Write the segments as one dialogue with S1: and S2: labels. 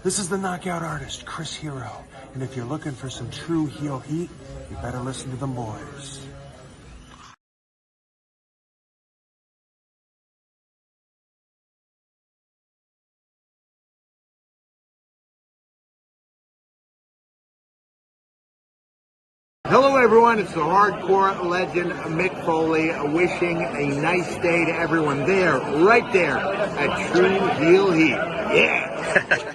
S1: This is the knockout artist, Chris Hero. And if you're looking for some true heel heat, you better listen to them boys.
S2: Hello everyone, it's the hardcore legend Mick Foley wishing a nice day to everyone there, right there at True Heel Heat. Yeah!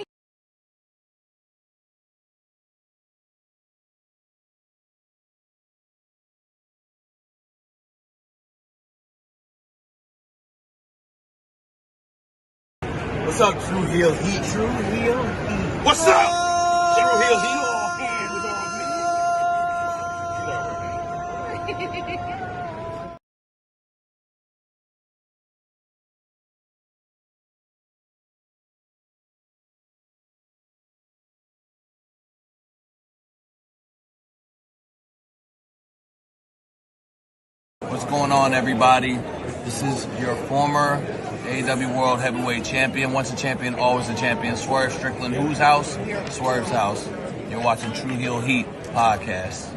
S3: What's up, True Heel Heat?
S2: True Heel Heat.
S3: What's up? True Heel Heat. All hands on
S4: What's going on, everybody? This is your former AEW World Heavyweight Champion. Once a champion, always a champion. Swerve Strickland. Whose house? Swerve's house. You're watching True Heel Heat podcast.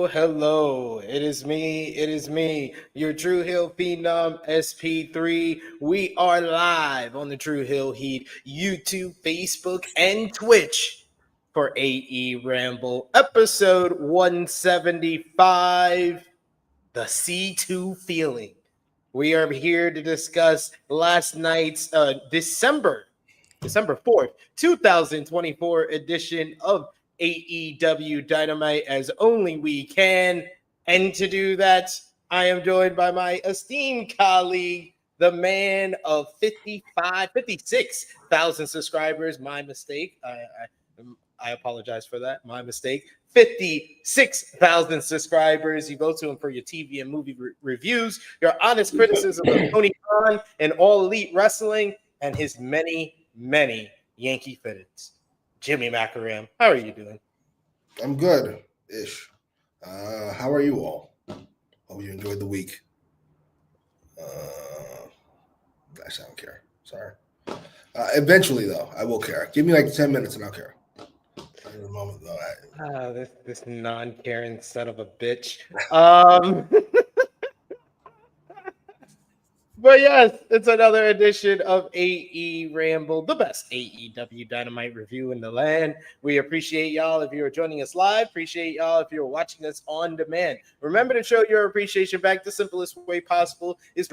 S5: Hello. It is me, your True Hill Phenom SP3. We are live on the True Hill Heat YouTube, Facebook, and Twitch for AEWramble episode 175, the C2 feeling. We are here to discuss last night's December 4th, 2024 edition of AEW Dynamite as only we can. And to do that, I am joined by my esteemed colleague, the man of 56,000 subscribers. My mistake. I apologize for that. My mistake. 56,000 subscribers. You go to him for your TV and movie reviews, your honest criticism of Tony Khan and All Elite Wrestling, and his many Yankee fitteds. Jimmy Macram, how are you doing?
S3: I'm good-ish. How are you all? Hope you enjoyed the week. Actually, I don't care. Sorry. Eventually, though, I will care. Give me like 10 minutes and I'll care. In a moment, though.
S5: This non-caring son of a bitch. But yes, it's another edition of AEWramble, the best AEW Dynamite review in the land. We appreciate y'all if you're joining us live. Appreciate y'all if you're watching us on demand. Remember to show your appreciation back. The simplest way possible is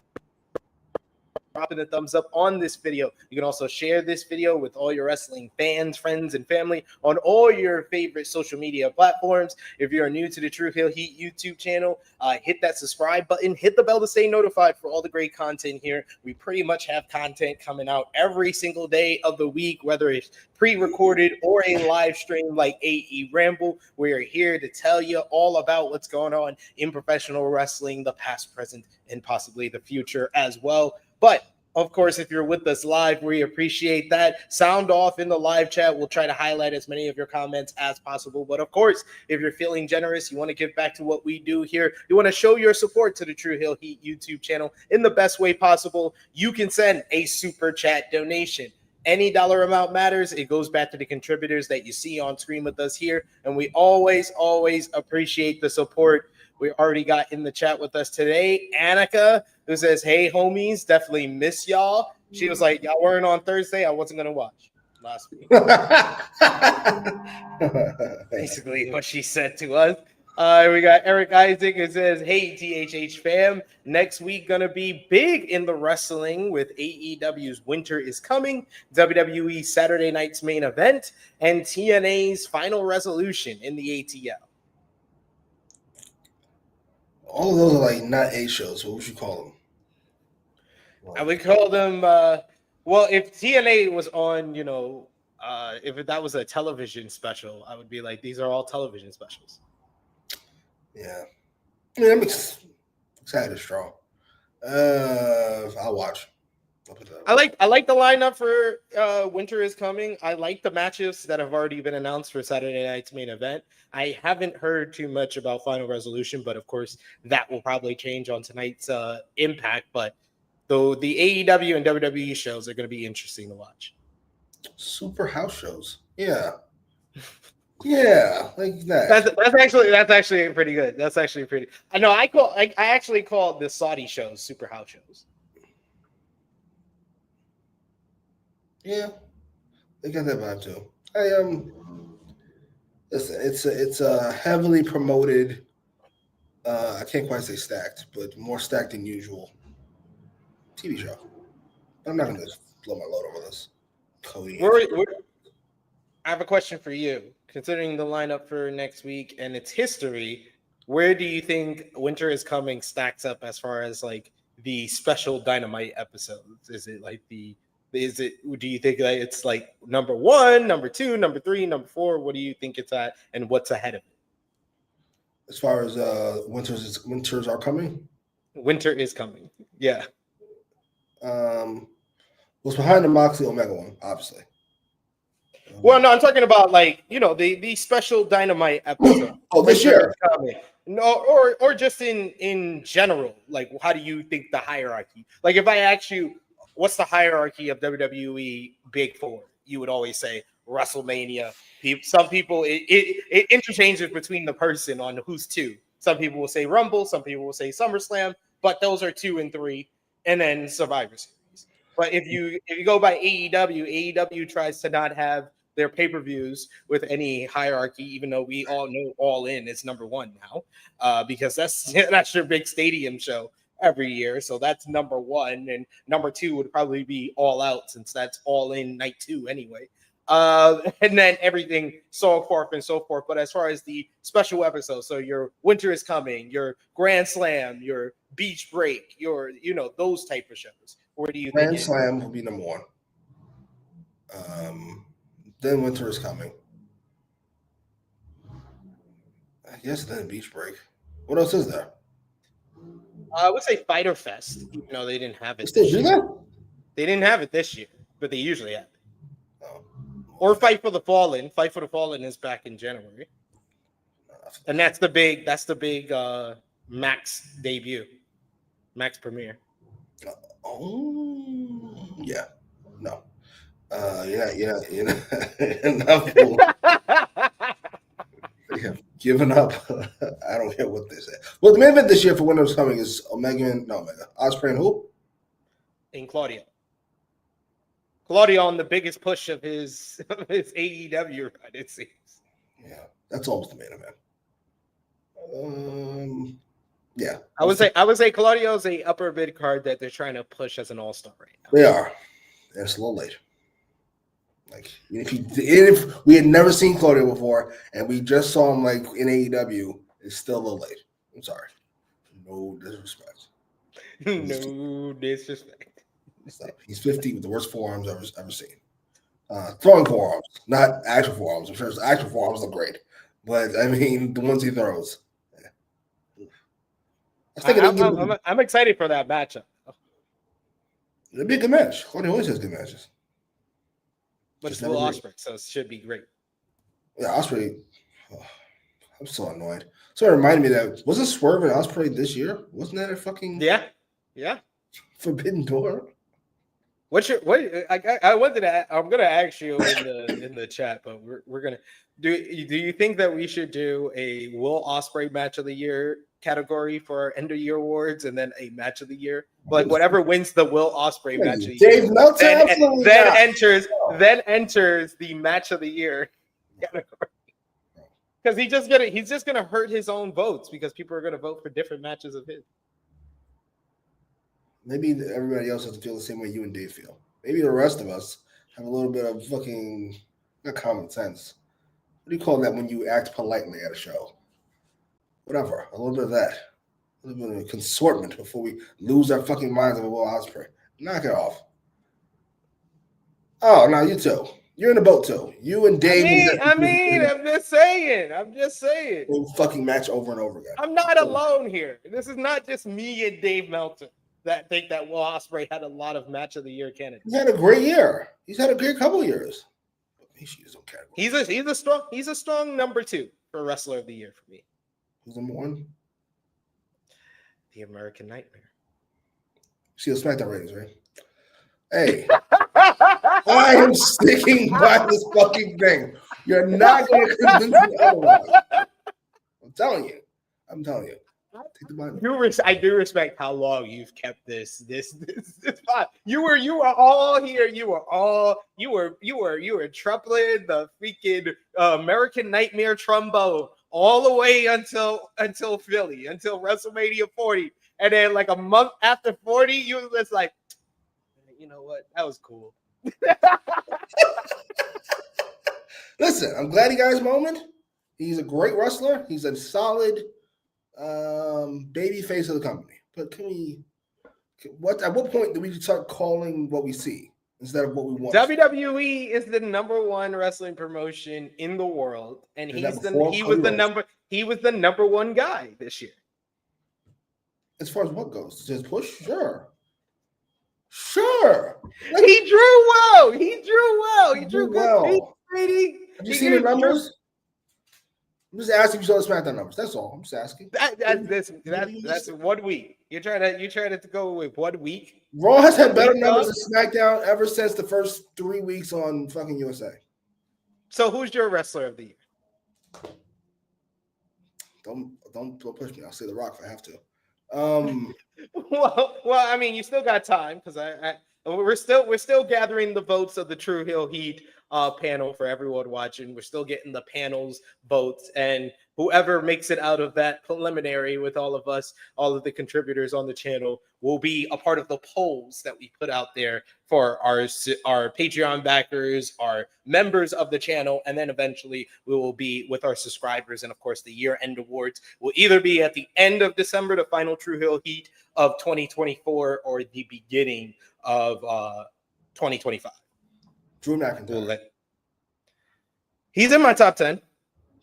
S5: dropping a thumbs up on this video. You can also share this video with all your wrestling fans, friends, and family on all your favorite social media platforms. If you're new to the True Heel Heat YouTube channel, hit that subscribe button, hit the bell to stay notified for all the great content here. We pretty much have content coming out every single day of the week, whether it's pre-recorded or a live stream like AEWramble. We are here to tell you all about what's going on in professional wrestling, the past, present, and possibly the future as well. But of course, if you're with us live, we appreciate that. Sound off in the live chat. We'll try to highlight as many of your comments as possible. But of course, if you're feeling generous, you want to give back to what we do here, you want to show your support to the True Heel Heat YouTube channel in the best way possible, you can send a super chat donation. Any dollar amount matters. It goes back to the contributors that you see on screen with us here. And we always appreciate the support. We already got in the chat with us today, Annika, who says, hey, homies, definitely miss y'all. She was like, y'all weren't on Thursday. I wasn't going to watch last week. Basically what she said to us. We got Eric Isaac who says, hey, THH fam, next week going to be big in the wrestling with AEW's Winter is Coming, WWE Saturday Night's Main Event, and TNA's Final Resolution in the ATL.
S3: All of those are like not A shows. What would you call them?
S5: I would call them, well, if TNA was on, if that was a television special, I would be like, these are all television specials.
S3: Yeah. I mean, I'm excited strong. I'll watch.
S5: I like the lineup for Winter is Coming. I like the matches that have already been announced for Saturday night's main event. I haven't heard too much about Final Resolution, but of course that will probably change on tonight's Impact. But though the AEW and WWE shows are going to be interesting to watch.
S3: Super house shows, yeah, yeah, like that.
S5: That's actually pretty good. That's actually pretty. I know. I actually call the Saudi shows super house shows.
S3: Yeah, they got that vibe too. Listen, it's a heavily promoted. I can't quite say stacked, but more stacked than usual TV show. I'm not gonna blow my load over this. Cody.
S5: I have a question for you. Considering the lineup for next week and its history, where do you think Winter is Coming stacks up as far as like the special Dynamite episodes? Is it like do you think that it's like number 1, number 2, number 3, number 4? What do you think it's at, and what's ahead of it?
S3: As far as winters are coming?
S5: Winter is Coming. Yeah.
S3: What's behind the Moxley Omega one, obviously.
S5: Well, no, I'm talking about like, the special Dynamite episode.
S3: Oh, this year.
S5: No, or just in general. Like, how do you think the hierarchy? Like, if I ask you, what's the hierarchy of WWE Big Four? You would always say WrestleMania. Some people, it interchanges between the person on who's 2. Some people will say Rumble. Some people will say SummerSlam. But those are 2 and 3. And then Survivor Series. But if you go by AEW tries to not have their pay-per-views with any hierarchy, even though we all know All In is number 1 now, because that's your big stadium show every year. So that's number 1, and number 2 would probably be All Out, since that's All In night 2 anyway. And then everything so forth and so forth. But as far as the special episodes, so your Winter is Coming, your Grand Slam, your Beach Break, your those type of shows, where do you think
S3: Grand Slam will be number 1? Then Winter is Coming. I guess then Beach Break. What else is there?
S5: I would say Fighter Fest, even though they didn't have it.
S3: Still do that?
S5: They didn't have it this year, but they usually have it.
S3: Oh.
S5: Or Fight for the Fallen. Fight for the Fallen is back in January, and that's the big Max debut, Max premiere.
S3: Oh yeah, no. You're not fool. Yeah, giving up. I don't care what they say. Well, the main event this year for Winter is Coming is Ospreay and who?
S5: in Claudio. Claudio on the biggest push of his AEW run, it seems.
S3: Yeah, that's always the main event. Yeah,
S5: I would say Claudio's a upper mid card that they're trying to push as an all-star right now.
S3: they are. And it's a little late. Like if we had never seen Claudio before and we just saw him like in AEW, it's still a little late. I'm sorry. No disrespect.
S5: No disrespect.
S3: So he's 50 with the worst forearms I've ever seen. Throwing forearms, not actual forearms. I'm sure his actual forearms look great, but I mean the ones he throws. Yeah.
S5: I'm excited for that matchup.
S3: It'll be a good match. Claudio always has good matches.
S5: But it's Will Ospreay, so it should be great.
S3: Yeah, Ospreay. Oh, I'm so annoyed. So it reminded me that wasn't Swerve and Ospreay this year? Wasn't that a fucking Forbidden Door?
S5: I wanted to. I'm gonna ask you in the chat, but we're gonna do. You think that we should do a Will Ospreay match of the year category for our end of year awards, and then a match of the year, like whatever wins the Will Ospreay match of the year, then enters the match of the year category. Because he's just gonna hurt his own votes because people are gonna vote for different matches of his.
S3: Maybe everybody else has to feel the same way you and Dave feel. Maybe the rest of us have a little bit of fucking not common sense. What do you call that when you act politely at a show? Whatever. A little bit of that. A little bit of consortment before we lose our fucking minds over Will Ospreay. Knock it off. Oh, now you too. You're in the boat too. You and Dave.
S5: I'm just saying.
S3: Fucking match over and over again.
S5: I'm not alone here. This is not just me and Dave Melton that think that Will Ospreay had a lot of match of the year candidates.
S3: He's had a great year. He's had a great couple of years.
S5: He's a strong number 2 for Wrestler of the Year for me.
S3: Who's number 1?
S5: The American Nightmare.
S3: See the SmackDown ratings, right? Hey, I am sticking by this fucking thing. You're not going to convince me otherwise. I'm telling you.
S5: I do respect how long you've kept this spot. You were all here. You were tripling the freaking American Nightmare trombone all the way until Philly, until WrestleMania 40, and then like a month after 40, you were just like, you know what? That was cool.
S3: Listen, I'm glad he got his moment. He's a great wrestler. He's a solid baby face of the company. But at what point do we start calling what we see instead of what we want?
S5: WWE is the number 1 wrestling promotion in the world, and he was the number 1 guy this year.
S3: As far as what goes, just push, sure.
S5: Like, he drew well. He drew well.
S3: Have you seen the numbers? I'm just asking if you saw the SmackDown numbers. That's all. I'm just asking.
S5: That's 1 week. You're trying to go with 1 week.
S3: Raw has had better numbers than SmackDown ever since the first 3 weeks on fucking USA.
S5: So who's your Wrestler of the Year?
S3: Don't push me. I'll say The Rock if I have to.
S5: Well, I mean, you still got time because we're still gathering the votes of the True Heel Heat panel for everyone watching. We're still getting the panel's votes, and whoever makes it out of that preliminary with all of us, all of the contributors on the channel, will be a part of the polls that we put out there for our Patreon backers, our members of the channel, and then eventually we will be with our subscribers. And of course, the year-end awards will either be at the end of December, the final True Heel Heat of 2024, or the beginning of 2025.
S3: Drew McIntyre.
S5: He's in my top 10.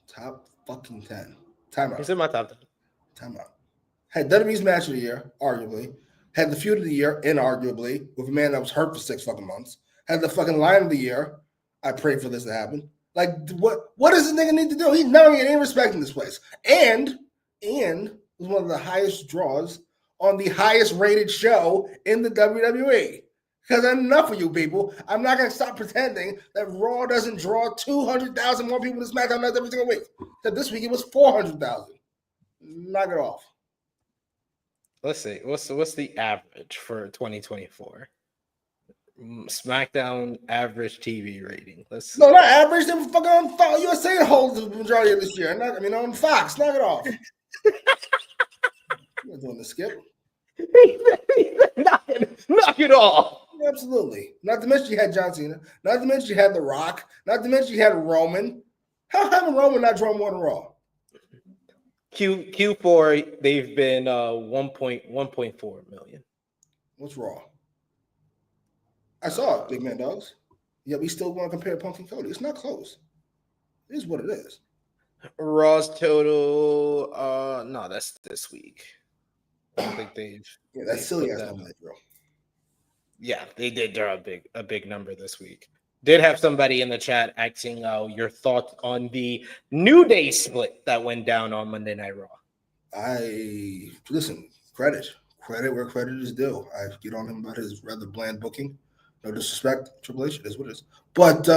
S3: Top fucking 10. Timeout.
S5: He's in my top 10.
S3: Timeout. Had WWE's match of the year, arguably. Had the feud of the year, inarguably, with a man that was hurt for 6 fucking months. Had the fucking line of the year. I prayed for this to happen. Like, what does this nigga need to do? He's never getting any respect in this place. And was one of the highest draws on the highest rated show in the WWE. Because enough of you people. I'm not going to stop pretending that Raw doesn't draw 200,000 more people to SmackDown nights every single week. That this week it was 400,000. Knock it off.
S5: Let's see. What's the average for 2024? SmackDown average TV rating. Let's
S3: No, not average. They were fucking on Fox. USA holds the majority of this year. On Fox. Knock it off. You're not doing the skip.
S5: knock it off.
S3: Absolutely. Not to mention you had John Cena. Not to mention you had The Rock. Not to mention you had Roman. How have Roman not drawn more than Raw?
S5: Q4 they've been 1.4 million.
S3: What's Raw? I saw it, big man dogs. Yeah, we still want to compare Punk and Cody. It's not close. It is what it is.
S5: Raw's total, no, that's this week. I don't think they've.
S3: Yeah, that's silly ass number, bro.
S5: Yeah, they did draw a big number this week. Did have somebody in the chat asking your thoughts on the New Day split that went down on Monday Night Raw.
S3: Listen, credit where credit is due. I get on him about his rather bland booking. No disrespect, Triple H, it is what it is. But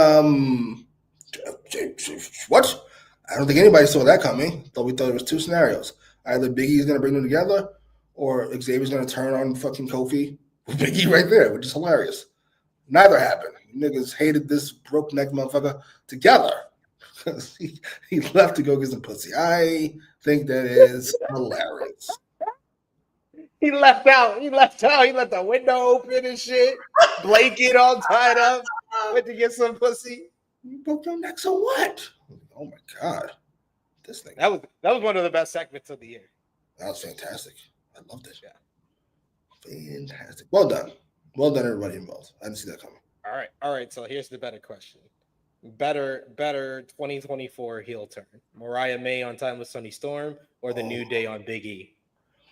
S3: what? I don't think anybody saw that coming. We thought it was two scenarios. Either Big E's gonna bring them together, or Xavier's gonna turn on fucking Kofi with Big E right there, which is hilarious. Neither happened. Niggas hated this broke neck motherfucker together because he left to go get some pussy. I think that is hilarious.
S5: He left out. He left the window open and shit. Blanket all tied up. Went to get some pussy.
S3: You broke your neck, so what? Oh my god, this thing.
S5: That was one of the best segments of the year.
S3: That was fantastic. I loved it. Yeah, fantastic. Well done, everybody involved. I didn't see that coming.
S5: All right. So here's the better question. Better 2024 heel turn. Mariah May on time with Sonny Storm, or the New Day on Big E.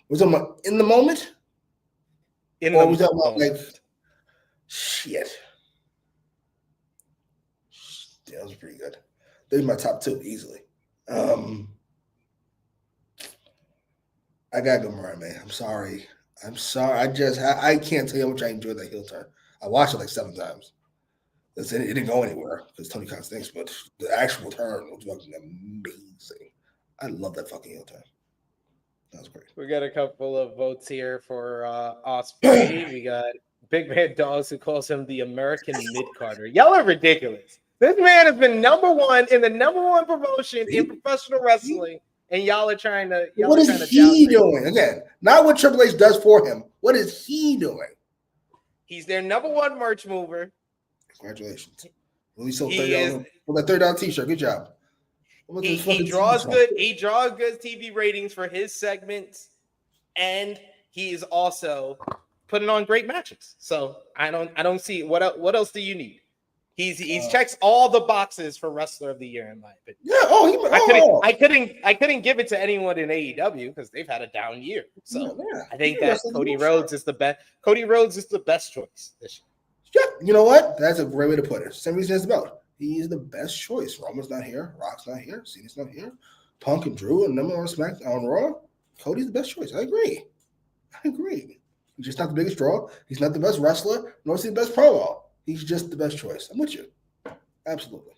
S3: Was it in the moment? Was that like shit? Yeah, that was pretty good. Those are my top two easily. I gotta go Mariah May. I'm sorry. I can't tell you how much I enjoyed that heel turn. I watched it like 7 times. It didn't go anywhere because Tony Khan stinks, but the actual turn was fucking amazing. I love that fucking heel turn. That was great.
S5: We got a couple of votes here for Osprey. We got Big Man Dogs, who calls him the American mid-carder. Y'all are ridiculous. This man has been number one in the number one promotion in professional wrestling, and y'all are trying to.
S3: What is he doing? Again, not what Triple H does for him. What is he doing?
S5: He's their number one merch mover.
S3: Congratulations. He sold $30 t-shirt. Good job.
S5: He draws good TV ratings for his segments, and he is also putting on great matches. So I don't see what else do you need? He's checks all the boxes for Wrestler of the Year in my opinion.
S3: Yeah.
S5: I couldn't give it to anyone in AEW because they've had a down year. So I think that Cody Rhodes is the best. Cody Rhodes is the best choice this year.
S3: Yeah, you know what? That's a great way to put it. Same reason as the belt. He is the best choice. Roman's not here. Rock's not here. Cena's not here. Punk and Drew and them on SmackDown on Raw. Cody's the best choice. I agree. He's just not the biggest draw. He's not the best wrestler, nor is he the best promo. He's just the best choice. I'm with you. Absolutely.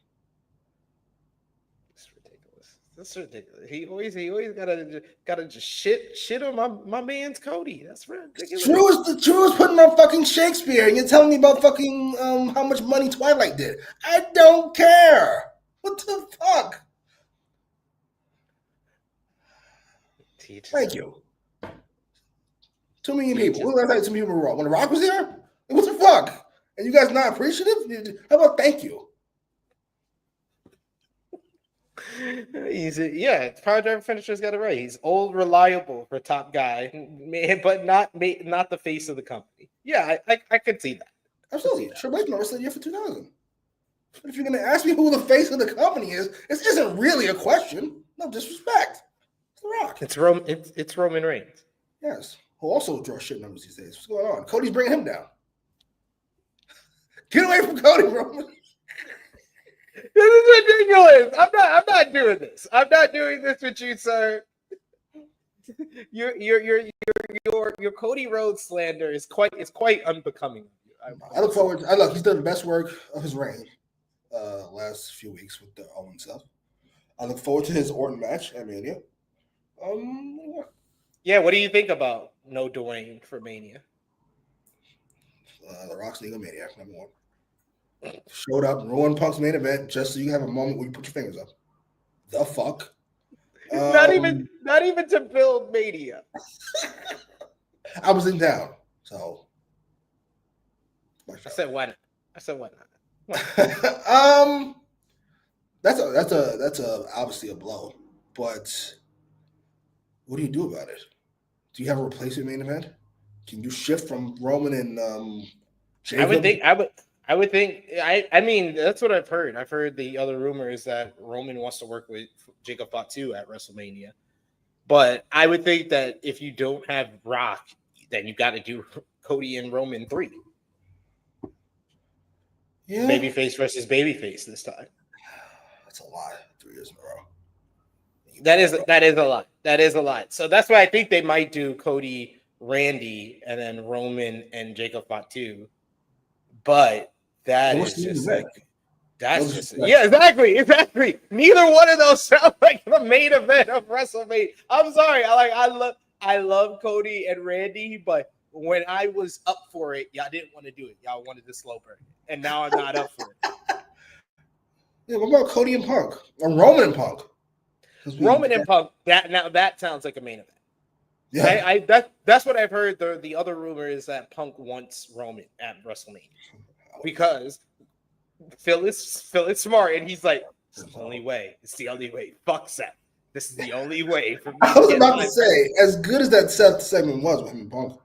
S5: That's ridiculous. He always gotta just shit on my man's Cody. That's ridiculous.
S3: Drew is putting on fucking Shakespeare, and you're telling me about fucking how much money Twilight did. I don't care. What the fuck? Thank you. 2 million people. When was the last time 2 million people were Raw? When The Rock was here? What the fuck? And you guys not appreciative? How about thank you?
S5: Power Driver Finisher's got it right. He's old, reliable for top guy, but not the face of the company. Yeah, I could see that.
S3: Absolutely. Triple H wrestler of the year for 2000. But if you're going to ask me who the face of the company is, this isn't really a question. No disrespect. It's The Rock.
S5: It's Roman Reigns.
S3: Yes. Who also draws shit numbers these days. What's going on? Cody's bringing him down. Get away from Cody, Roman.
S5: This is ridiculous. I'm not doing this. I'm not doing this with you, sir. Your Cody Rhodes slander is quite unbecoming.
S3: I look forward. He's done the best work of his reign last few weeks with the Owen stuff. I look forward to his Orton match at Mania.
S5: Yeah, what do you think about no Dwayne for Mania?
S3: The Rock's Legal Maniac, number one. Showed up, ruined Punk's main event just so you can have a moment where you put your fingers up. The fuck?
S5: Not even to build Mania.
S3: I was in town, so.
S5: I said why not?
S3: That's obviously a blow, but what do you do about it? Do you have a replacement main event? Can you shift from Roman and Jacob?
S5: I would think. I mean, that's what I've heard. I've heard the other rumor is that Roman wants to work with Jacob Fatu at WrestleMania. But I would think that if you don't have Rock, then you got to do Cody and Roman 3.
S3: Yeah.
S5: Babyface versus babyface this time.
S3: That's a lot. 3 years in a row.
S5: That is a lot. That is a lot. So that's why I think they might do Cody, Randy, and then Roman and Jacob Fatu. But that is just like yeah, exactly. Neither one of those sound like the main event of WrestleMania. I'm sorry. I love Cody and Randy, but when I was up for it, y'all didn't want to do it. Y'all wanted to slow burn, and now I'm not up for it.
S3: Yeah, what about Cody and Punk or Roman and Punk?
S5: Roman and Punk. That sounds like a main event.
S3: Yeah,
S5: that's what I've heard. The other rumor is that Punk wants Roman at WrestleMania because Phil is smart, and he's like, it's the only way. It's the only way. Fuck Seth. This is the only way for me.
S3: I was about to say, as good as that Seth segment was with him and Punk,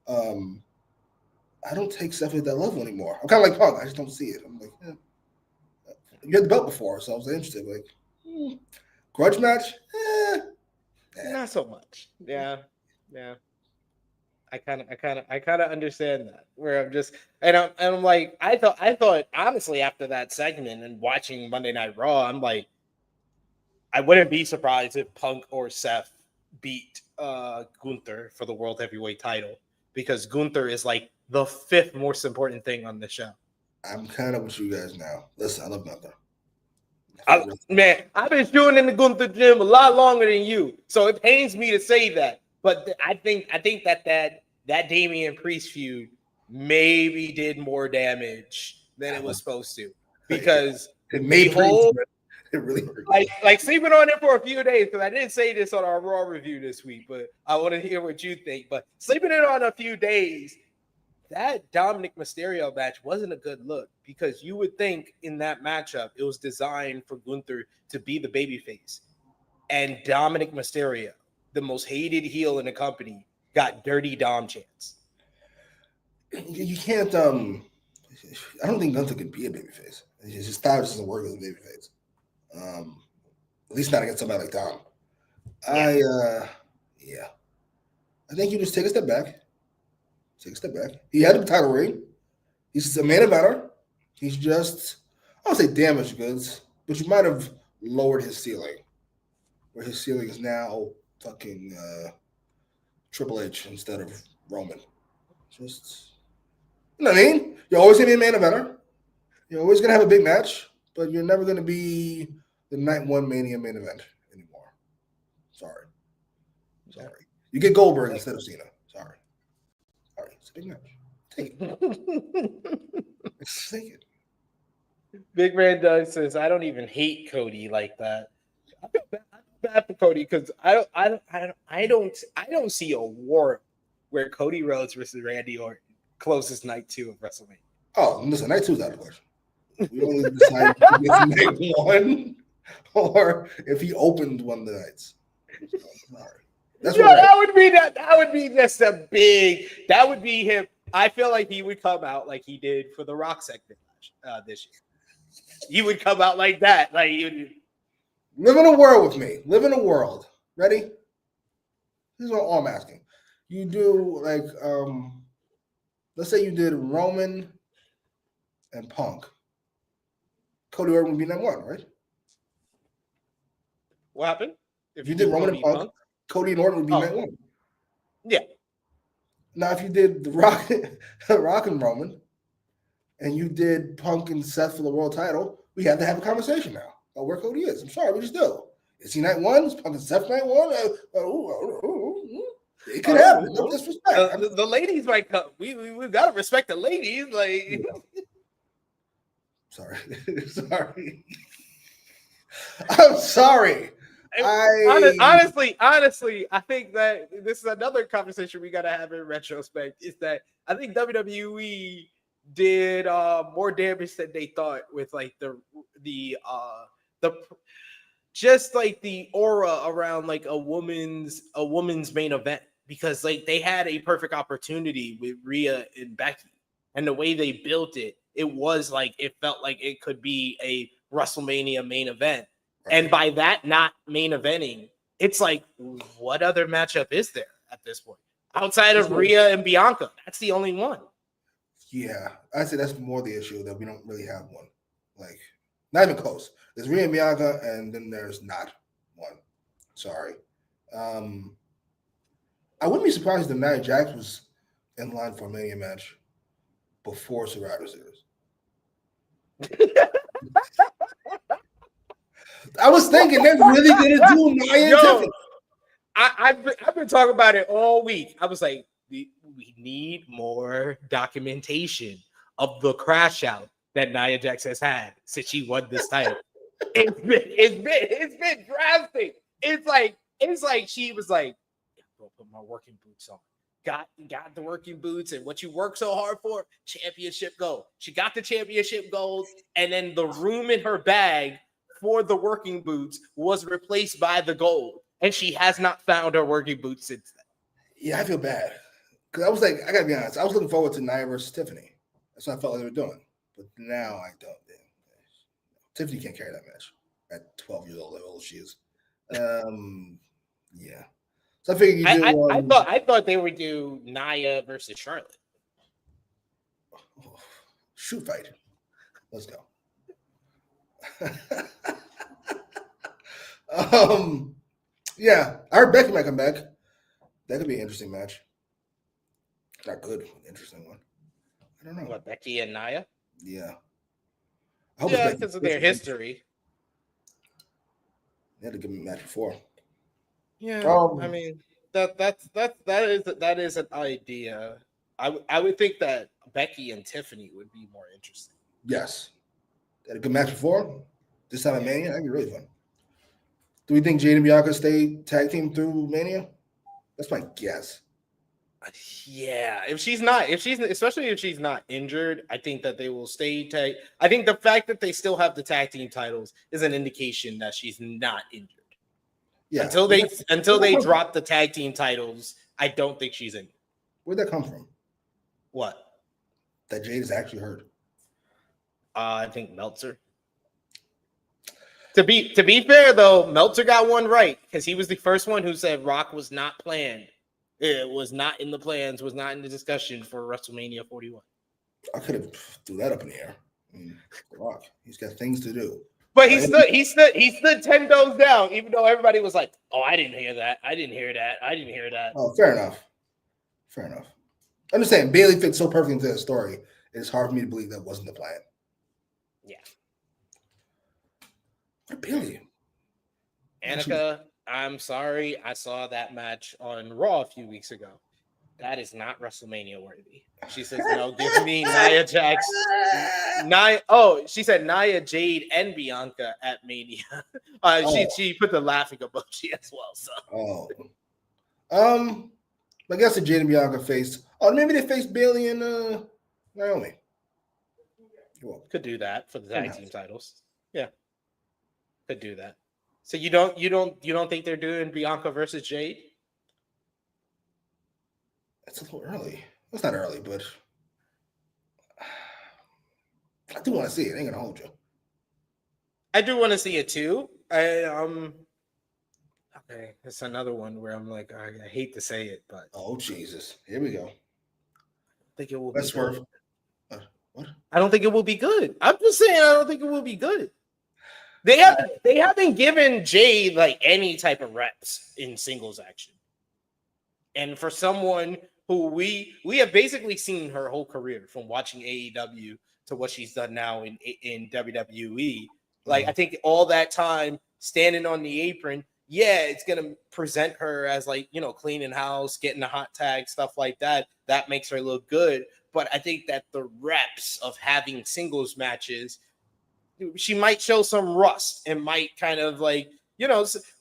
S3: I don't take Seth at that level anymore. I'm kind of like Punk. I just don't see it. I'm like, you had the belt before, so I was interested. Like, grudge match?
S5: Not so much. Yeah. I kind of understand that. Where I'm just and I'm like, I thought honestly after that segment and watching Monday Night Raw, I'm like, I wouldn't be surprised if Punk or Seth beat Gunther for the World Heavyweight title because Gunther is like the 5th most important thing on the show.
S3: I'm kind of with you guys now. Listen, I love Gunther.
S5: Man, I've been shooting in the Gunther gym a lot longer than you, so it pains me to say that. But I think that Damian Priest feud maybe did more damage than it was supposed to because
S3: it made Priest. It really hurt.
S5: Like sleeping on it for a few days because I didn't say this on our Raw review this week, but I want to hear what you think. But sleeping it on a few days, that Dominic Mysterio match wasn't a good look because you would think in that matchup it was designed for Gunther to be the babyface, and Dominic Mysterio, the most hated heel in the company, got dirty Dom chance.
S3: You can't. I don't think Gunther can be a babyface. His style doesn't work as a babyface. At least not against somebody like Dom. I think you just take a step back. He had the title ring. He's a man eventer. He's just, I don't say damaged goods, but you might have lowered his ceiling. Where his ceiling is now fucking Triple H instead of Roman. Just, you know what I mean? You're always going to be a man eventer. You're always going to have a big match, but you're never going to be the Night 1 Mania main event anymore. Sorry. You get Goldberg instead of Cena. Sorry. It's a big match. Take it. Take it.
S5: Big Man Doug says, I don't even hate Cody like that. I feel bad for Cody because I don't see a war where Cody Rhodes versus Randy Orton closest night 2 of WrestleMania.
S3: Oh, listen, night 2 is out of the question. We only decide if it's night 1 or if he opened one of the nights. Sorry.
S5: That would be just a big. That would be him. I feel like he would come out like he did for the Rock segment this year. He would come out like that. Like
S3: live in a world with me. Live in a world. Ready? This is all I'm asking. You do like let's say you did Roman and Punk. Cody Orton would be night 1, right?
S5: What happened?
S3: If you did Roman and Punk, Cody and Orton would be night 1.
S5: Yeah.
S3: Now, if you did the Rock and Roman, and you did Punk and Seth for the world title, we have to have a conversation now about where Cody is. I'm sorry, we just do. Is he night 1? Is Punk and Seth night 1? It could happen. No disrespect.
S5: The ladies might come. We've got to respect the ladies. Like,
S3: sorry. Sorry. I'm sorry.
S5: Honestly, I think that this is another conversation we got to have in retrospect. Is that I think WWE did more damage than they thought with like the just like the aura around like a woman's main event, because like they had a perfect opportunity with Rhea and Becky, and the way they built it, it was like it felt like it could be a WrestleMania main event. And by that not main eventing, it's like, what other matchup is there at this point outside of Rhea and Bianca? That's the only one.
S3: Yeah, I'd say that's more the issue, that we don't really have one. Like, not even close. There's Rhea and Bianca, and then there's not one. Sorry. I wouldn't be surprised if Nia Jax was in line for a Mania match before Survivor Series. I was thinking they're really gonna do Nia and Tiffany.
S5: I've been talking about it all week. I was like, we need more documentation of the crash out that Nia Jax has had since she won this title. It's been drastic. It's like she was like, go put my working boots on. Got the working boots, and what you work so hard for, championship gold. She got the championship gold, and then the room in her bag for the working boots was replaced by the gold, and she has not found her working boots since then.
S3: Yeah, I feel bad, because I was like, I gotta be honest, I was looking forward to Nia versus Tiffany. That's what I felt like they were doing, but now I don't. Tiffany can't carry that match at 12 years old, how old she is. Yeah. So I figured you do.
S5: I thought they would do Nia versus Charlotte.
S3: Shoot fight. Let's go. Yeah, I heard Becky might come back. That could be an interesting match. Not good, interesting one. I don't know.
S5: What, Becky and Nia?
S3: Yeah.
S5: Yeah, because of their history.
S3: They had to give me a match before.
S5: Yeah, I mean that is an idea. I would think that Becky and Tiffany would be more interesting.
S3: Yes, they had a good match before. This time at Mania, that'd be really fun. Do we think Jade and Bianca stay tag team through Mania? That's my guess.
S5: Yeah, especially if she's not injured, I think that they will stay tag. I think the fact that they still have the tag team titles is an indication that she's not injured. Yeah. Until they drop the tag team titles, I don't think she's injured.
S3: Where'd that come from?
S5: What?
S3: That Jade is actually hurt.
S5: I think Meltzer. To be fair though, Meltzer got one right, because he was the first one who said Rock was not planned. It was not in the plans, was not in the discussion for WrestleMania 41.
S3: I could have threw that up in the air. Rock, he's got things to do.
S5: But he stood 10 toes down, even though everybody was like, "Oh, I didn't hear that. I didn't hear that. I didn't hear that."
S3: Oh, fair enough. Fair enough. I'm just saying, Bayley fits so perfectly into the story. It's hard for me to believe that wasn't the plan.
S5: Yeah.
S3: What Bayley?
S5: Annika, I'm sorry. I saw that match on Raw a few weeks ago. That is not WrestleMania worthy. She says, "No, give me Nia Jax." She said Nia, Jade, and Bianca at Mania. She put the laughing emoji as well. So,
S3: I guess the Jade and Bianca faced. Oh, maybe they faced Bayley and Naomi.
S5: Could do that for the tag team titles. Yeah, could do that. So you don't think they're doing Bianca versus Jade?
S3: It's a little early. It's not early, but I do want to see it. I ain't gonna hold you.
S5: I do want to see it too. Okay, it's another one where I'm like, I hate to say it, but
S3: oh Jesus, here we go.
S5: I think it will.
S3: Let's swerve. What?
S5: I don't think it will be good. I'm just saying, I don't think it will be good. They haven't given Jade like any type of reps in singles action, and for someone who we have basically seen her whole career from watching AEW to what she's done now in WWE. Like, I think all that time standing on the apron, yeah, it's going to present her as like, cleaning house, getting a hot tag, stuff like that. That makes her look good. But I think that the reps of having singles matches, she might show some rust and might kind of like,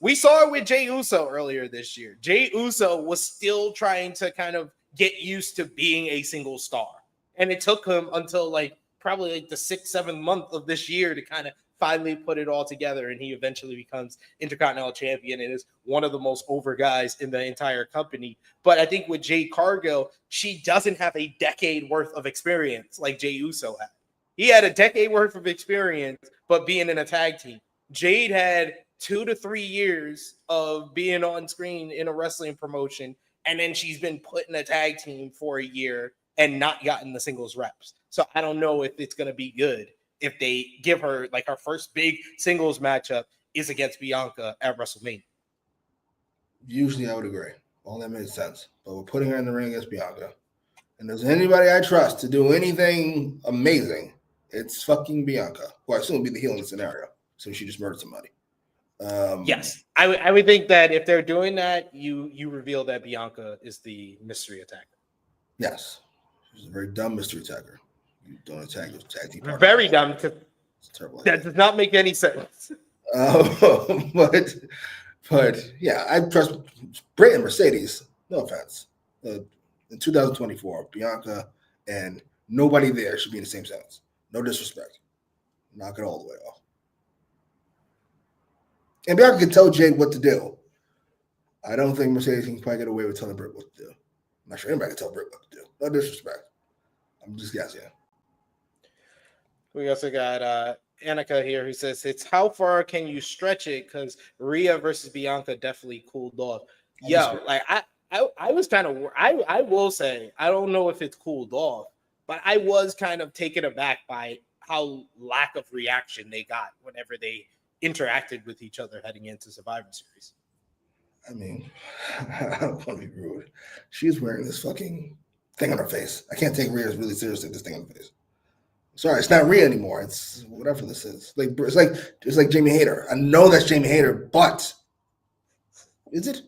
S5: we saw it with Jey Uso earlier this year. Jey Uso was still trying to kind of get used to being a single star. And it took him until like probably like the 6th, 7th month of this year to kind of finally put it all together. And he eventually becomes Intercontinental Champion and is one of the most over guys in the entire company. But I think with Jade Cargill, she doesn't have a decade worth of experience like Jey Uso had. He had a decade worth of experience, but being in a tag team. Jade had 2 to 3 years of being on screen in a wrestling promotion, and then she's been put in a tag team for a year and not gotten the singles reps. So I don't know if it's going to be good if they give her like her first big singles matchup is against Bianca at WrestleMania.
S3: Usually I would agree. All that made sense. But we're putting her in the ring against Bianca. And there's anybody I trust to do anything amazing, it's fucking Bianca, who I assume will be the heel in the scenario, since she just murdered somebody.
S5: Yes, I would think that if they're doing that, you reveal that Bianca is the mystery attacker.
S3: Yes, she's a very dumb mystery attacker. You don't attack your tag team partner.
S5: Very dumb.
S3: It's terrible.
S5: That does not make any sense.
S3: But yeah, I trust Bray and Mercedes. No offense. In 2024, Bianca and nobody there should be in the same sentence. No disrespect. Knock it all the way off. And Bianca can tell Jade what to do. I don't think Mercedes can quite get away with telling Britt what to do. I'm not sure anybody can tell Britt what to do. No disrespect. I'm just guessing.
S5: We also got Annika here who says, it's how far can you stretch it? Because Rhea versus Bianca definitely cooled off. Yo, like I was kind of, I will say, I don't know if it's cooled off, but I was kind of taken aback by how lack of reaction they got whenever they interacted with each other heading into Survivor Series.
S3: I mean, I don't want to be rude. She's wearing this fucking thing on her face. I can't take Rhea really seriously, this thing on her face. Sorry, it's not Rhea anymore. It's whatever this is. It's like Jamie Hayter. I know that's Jamie Hayter, but is it?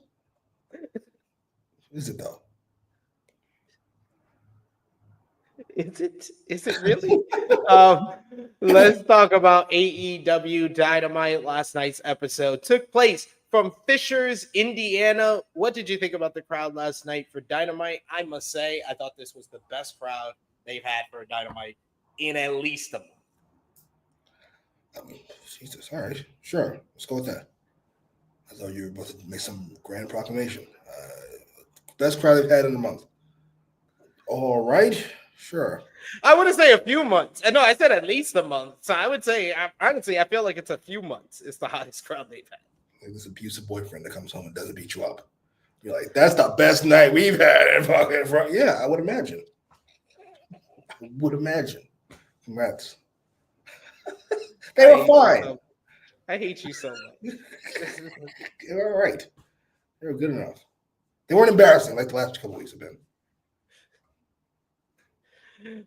S3: Is it though?
S5: Is it really? Let's talk about AEW Dynamite. Last night's episode took place from Fishers, Indiana. What did you think about the crowd last night for Dynamite? I must say, I thought this was the best crowd they've had for a Dynamite in at least a month.
S3: I mean, Jesus. All right. Sure. Let's go with that. I thought you were about to make some grand proclamation. Best crowd they've had in a month. All right. Sure.
S5: I wouldn't say a few months. No, I said at least a month. So I would say, honestly, I feel like it's a few months. It's the hottest crowd they've had.
S3: Like this abusive boyfriend that comes home and doesn't beat you up. You're like, that's the best night we've had in fucking front. Yeah, I would imagine. Congrats. They were fine.
S5: I hate you so much.
S3: They were all right. They were good enough. They weren't embarrassing like the last couple of weeks have been.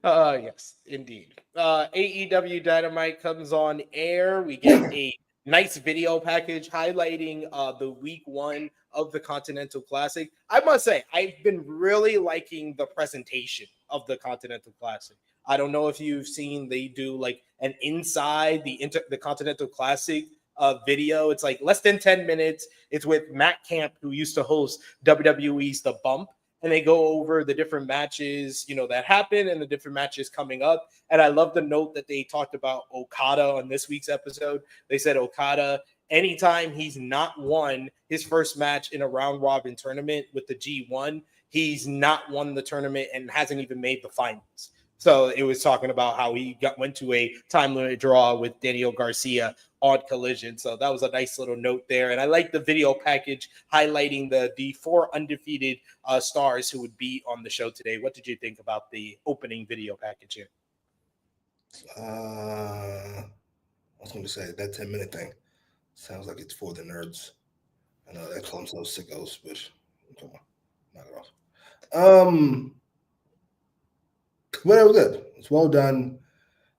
S5: Yes, indeed. AEW Dynamite comes on air. We get a nice video package highlighting the week 1 of the Continental Classic. I must say, I've been really liking the presentation of the Continental Classic. I don't know if you've seen, they do like an inside the Continental Classic video. It's like less than 10 minutes. It's with Matt Camp, who used to host WWE's The Bump. And they go over the different matches, that happen and the different matches coming up. And I love the note that they talked about Okada on this week's episode. They said Okada, anytime he's not won his first match in a round robin tournament with the G1, he's not won the tournament and hasn't even made the finals. So it was talking about how he went to a time limit draw with Daniel Garcia on Collision. So that was a nice little note there. And I like the video package highlighting the 4 undefeated stars who would be on the show today. What did you think about the opening video package here?
S3: I was going to say that 10-minute thing sounds like it's for the nerds. I know that calls those sickos, but come on, knock it off. But it was good. It's well done.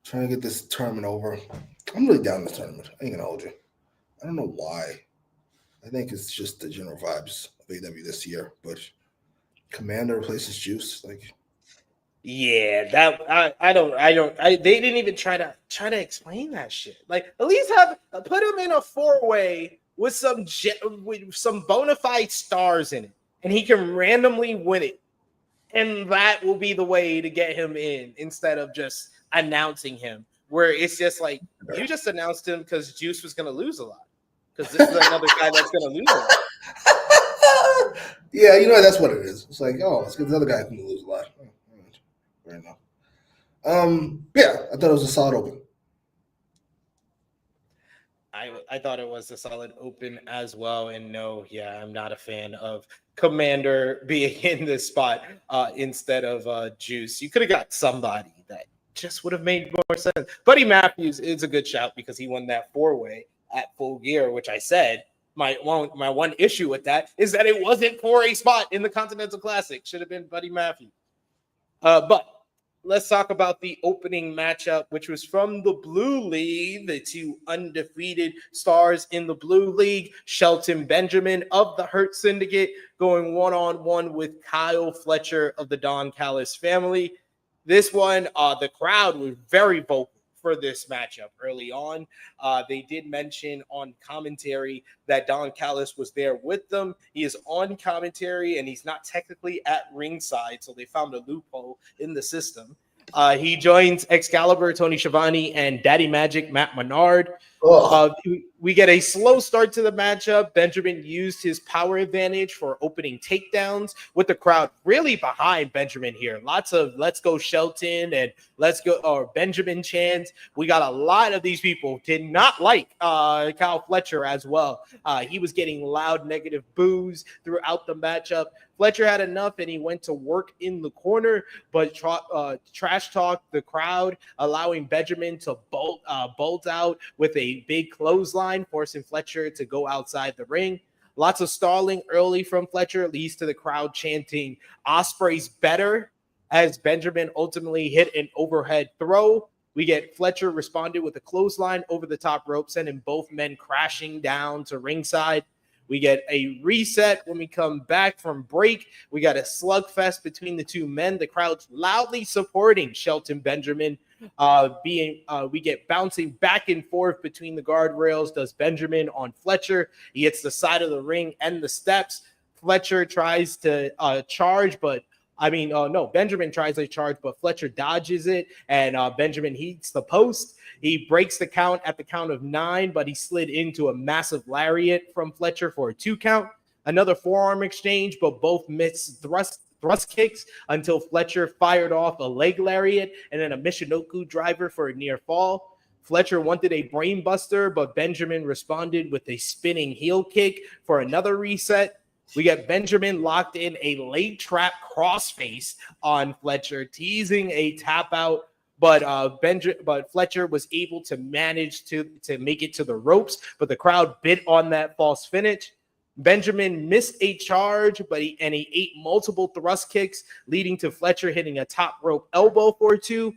S3: Trying to get this tournament over. I'm really down in this tournament. I ain't gonna hold you. I don't know why. I think it's just the general vibes of AEW this year. But Commander replaces Juice. Like,
S5: Yeah, that they didn't even try to explain that shit. Like, at least put him in a 4-way with some bona fide stars in it, and he can randomly win it, and that will be the way to get him in instead of just announcing him. Where it's just like you just announced him because Juice was going to lose a lot, because this is another guy that's going to lose a lot.
S3: yeah, you know that's what it is. It's like, oh, it's because the other guy can lose a lot. Oh, right now. Yeah, I thought it was a solid open.
S5: I thought it was a solid open as well. And no, yeah, I'm not a fan of Commander being in this spot instead of Juice. You could have got somebody that just would have made more sense. Buddy Matthews is a good shout because he won that 4-way at Full Gear, which I said my one issue with that is that it wasn't for a spot in the Continental Classic. Should have been Buddy Matthews. But let's talk about the opening matchup, which was from the Blue League, the two undefeated stars in the Blue League, Shelton Benjamin of the Hurt Syndicate going one-on-one with Kyle Fletcher of the Don Callis family. This one, the crowd was very vocal for this matchup early on. They did mention on commentary that Don Callis was there with them. He is on commentary, and he's not technically at ringside, so they found a loophole in the system. He joins Excalibur, Tony Schiavone, and Daddy Magic, Matt Menard. We get a slow start to the matchup. Benjamin used his power advantage for opening takedowns with the crowd really behind Benjamin here. Lots of "Let's go Shelton" and "Let's go" or Benjamin chants. We got a lot of these people did not like Kyle Fletcher as well. He was getting loud negative boos throughout the matchup. Fletcher had enough, and he went to work in the corner, but trash talked the crowd, allowing Benjamin to bolt out with a big clothesline, forcing Fletcher to go outside the ring. Lots of stalling early from Fletcher leads to the crowd chanting "Osprey's better" as Benjamin ultimately hit an overhead throw. We get Fletcher responded with a clothesline over the top rope, sending both men crashing down to ringside. We get a reset when we come back from break. We got a slugfest between the two men. The crowd's loudly supporting Shelton Benjamin. We get bouncing back and forth between the guardrails. Does Benjamin on Fletcher. He hits the side of the ring and the steps. Fletcher tries to charge, but Benjamin tries to charge, but Fletcher dodges it, and Benjamin hits the post. He breaks the count at the count of 9, but he slid into a massive lariat from Fletcher for a 2 count. Another forearm exchange, but both missed thrust kicks until Fletcher fired off a leg lariat and then a Michinoku driver for a near fall. Fletcher wanted a brain buster, but Benjamin responded with a spinning heel kick for another reset. We get Benjamin locked in a leg trap crossface on Fletcher, teasing a tap out, but Fletcher was able to manage to make it to the ropes, but the crowd bit on that false finish. Benjamin missed a charge, but he ate multiple thrust kicks, leading to Fletcher hitting a top rope elbow for 2.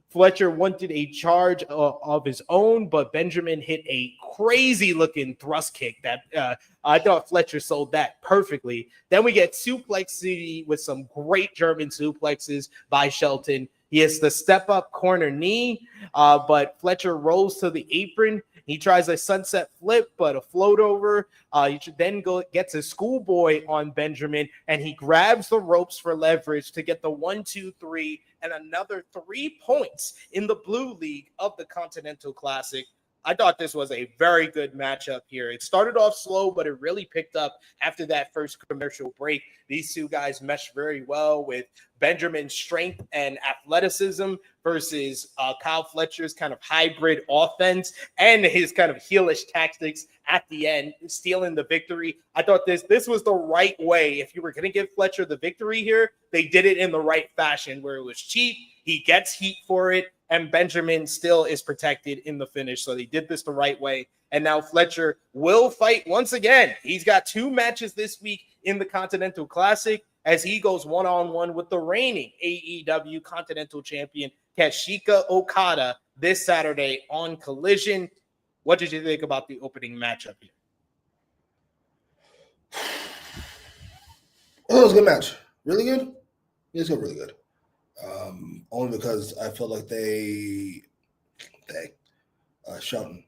S5: Fletcher wanted a charge of his own, but Benjamin hit a crazy-looking thrust kick that I thought Fletcher sold that perfectly. Then we get Suplex City with some great German suplexes by Shelton. He hits the step-up corner knee, but Fletcher rolls to the apron. He tries a sunset flip, but a float over. He then gets a schoolboy on Benjamin, and he grabs the ropes for leverage to get the 1, 2, 3, and another 3 points in the Blue League of the Continental Classic. I thought this was a very good matchup here. It started off slow, but it really picked up after that first commercial break. These two guys meshed very well with Benjamin's strength and athleticism versus Kyle Fletcher's kind of hybrid offense and his kind of heelish tactics at the end, stealing the victory. I thought this was the right way. If you were going to give Fletcher the victory here, they did it in the right fashion where it was cheap. He gets heat for it, and Benjamin still is protected in the finish. So they did this the right way. And now Fletcher will fight once again. He's got 2 matches this week in the Continental Classic as he goes one-on-one with the reigning AEW Continental Champion Katsuhiko Okada this Saturday on Collision. What did you think about the opening matchup here?
S3: thought it was a good match. Really good? Yeah, it's got really good. Only because I felt like Shelton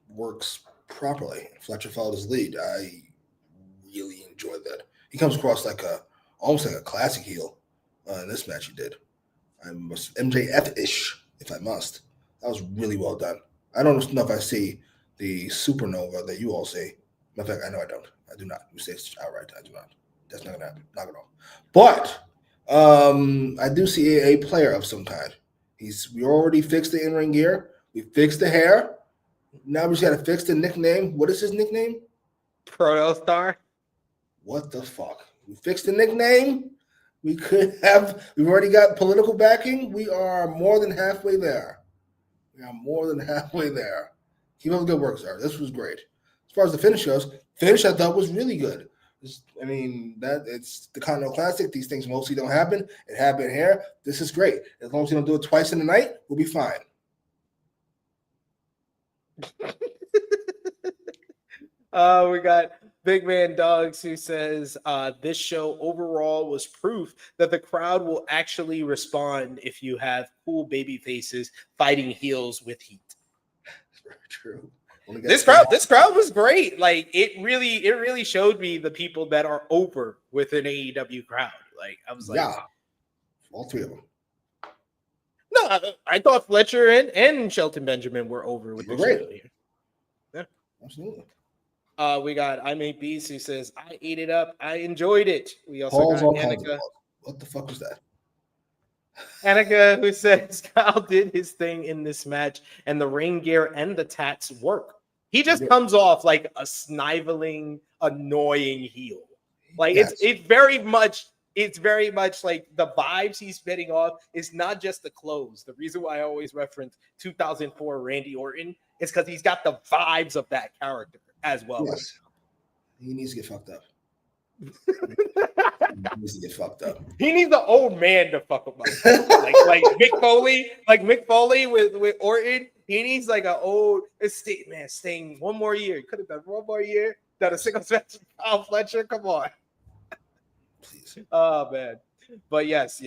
S3: works properly. Fletcher followed his lead. I really enjoyed that. He comes across almost like a classic heel in this match. He did. I must MJF-ish, if I must. That was really well done. I don't know if I see the supernova that you all see. In fact, I know I don't. I do not. You say it outright. I do not. That's not gonna happen. Not at all. But I do see a player of some kind. We already fixed the in-ring gear. We fixed the hair. Now we just got to fix the nickname. What is his nickname?
S5: Protostar.
S3: What the fuck? We fixed the nickname. We've already got political backing. We are more than halfway there. Keep up the good work, sir. This was great. As far as the finish goes, I thought was really good. It's the Continental Classic. These things mostly don't happen. It happened here. This is great. As long as you don't do it twice in the night, we'll be fine.
S5: We got Big Man Dogs who says this show overall was proof that the crowd will actually respond if you have cool baby faces fighting heels with heat.
S3: That's very true.
S5: This crowd was great. Like it really showed me the people that are over with an AEW crowd. Like I was like,
S3: yeah, all three of them.
S5: No, I thought Fletcher and Shelton Benjamin were over with the show here. Yeah,
S3: absolutely.
S5: We got I Made Beats who says I ate it up. I enjoyed it. We also got Annika.
S3: What the fuck was that?
S5: Annika who says Kyle did his thing in this match, and the ring gear and the tats work. He just comes off like a sniveling, annoying heel. Like it's very much like the vibes he's spitting off is not just the clothes. The reason why I always reference 2004 Randy Orton is because he's got the vibes of that character as well.
S3: Yes. He needs to get fucked up.
S5: He needs the old man to fuck him up. like Mick Foley with Orton. He needs like an old staying one more year. He could have done one more year. Done a single match with Kyle Fletcher. Come on.
S3: Please.
S5: Oh man. But yes.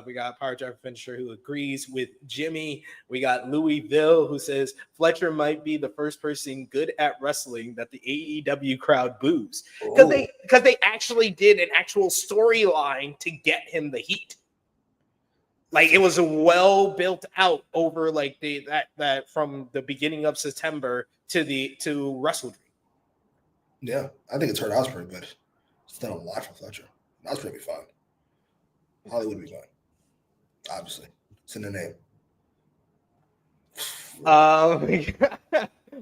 S5: We got Power Driver Finisher who agrees with Jimmy. We got Louisville who says Fletcher might be the first person good at wrestling that the AEW crowd boos. Because they actually did an actual storyline to get him the heat. Like it was well built out over like that from the beginning of September to Wrestle Dream.
S3: Yeah, I think it turned out pretty good. It's done a lot for Fletcher. That's pretty fun. Hollywood would be fun. Obviously. It's in the name.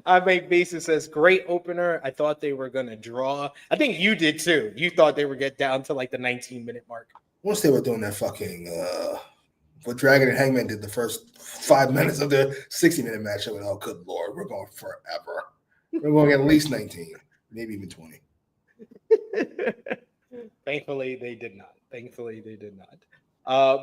S5: I make basis says great opener. I thought they were gonna draw. I think you did too. You thought they would get down to like the 19-minute mark.
S3: Once they were doing that fucking what Dragon and Hangman did the first 5 minutes of the 60-minute match, I went, oh good lord, we're going forever. We're going at least 19, maybe even 20.
S5: Thankfully, they did not.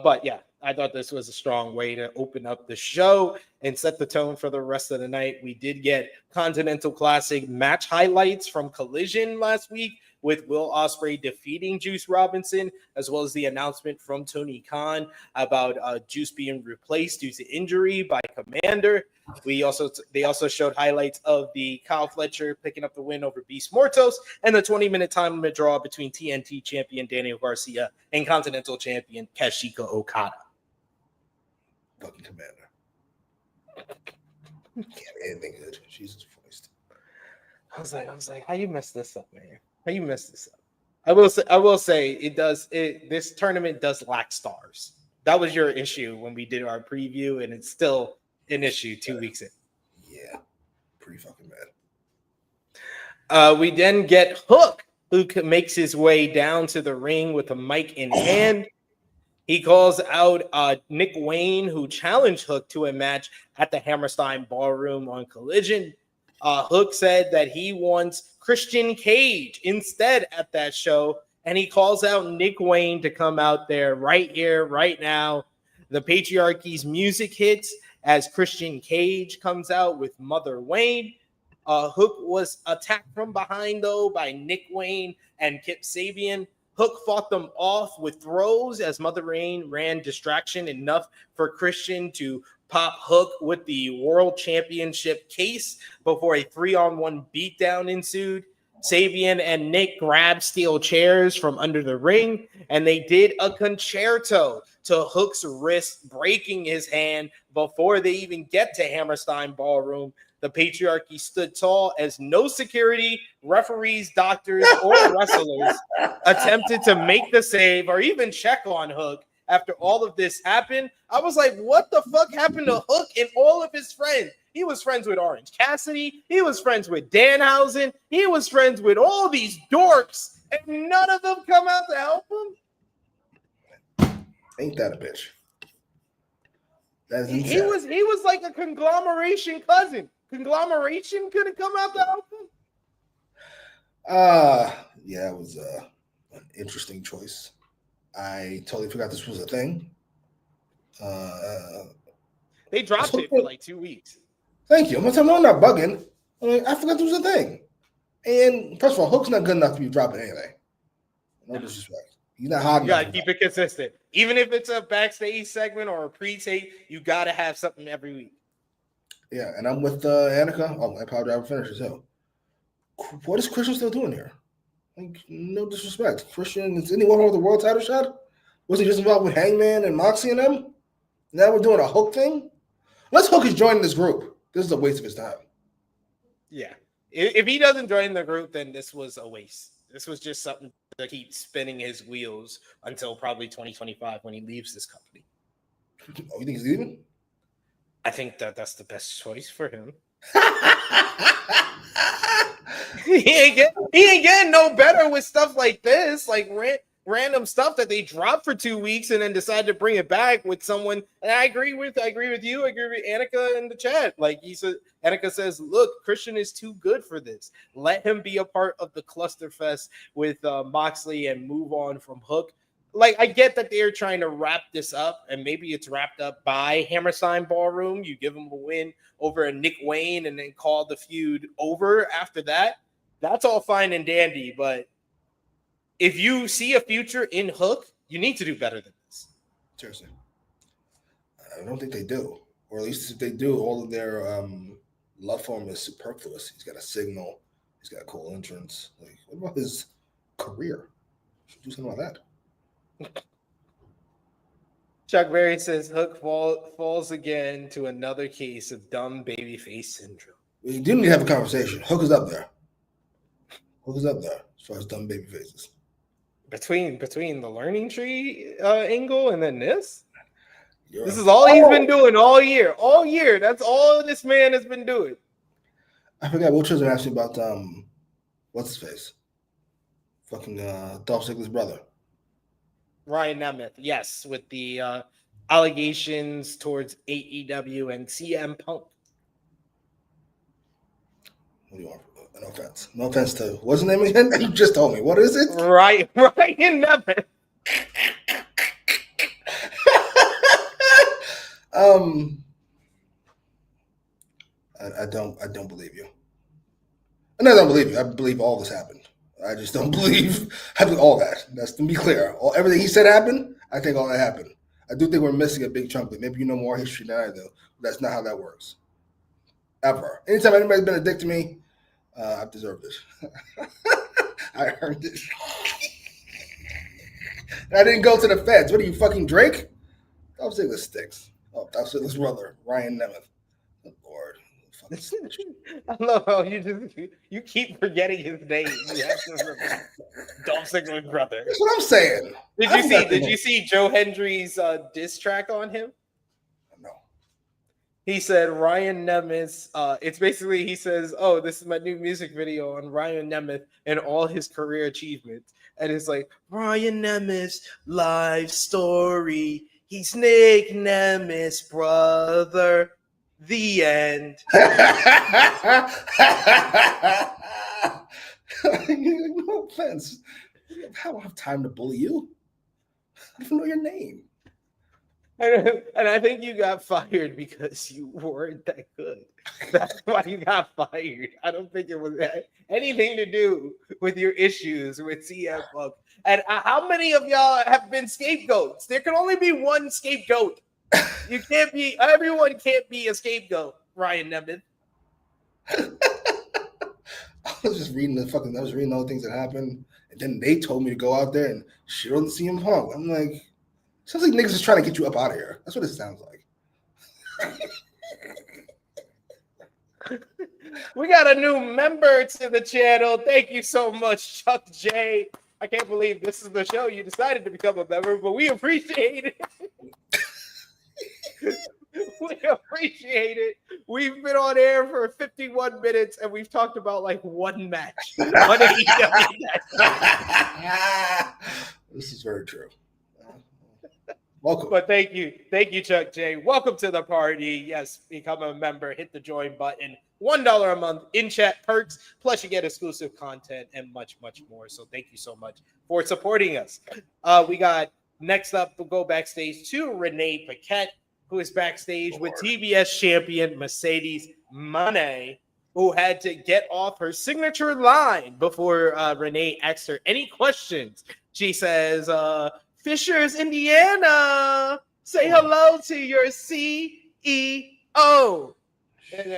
S5: But yeah, I thought this was a strong way to open up the show and set the tone for the rest of the night. We did get Continental Classic match highlights from Collision last week with Will Ospreay defeating Juice Robinson, as well as the announcement from Tony Khan about Juice being replaced due to injury by Commander. They also showed highlights of the Kyle Fletcher picking up the win over Beast Mortos and the 20-minute time limit draw between TNT champion Daniel Garcia and Continental champion Kazuchika Okada.
S3: Fucking Commander. Can't be anything good. Jesus Christ.
S5: I was like, how you mess this up, man? How you mess this up? I will say this tournament does lack stars. That was your issue when we did our preview, and it's still an issue 2 weeks in.
S3: Yeah, pretty fucking bad.
S5: We then get Hook, who makes his way down to the ring with a mic in hand. He calls out Nick Wayne, who challenged Hook to a match at the Hammerstein Ballroom on Collision. Hook said that he wants Christian Cage instead at that show, and he calls out Nick Wayne to come out there right here, right now. The Patriarchy's music hits as Christian Cage comes out with Mother Wayne. Hook was attacked from behind, though, by Nick Wayne and Kip Sabian. Hook fought them off with throws as Mother Rain ran distraction enough for Christian to pop Hook with the World Championship case before a 3-on-1 beatdown ensued. Sabian and Nick grabbed steel chairs from under the ring, and they did a concerto to Hook's wrist, breaking his hand before they even get to Hammerstein Ballroom. The patriarchy stood tall as no security, referees, doctors, or wrestlers attempted to make the save or even check on Hook. After all of this happened, I was like, what the fuck happened to Hook and all of his friends? He was friends with Orange Cassidy. He was friends with Danhausen. He was friends with all these dorks, and none of them come out to help him.
S3: Ain't that a bitch? That's
S5: He was like a conglomeration cousin. Conglomeration couldn't come out to help him.
S3: Yeah, it was an interesting choice. I totally forgot this was a thing.
S5: They dropped it for like 2 weeks.
S3: Thank you. I'm not bugging. I forgot this was a thing. And first of all, Hook's not good enough to be dropping anything. No disrespect. He's not hot enough.
S5: You gotta keep it consistent. Even if it's a backstage segment or a pre-tape, you gotta have something every week.
S3: Yeah, and I'm with Annika. Oh, my power driver finishes too. What is Christian still doing here? Like, no disrespect. Christian, is anyone with the world title shot? Was he just involved with Hangman and Moxie and them? Now we're doing a Hook thing? Unless Hook is joining this group. This is a waste of his time.
S5: Yeah. If he doesn't join the group, then this was a waste. This was just something to keep spinning his wheels until probably 2025 when he leaves this company.
S3: Oh, you think he's leaving?
S5: I think that's the best choice for him. He ain't getting no better with stuff like this, like random stuff that they dropped for 2 weeks and then decide to bring it back with someone. And I agree with you. I agree with Annika in the chat. Like Annika says, look, Christian is too good for this. Let him be a part of the clusterfest with Moxley and move on from Hook. Like, I get that they're trying to wrap this up, and maybe it's wrapped up by Hammerstein Ballroom. You give him a win over a Nick Wayne and then call the feud over after that. That's all fine and dandy, but if you see a future in Hook, you need to do better than this.
S3: Seriously. I don't think they do. Or at least if they do, all of their love for him is superfluous. He's got a signal. He's got a cool entrance. Like, what about his career? Should do something about that.
S5: Chuck Berry says Hook falls again to another case of dumb babyface syndrome.
S3: We do need to have a conversation. Hook is up there. Hook is up there as far as dumb baby faces.
S5: Between the learning tree angle and then this?
S3: This
S5: is all he's been doing all year. All year. That's all this man has been doing.
S3: I forgot what was asking about what's his face? Fucking Dolph Ziggler's brother.
S5: Ryan Nemeth, yes, with the allegations towards AEW and CM Punk.
S3: What do you want? No offense. No offense to what's his name again? You just told me. What is it?
S5: Ryan Nemeth.
S3: I don't believe you. And I don't believe you. I believe all this happened. I just don't believe all that. That's to be clear. Everything he said happened. I think all that happened. I do think we're missing a big chunk of it. Maybe you know more history than I do. That's not how that works. Ever. Anytime anybody's been a dick to me, I've deserved it. I earned it. I didn't go to the feds. What are you, fucking Drake? Dolph Ziggler sticks. Oh, Dolph Ziggler's brother, Ryan Nemeth. Good Lord.
S5: I love how you keep forgetting his name. You have to remember Dolph Ziggler's brother.
S3: That's what I'm saying.
S5: Did you see Joe Hendry's diss track on him?
S3: No.
S5: He said Ryan Nemeth. It's basically he says, "Oh, this is my new music video on Ryan Nemeth and all his career achievements." And it's like Ryan Nemeth's life story. He's Nick Nemeth's brother. The end.
S3: No offense. I don't have time to bully you. I don't even know your name.
S5: And I think you got fired because you weren't that good. That's why you got fired. I don't think it was anything to do with your issues with CM Punk. And how many of y'all have been scapegoats? There can only be one scapegoat. Everyone can't be a scapegoat, Ryan Nemeth.
S3: I was just reading I was reading all the things that happened, and then they told me to go out there and shit on the CM Punk. I'm like, sounds like niggas is trying to get you up out of here. That's what it sounds like.
S5: We got a new member to the channel. Thank you so much, Chuck J. I can't believe this is the show you decided to become a member, but we appreciate it. We appreciate it. We've been on air for 51 minutes and we've talked about like one match.
S3: This is very true. Welcome.
S5: But thank you, Chuck J. Welcome to the party. Yes, become a member. Hit the join button. $1 a month in chat perks. Plus, you get exclusive content and much, much more. So thank you so much for supporting us. We got next up. We'll go backstage to Renee Paquette, who is backstage with TBS champion Mercedes Moné, who had to get off her signature line before Renee asked her any questions. She says, Fishers, Indiana, say hello to your CEO. And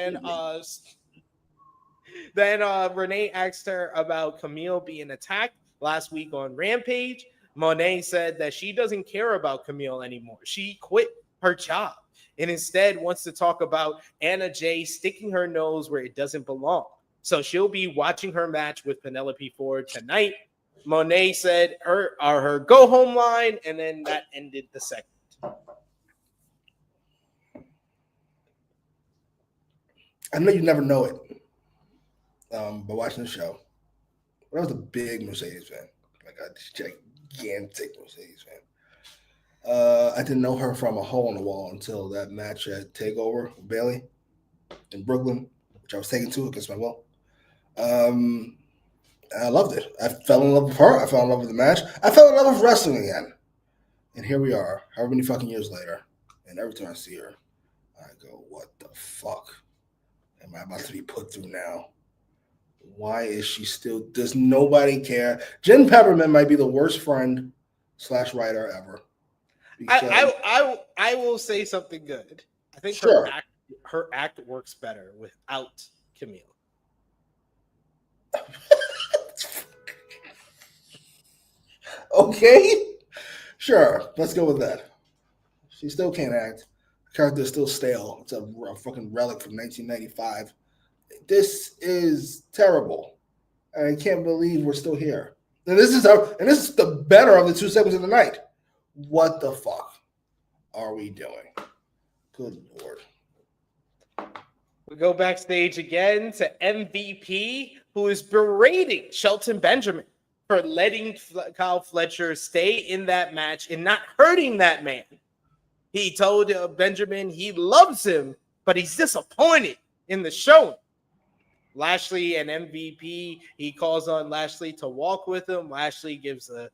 S5: then Renee asked her about Camille being attacked last week on Rampage. Moné said that she doesn't care about Camille anymore. She quit her job and instead wants to talk about Anna Jay sticking her nose where it doesn't belong. So she'll be watching her match with Penelope Ford tonight. Moné said her go home line, and then that ended the segment.
S3: I know you never know it by watching the show. But I was a big Mercedes fan, like a gigantic Mercedes fan. I didn't know her from a hole in the wall until that match at TakeOver with Bayley in Brooklyn, which I was taken to against my will. I loved it. I fell in love with her. I fell in love with the match. I fell in love with wrestling again. And here we are, however many fucking years later. And every time I see her, I go, what the fuck am I about to be put through now? Why is she still, does nobody care? Jen Pepperman might be the worst friend / writer ever.
S5: I will say something good. I think her act works better without Camille.
S3: Okay, sure. Let's go with that. She still can't act. The character's still stale. It's a fucking relic from 1995. This is terrible. I can't believe we're still here. And this is the better of the two segments of the night. What the fuck are we doing? Good Lord.
S5: We go backstage again to MVP, who is berating Shelton Benjamin for letting Kyle Fletcher stay in that match and not hurting that man. He told Benjamin he loves him, but he's disappointed in the show. Lashley and MVP, he calls on Lashley to walk with him. Lashley gives a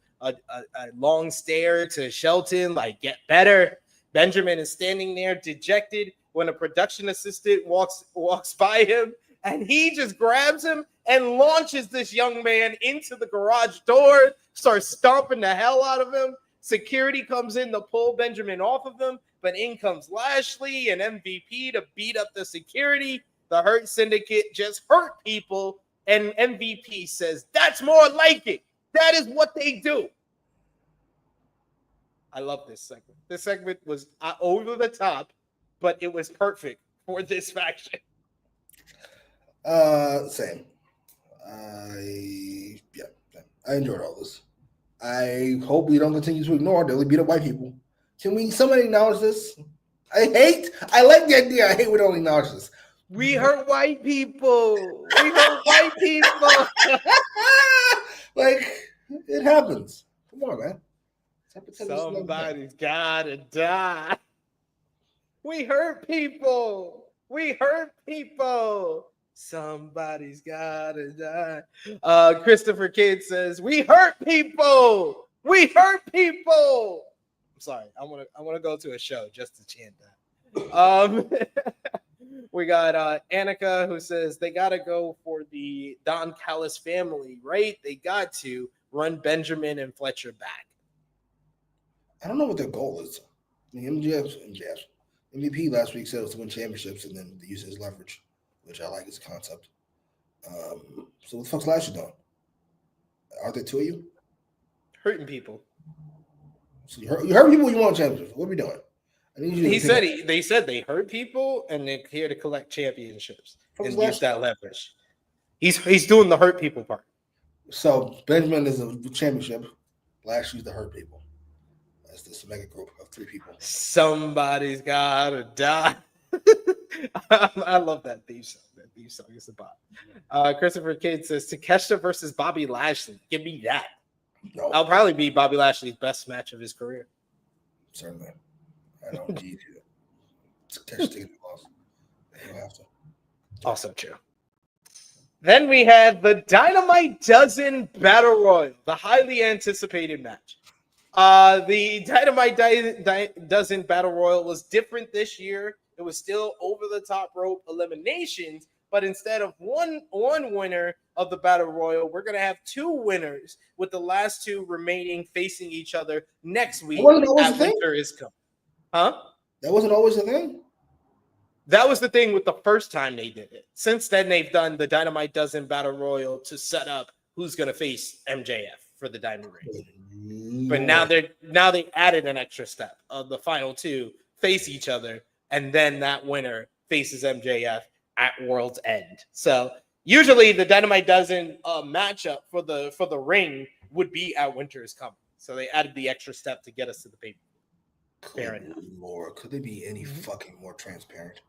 S5: long stare to Shelton, like, get better. Benjamin is standing there dejected when a production assistant walks by him, and he just grabs him and launches this young man into the garage door, starts stomping the hell out of him. Security comes in to pull Benjamin off of him, but in comes Lashley and MVP to beat up the security. The Hurt Syndicate just hurt people, and MVP says, that's more like it. That is what they do. I love this segment. This segment was over the top, but it was perfect for this faction.
S3: Same. I enjoyed all this. I hope we don't continue to ignore that we beat up white people. Can somebody acknowledge this? I like the idea. I hate we don't acknowledge this.
S5: We hurt white people. We hurt white people.
S3: Like, it happens. Come on, man.
S5: Somebody's gotta die. We hurt people. We hurt people. Somebody's gotta die. Christopher Kidd says, we hurt people. We hurt people. sorry. I want to go to a show just to chant that. We got Annika who says they got to go for the Don Callis family, right? They got to run Benjamin and Fletcher back.
S3: I don't know what their goal is. I mean, MJF's MVP last week said it was to win championships and then use his leverage, which I like as a concept. So what the fuck's Lashley doing? Aren't there two of you?
S5: Hurting people.
S3: So you hurt people. You want championships? What are we doing? I need you.
S5: They said they hurt people and they're here to collect championships and use that leverage. He's doing the hurt people part.
S3: So Benjamin is a championship. Lashley's the hurt people. That's this mega group of 3 people.
S5: Somebody's gotta die. I love that theme song. That theme song is about. Christopher Kidd says Takeshita versus Bobby Lashley. Give me that. No. I'll probably be Bobby Lashley's best match of his career.
S3: Certainly. I don't need you. Takeshita taking the loss. You don't have to.
S5: Also true. Then we had the Dynamite Dozen Battle Royal, the highly anticipated match. The Dynamite Dozen Battle Royal was different this year. It was still over the top rope eliminations, but instead of one winner of the Battle Royal, we're going to have 2 winners with the last 2 remaining facing each other next week at Winter is Coming. Huh?
S3: That wasn't always the thing?
S5: That was the thing with the first time they did it. Since then, they've done the Dynamite Dozen Battle Royal to set up who's going to face MJF for the Diamond Ring. But now they added an extra step of the final 2 face each other, and then that winner faces MJF at World's End. So usually the Dynamite Dozen matchup for the ring would be at Winter is Coming. So they added the extra step to get us to the paper. Fair enough.
S3: Lord, could they be any fucking more transparent?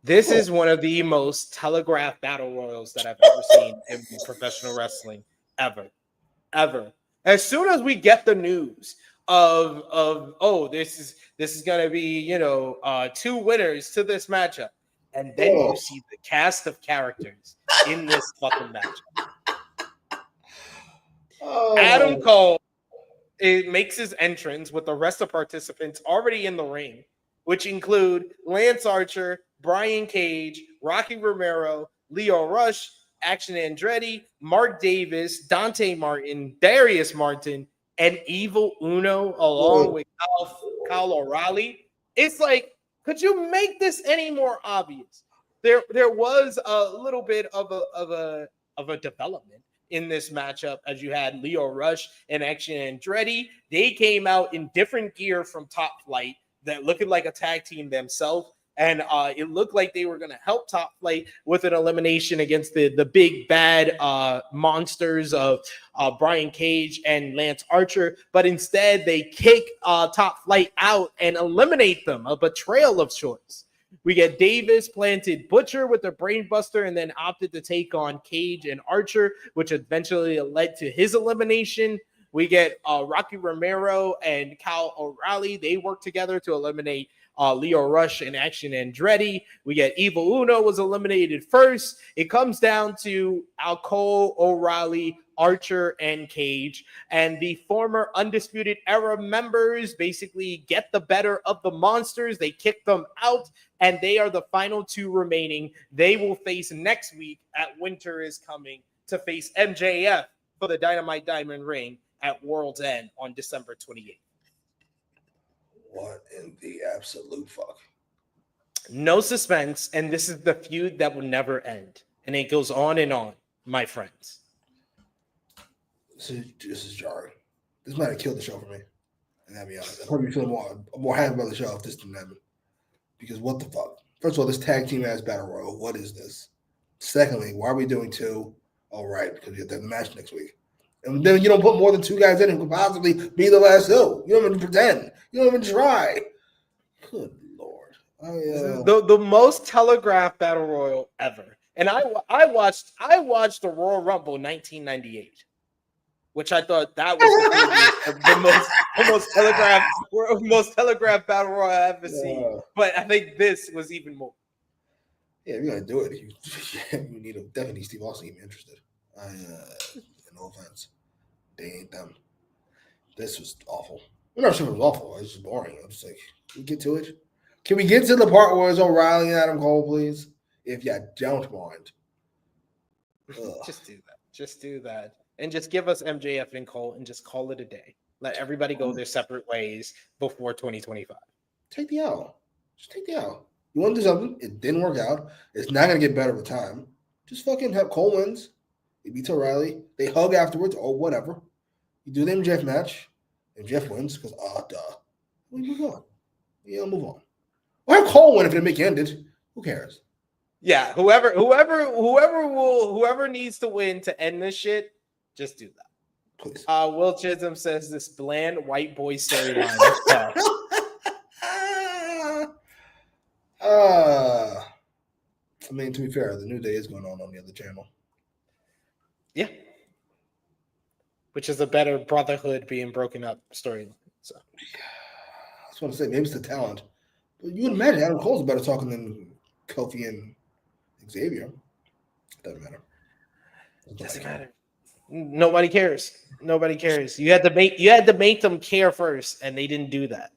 S5: This is one of the most telegraphed battle royals that I've ever seen in professional wrestling ever. As soon as we get the news of this is gonna be 2 winners to this matchup, and then you see the cast of characters in this fucking matchup. Adam Cole makes his entrance with the rest of participants already in the ring, which include Lance Archer, Brian Cage, Rocky Romero, Leo Rush, Action Andretti, Mark Davis, Dante Martin, Darius Martin, and Evil Uno, along with Kyle O'Reilly. It's like, could you make this any more obvious? There was a little bit of a development in this matchup, as you had Leo Rush and Action Andretti. They came out in different gear from Top Flight that looked like a tag team themselves. And it looked like they were going to help Top Flight with an elimination against the big bad monsters of Brian Cage and Lance Archer. But instead, they kick Top Flight out and eliminate them, a betrayal of sorts. We get Davis planted Butcher with the Brainbuster and then opted to take on Cage and Archer, which eventually led to his elimination. We get Rocky Romero and Kyle O'Reilly. They work together to eliminate Leo Rush and Action Andretti. We get Evil Uno was eliminated first. It comes down to Cole, O'Reilly, Archer, and Cage. And the former Undisputed Era members basically get the better of the monsters. They kick them out, and they are the final 2 remaining. They will face next week at Winter is Coming to face MJF for the Dynamite Diamond Ring at World's End on December 28th.
S3: What in the absolute fuck?
S5: No suspense, and this is the feud that will never end. And it goes on and on, my friends.
S3: This is jarring. This might have killed the show for me. And I'll be honest. I'd probably feel more happy about the show if this didn't happen. Because what the fuck? First of all, this tag team ass battle royal. What is this? Secondly, why are we doing 2? All right, because we have the match next week. And then you don't put more than 2 guys in who could possibly be the last 2. You don't even pretend. You don't even try. Good Lord.
S5: The most telegraphed battle royal ever. And I watched the Royal Rumble 1998, which I thought that was the most telegraphed battle royal I've ever seen. But I think this was even more.
S3: Yeah, if you're gonna do it, you need definitely Steve Austin to be interested. No offense. They ain't them. This was awful. I'm not sure if it was awful. It's just boring. I'm just like, can we get to it? Can we get to the part where it's O'Reilly and Adam Cole, please? If you don't mind.
S5: Just do that. Just do that. And just give us MJF and Cole and just call it a day. Let everybody go their separate ways before 2025.
S3: Take the L. Just take the L. You want to do something? It didn't work out. It's not going to get better with time. Just fucking have Cole wins. He beats O'Reilly. They hug afterwards or whatever. You do the MJF match. MJF wins because, duh. We move on. Yeah, move on. Or have Cole win if it make you end it. Who cares?
S5: Yeah, whoever needs to win to end this shit, just do that.
S3: Please.
S5: Will Chisholm says this bland white boy storyline.
S3: I mean, to be fair, the New Day is going on the other channel.
S5: Yeah. Which is a better brotherhood being broken up storyline. So
S3: I just want to say, maybe it's the talent. But you would imagine Adam Cole's better talking than Kofi and Xavier. Doesn't matter.
S5: Doesn't matter. Nobody cares. Nobody cares. You had to make them care first, and they didn't do that.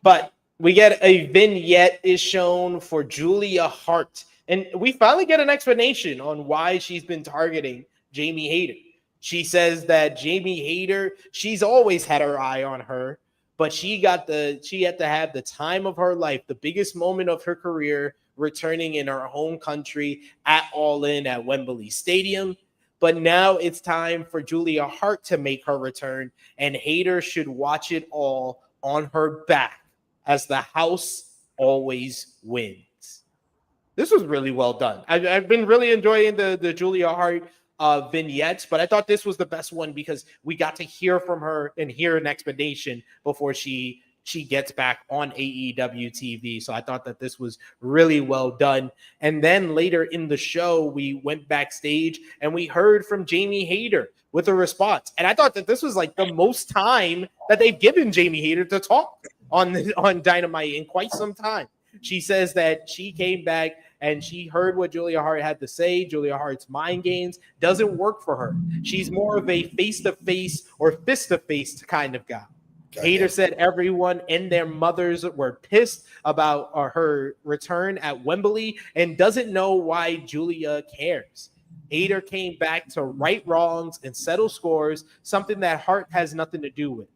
S5: But we get a vignette is shown for Julia Hart, and we finally get an explanation on why she's been targeting Jamie Hayter. She says that Jamie Hayter, she's always had her eye on her, but she had to have the time of her life, the biggest moment of her career, returning in her home country at All In at Wembley Stadium. But now it's time for Julia Hart to make her return, and Hayter should watch it all on her back as the house always wins. This was really well done. I've been really enjoying the Julia Hart vignettes, but I thought this was the best one because we got to hear from her and hear an explanation before she gets back on AEW TV. So I thought that this was really well done. And then later in the show, we went backstage and we heard from Jamie Hayter with a response. And I thought that this was like the most time that they've given Jamie Hayter to talk on Dynamite in quite some time. She says that she came back and she heard what Julia Hart had to say. Julia Hart's mind games doesn't work for her. She's more of a face-to-face or fist-to-face kind of guy. Hayter said everyone and their mothers were pissed about her return at Wembley and doesn't know why Julia cares. Hayter came back to right wrongs and settle scores, something that Hart has nothing to do with.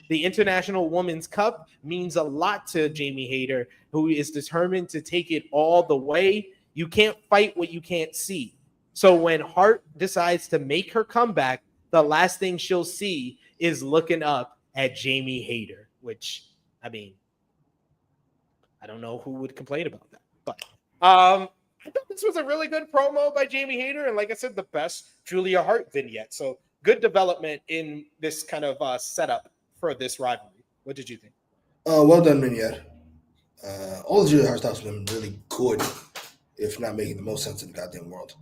S5: The International Women's Cup means a lot to Jamie Hayter, who is determined to take it all the way. You can't fight what you can't see. So when Hart decides to make her comeback, the last thing she'll see is looking up at Jamie Hayter, which, I mean, I don't know who would complain about that. But I thought this was a really good promo by Jamie Hayter, and like I said, the best Julia Hart vignette. So good development in this kind of setup for this rivalry. What did you think?
S3: Well done, vignette. All the Julia Hart stuff's been really good, if not making the most sense in the goddamn world.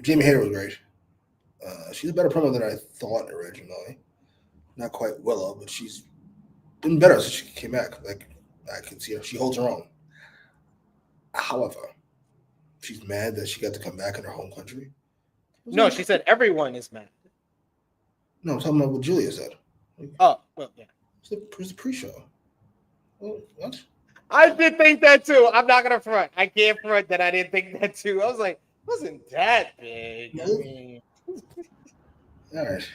S3: Jamie Hayter was great. She's a better promo than I thought originally. Not quite Willow, but she's been better since she came back. Like, I can see her. She holds her own. However, she's mad that she got to come back in her home country.
S5: No, she said everyone is mad.
S3: No, I'm talking about what Julia said.
S5: Oh, well, yeah.
S3: It's the pre-show. Well, what?
S5: I did think that too. I'm not gonna front. I can't front that I didn't think that too. I was like, wasn't that big? I mean...
S3: All right.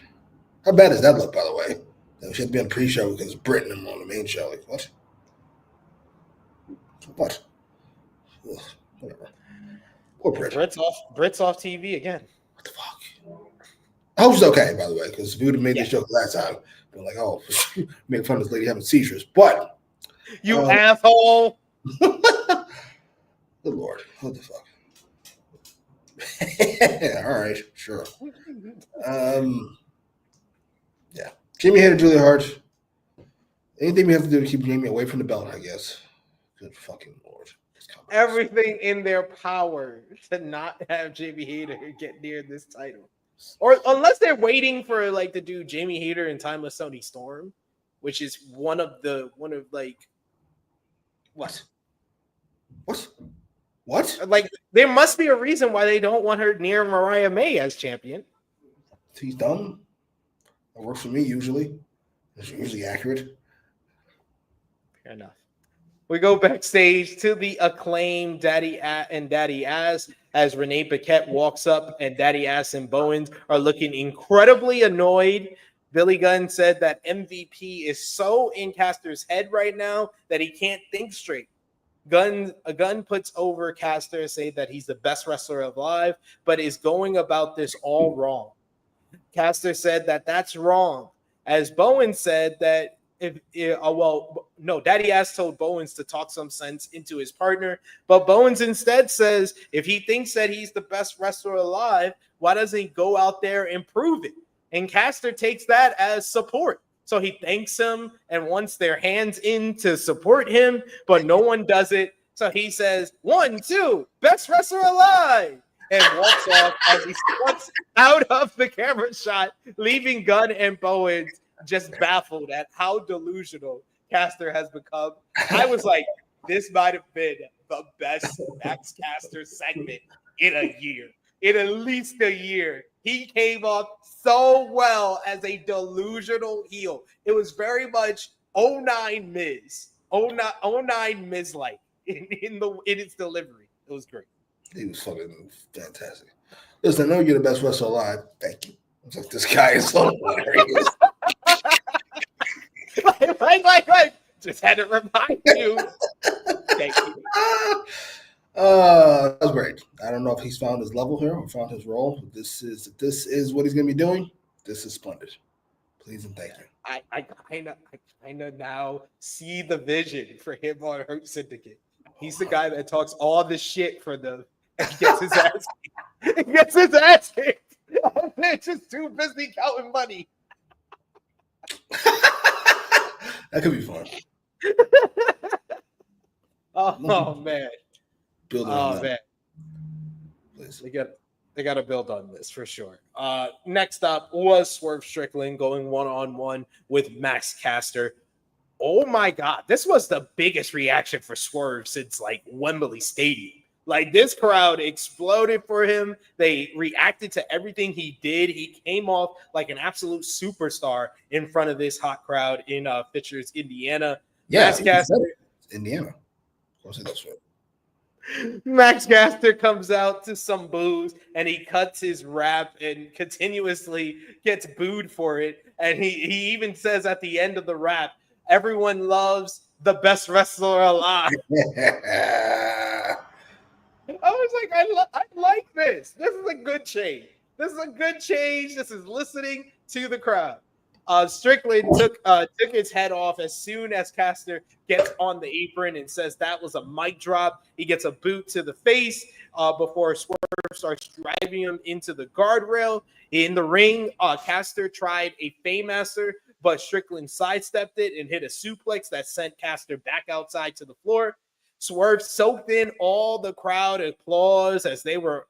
S3: How bad does that look, by the way? That she had to be on the pre-show because Britain and on the main show. Like, what? What? Ugh, whatever. Poor Brit.
S5: Brit's off TV again.
S3: What the fuck? I hope she's okay, by the way, because we would have made this joke last time. Been like, oh, make fun of this lady having seizures. But
S5: you asshole.
S3: Good Lord. What the fuck? All right, sure. Yeah. Jamie Hayter, Julia Hart. Anything we have to do to keep Jamie away from the belt, I guess. Good fucking Lord.
S5: Everything in their power to not have Jamie Hayter get near this title. Or unless they're waiting for like to do Jamie Hayter and Timeless Toni Storm, which is one of like what? Like there must be a reason why they don't want her near Mariah May as champion.
S3: He's dumb. It works for me usually. It's usually accurate.
S5: Fair enough. We go backstage to the Acclaimed Daddy and Daddy Ass as Renee Paquette walks up, and Daddy Ass and Bowens are looking incredibly annoyed. Billy Gunn said that MVP is so in Caster's head right now that he can't think straight. Gunn puts over Caster, saying that he's the best wrestler alive, but is going about this all wrong. Caster said that that's wrong. As Bowen said that Daddy Ass told Bowens to talk some sense into his partner, but Bowens instead says if he thinks that he's the best wrestler alive, why doesn't he go out there and prove it? And Caster takes that as support. So he thanks him and wants their hands in to support him, but no one does it. So he says, 1, 2, best wrestler alive, and walks off as he struts out of the camera shot, leaving Gunn and Bowens just baffled at how delusional Caster has become. I was like, this might have been the best Max Caster segment in a year. In at least a year. He came off so well as a delusional heel. It was very much 09 Miz. 09 Miz-like in its delivery. It was great.
S3: He was fucking fantastic. Listen, I know you're the best wrestler alive. Thank you. It's like, this guy is so hilarious.
S5: Like, just had to remind you. Thank you.
S3: That was great. I don't know if he's found his level here or found his role. This is what he's going to be doing. This is splendid. Please and thank you.
S5: I kind of now see the vision for him on Hurt Syndicate. He's the guy that talks all this shit for them and gets his ass kicked. He gets his ass kicked. They're just too busy counting money.
S3: That could be fun.
S5: Oh man.
S3: Build on that.
S5: Man.
S3: Please.
S5: They got to build on this for sure. Next up was Swerve Strickland going one-on-one with Max Caster. Oh my God, this was the biggest reaction for Swerve since like Wembley Stadium. Like this crowd exploded for him. They reacted to everything he did. He came off like an absolute superstar in front of this hot crowd in Fitchers, Indiana.
S3: Yeah,
S5: Max Caster,
S3: Indiana. Of course, that's right.
S5: Max Caster comes out to some boos and he cuts his rap and continuously gets booed for it. And he even says at the end of the rap, everyone loves the best wrestler alive. I was like, I like this. This is a good change. This is listening to the crowd. Strickland took his head off as soon as Caster gets on the apron and says that was a mic drop. He gets a boot to the face before Swerve starts driving him into the guardrail. In the ring, Caster tried a Fameasser, but Strickland sidestepped it and hit a suplex that sent Caster back outside to the floor. Swerve soaked in all the crowd applause as they were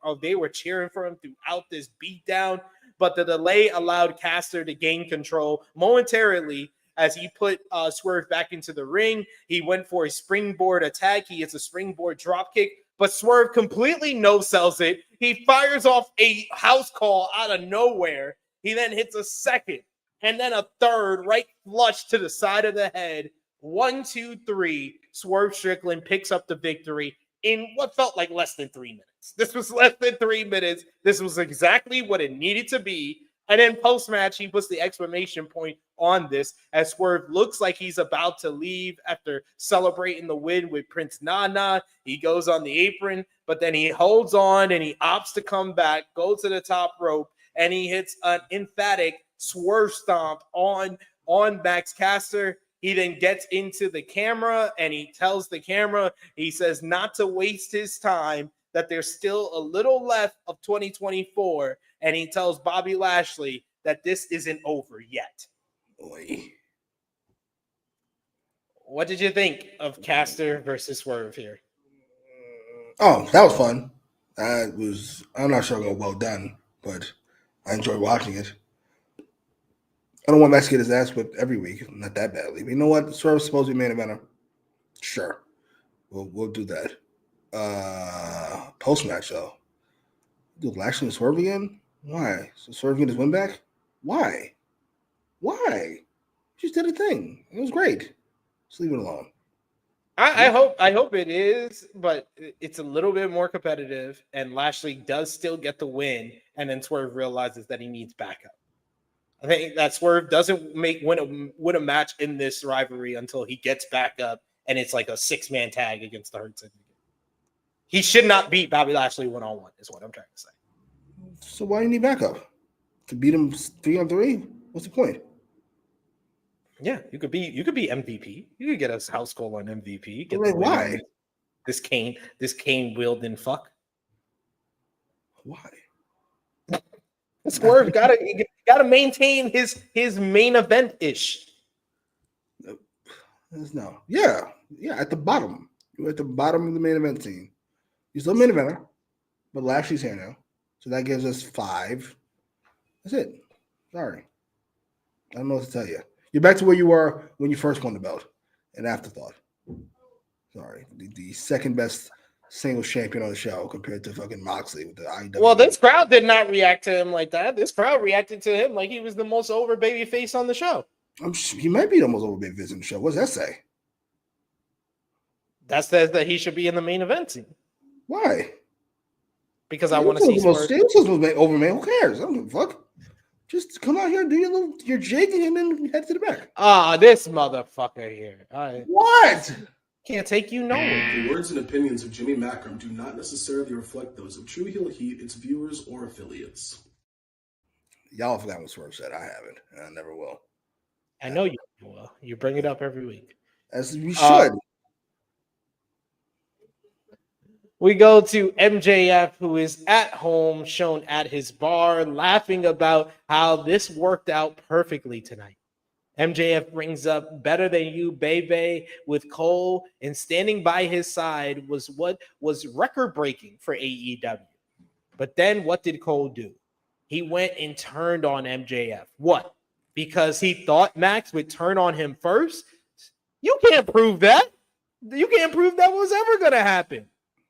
S5: cheering for him throughout this beatdown. But the delay allowed Caster to gain control momentarily as he put Swerve back into the ring. He went for a springboard attack. He hits a springboard dropkick, but Swerve completely no-sells it. He fires off a house call out of nowhere. He then hits a second and then a third right flush to the side of the head. 1, 2, 3. Swerve Strickland picks up the victory in what felt like less than 3 minutes. This was less than 3 minutes. This was exactly what it needed to be. And then post-match, he puts the exclamation point on this as Swerve looks like he's about to leave after celebrating the win with Prince Nana. He goes on the apron, but then he holds on and he opts to come back, go to the top rope, and he hits an emphatic Swerve stomp on Max Caster. He then gets into the camera and he tells the camera, he says not to waste his time, that there's still a little left of 2024. And he tells Bobby Lashley that this isn't over yet.
S3: Boy.
S5: What did you think of Caster versus Swerve here?
S3: Oh, that was fun. I'm not sure it was well done, but I enjoyed watching it. I don't want Max to get his ass whipped every week, not that badly. But you know what? Swerve's supposed to be main eventer. Sure. We'll do that. Post-match, though. Do Lashley and Swerve again? Why? So Swerve get his win back? Why? Why? Just did a thing. It was great. Just leave it alone.
S5: I hope it is, but it's a little bit more competitive, and Lashley does still get the win, and then Swerve realizes that he needs backup. I think that Swerve doesn't win a match in this rivalry until he gets back up, and it's like a 6-man tag against the Hurt Syndicate. He should not beat Bobby Lashley 1-on-1, is what I'm trying to say.
S3: So why do you need backup? To beat him 3-on-3? What's the point?
S5: Yeah, you could be MVP. You could get us house call on MVP. Get
S3: why?
S5: This Kane wielding fuck.
S3: Why?
S5: Swerve gotta maintain his main event ish.
S3: No. Yeah, at the bottom. You're at the bottom of the main event team. You're still main eventer, but Lashley's here now. So that gives us 5. That's it. Sorry. I don't know what to tell you. You're back to where you were when you first won the belt. An afterthought. Sorry. The second best single champion on the show compared to fucking Moxley with the AEW.
S5: Well, this crowd did not react to him like that. This crowd reacted to him like he was the most over baby face on the show.
S3: He might be the most over baby face on the show. What does that say?
S5: That says that he should be in the main event team.
S3: Why?
S5: Because I want to see Swerve.
S3: Over, man. Who cares? I don't give a fuck. Just come out here, do your jig, and then head to the back.
S5: This motherfucker here.
S3: What?
S5: Can't take you nowhere.
S6: The words and opinions of Jimmy Macram do not necessarily reflect those of True Heel Heat, its viewers, or affiliates.
S3: Y'all have forgotten what Swerve said. I haven't, and I never will.
S5: I know you will. You bring it up every week.
S3: As we should.
S5: We go to MJF, who is at home, shown at his bar, laughing about how this worked out perfectly tonight. MJF brings up better than you, baby, with Cole, and standing by his side was what was record-breaking for AEW. But then what did Cole do? He went and turned on MJF. What? Because he thought Max would turn on him first? You can't prove that. You can't prove that was ever going to happen.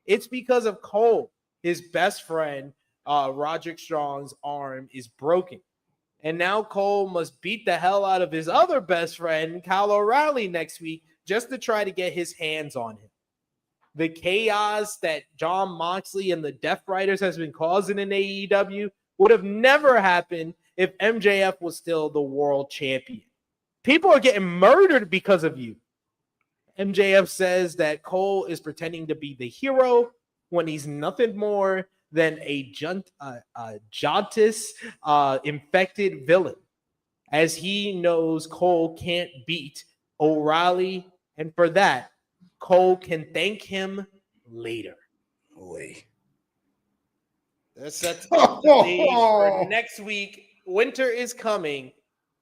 S5: It's because of Cole. His best friend, Roderick Strong's arm is broken. And now Cole must beat the hell out of his other best friend, Kyle O'Reilly, next week just to try to get his hands on him. The chaos that Jon Moxley and the Death Riders has been causing in AEW would have never happened if MJF was still the world champion. People are getting murdered because of you. MJF says that Cole is pretending to be the hero when he's nothing more than a jaundice infected villain, as he knows Cole can't beat O'Reilly, and for that, Cole can thank him later.
S3: Boy.
S5: That sets up the stage for next week. Winter is coming.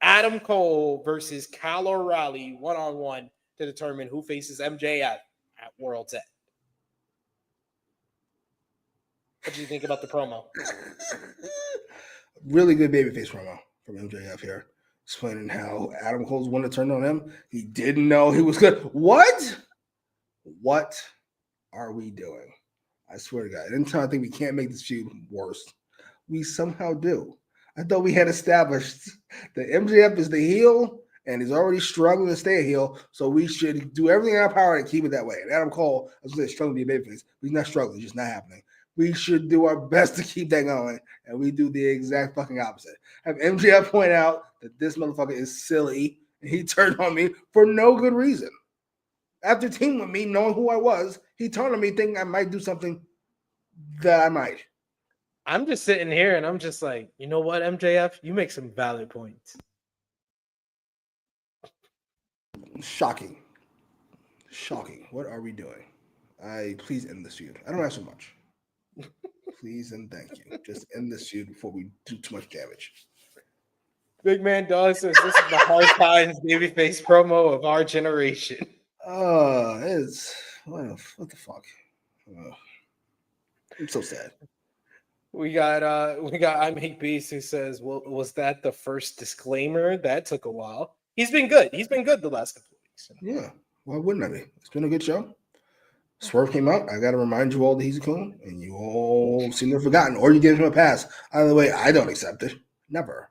S5: Adam Cole versus Kyle O'Reilly 1-on-1 to determine who faces MJF at World's End. What do you think about the promo?
S3: Really good babyface promo from MJF here, explaining how Adam Cole's wanted to turn on him. He didn't know he was good. What? What are we doing? I swear to God. Anytime I think we can't make this feud worse, we somehow do. I thought we had established that MJF is the heel and he's already struggling to stay a heel, so we should do everything in our power to keep it that way. And Adam Cole, I was going to say, struggling to be a babyface, but he's not struggling, it's just not happening. We should do our best to keep that going, and we do the exact fucking opposite. Have MJF point out that this motherfucker is silly, and he turned on me for no good reason. After teaming with me, knowing who I was, he turned on me thinking I might do something that I might.
S5: I'm just sitting here, and I'm just like, you know what, MJF? You make some valid points.
S3: Shocking. What are we doing? Please end this feud. I don't ask so much. Please and thank you. Just end this feud before we do too much damage.
S5: Big Man Dog says this is the hard times babyface promo of our generation.
S3: It's what the fuck? I'm so sad.
S5: We got I Make Beast who says, well, was that the first disclaimer? That took a while. He's been good. He's been good the last couple of weeks.
S3: Yeah. Why wouldn't I be? It's been a good show. Swerve came out. I got to remind you all that he's a coon, and you all seem to have forgotten, or you give him a pass. Either way, I don't accept it. Never.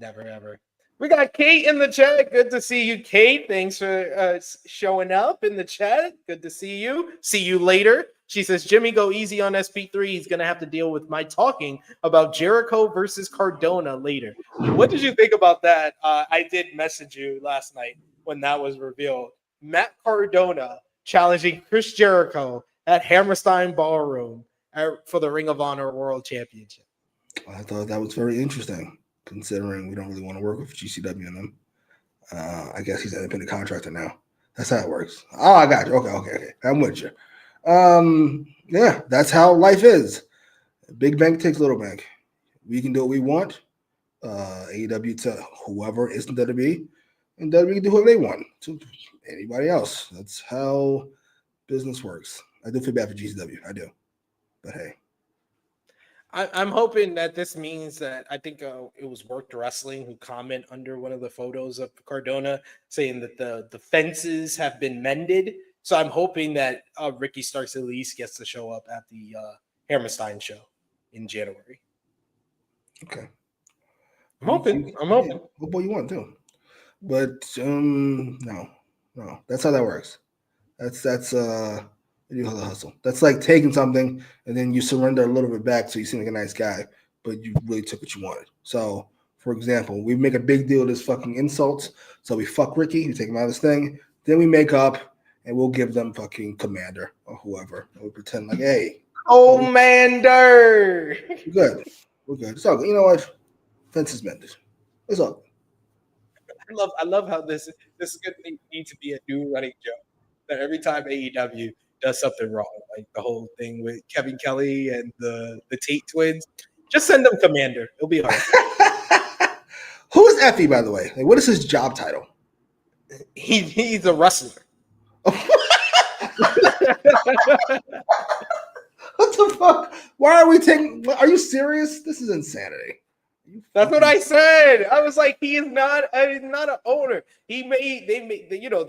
S5: Never ever. We got Kate in the chat. Good to see you, Kate. Thanks for showing up in the chat. Good to see you. See you later. She says, Jimmy, go easy on SP3. He's going to have to deal with my talking about Jericho versus Cardona later. What did you think about that? I did message you last night when that was revealed. Matt Cardona challenging Chris Jericho at Hammerstein Ballroom for the Ring of Honor World Championship.
S3: I thought that was very interesting, considering we don't really want to work with GCW and them. I guess he's an independent contractor now. That's how it works. Oh, I got you. Okay. I'm with you. Yeah, that's how life is. Big bank takes little bank. We can do what we want. AEW to whoever isn't there to be, and WWE can do what they want to anybody else. That's how business works. I do feel bad for GCW. I do. But hey.
S5: I'm hoping that this means that I think it was Worked Wrestling who comment under one of the photos of Cardona saying that the fences have been mended. So I'm hoping that Ricky Starks at least gets to show up at the Hammerstein show in January.
S3: Okay.
S5: I'm hoping.
S3: What boy you want to? But no. That's how that works. That's you know, the hustle. That's like taking something and then you surrender a little bit back so you seem like a nice guy, but you really took what you wanted. So, for example, we make a big deal of this fucking insults. So we fuck Ricky, we take him out of this thing, then we make up and we'll give them fucking Commander or whoever. And we'll pretend like, hey,
S5: Commander.
S3: We're good. It's all good. You know what? Fence is mended. It's all good.
S5: I love how this is going to need to be a new running joke. That every time AEW does something wrong, like the whole thing with Kevin Kelly and the Tate twins, just send them Commander. It'll be all right.
S3: Who is Effie, by the way? Like, what is his job title?
S5: He's a wrestler.
S3: What the fuck? Why are we taking? Are you serious? This is insanity.
S5: That's what I said. I was like, he is not an owner. GCW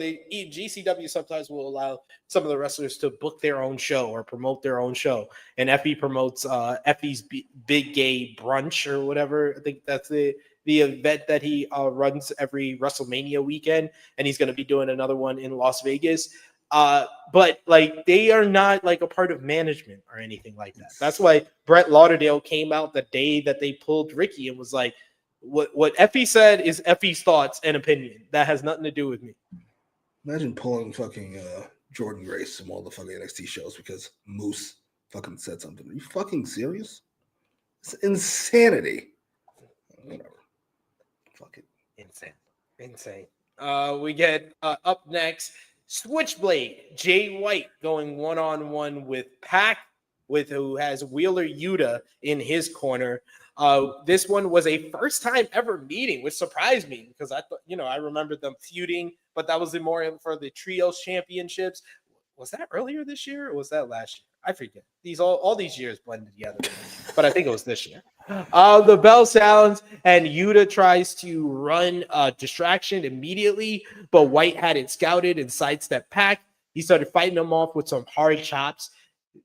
S5: sometimes will allow some of the wrestlers to book their own show or promote their own show. And Effie promotes Effie's Big Gay Brunch or whatever. I think that's the event that he runs every WrestleMania weekend. And he's going to be doing another one in Las Vegas. But like they are not like a part of management or anything like that. That's why Brett Lauderdale came out the day that they pulled Ricky and was like, what Effie said is Effie's thoughts and opinion. That has nothing to do with me.
S3: Imagine pulling fucking Jordan Grace from all the fucking NXT shows because Moose fucking said something. Are you fucking serious? It's insanity. Whatever. Fuck it.
S5: Insane. We get up next. Switchblade, Jay White going one-on-one with Pac, who has Wheeler Yuta in his corner. This one was a first time ever meeting, which surprised me because I thought, I remember them feuding, but that was more for the Trios Championships. Was that earlier this year or was that last year? I forget. All these years blended together, but I think it was this year. The bell sounds and Yuta tries to run distraction immediately, but White had it scouted and sidestepped Pac. He started fighting him off with some hard chops.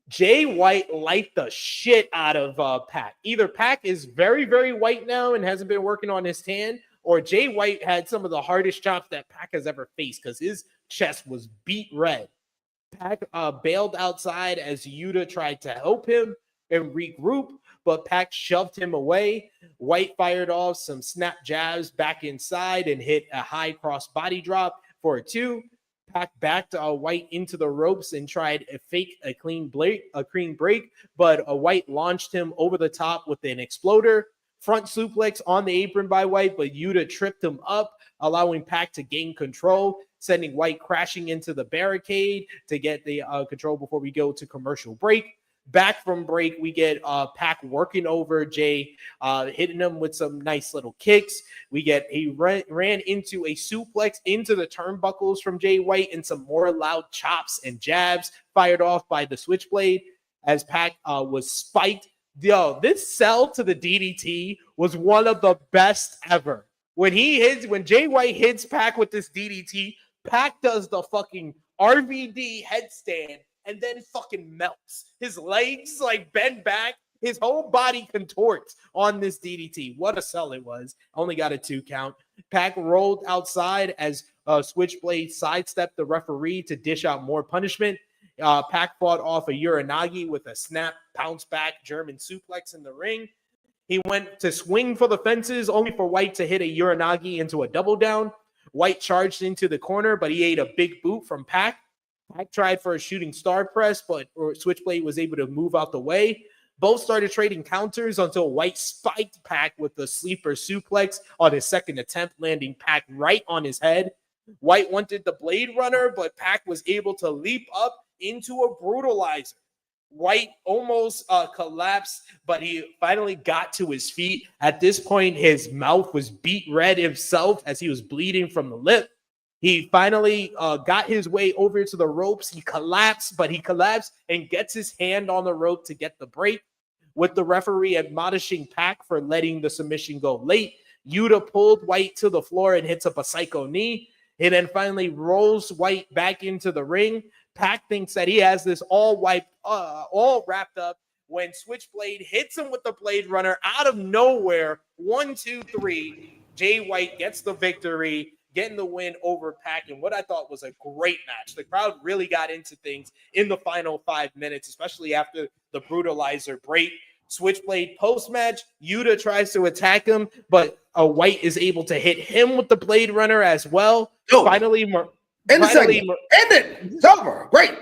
S5: Jay White liked the shit out of Pac. Either Pac is very, very white now and hasn't been working on his tan, or Jay White had some of the hardest chops that Pac has ever faced because his chest was beat red. Pac bailed outside as Yuta tried to help him and regroup, but Pac shoved him away. White fired off some snap jabs back inside and hit a high cross body drop for a 2. Pac backed White into the ropes and tried a clean break, but White launched him over the top with an exploder. Front suplex on the apron by White, but Yuta tripped him up, allowing Pac to gain control, sending White crashing into the barricade to get the control before we go to commercial break. Back from break, we get Pac working over Jay, hitting him with some nice little kicks. He ran into a suplex into the turnbuckles from Jay White and some more loud chops and jabs fired off by the Switchblade as Pac was spiked. Yo, this sell to the DDT was one of the best ever. When Jay White hits Pac with this DDT, Pac does the fucking RVD headstand and then fucking melts. His legs like bend back His whole body contorts on this DDT. What a sell it was. Only got a 2 count. Pac rolled outside as Switchblade sidestepped the referee to dish out more punishment. Pac fought off a Uranagi with a snap, bounce back German suplex in the ring. He went to swing for the fences, only for White to hit a Uranagi into a double down. White charged into the corner, but he ate a big boot from Pac. Pac tried for a shooting star press, but Switchblade was able to move out the way. Both started trading counters until White spiked Pac with the sleeper suplex on his second attempt, landing Pac right on his head. White wanted the Blade Runner, but Pac was able to leap up into a brutalizer. White almost collapsed, but he finally got to his feet. At this point, his mouth was beet red himself as he was bleeding from the lip. He finally got his way over to the ropes. He collapsed, and gets his hand on the rope to get the break. With the referee admonishing Pac for letting the submission go late, Yuta pulled White to the floor and hits up a psycho knee. He then finally rolls White back into the ring. Pac thinks that he has this all wrapped up when Switchblade hits him with the Blade Runner out of nowhere. 1, 2, 3. Jay White gets the victory, getting the win over Pac in what I thought was a great match. The crowd really got into things in the final 5 minutes, especially after the brutalizer break. Switchblade post-match, Yuta tries to attack him, but White is able to hit him with the Blade Runner as well. Finally,
S3: End it. It's over. Great.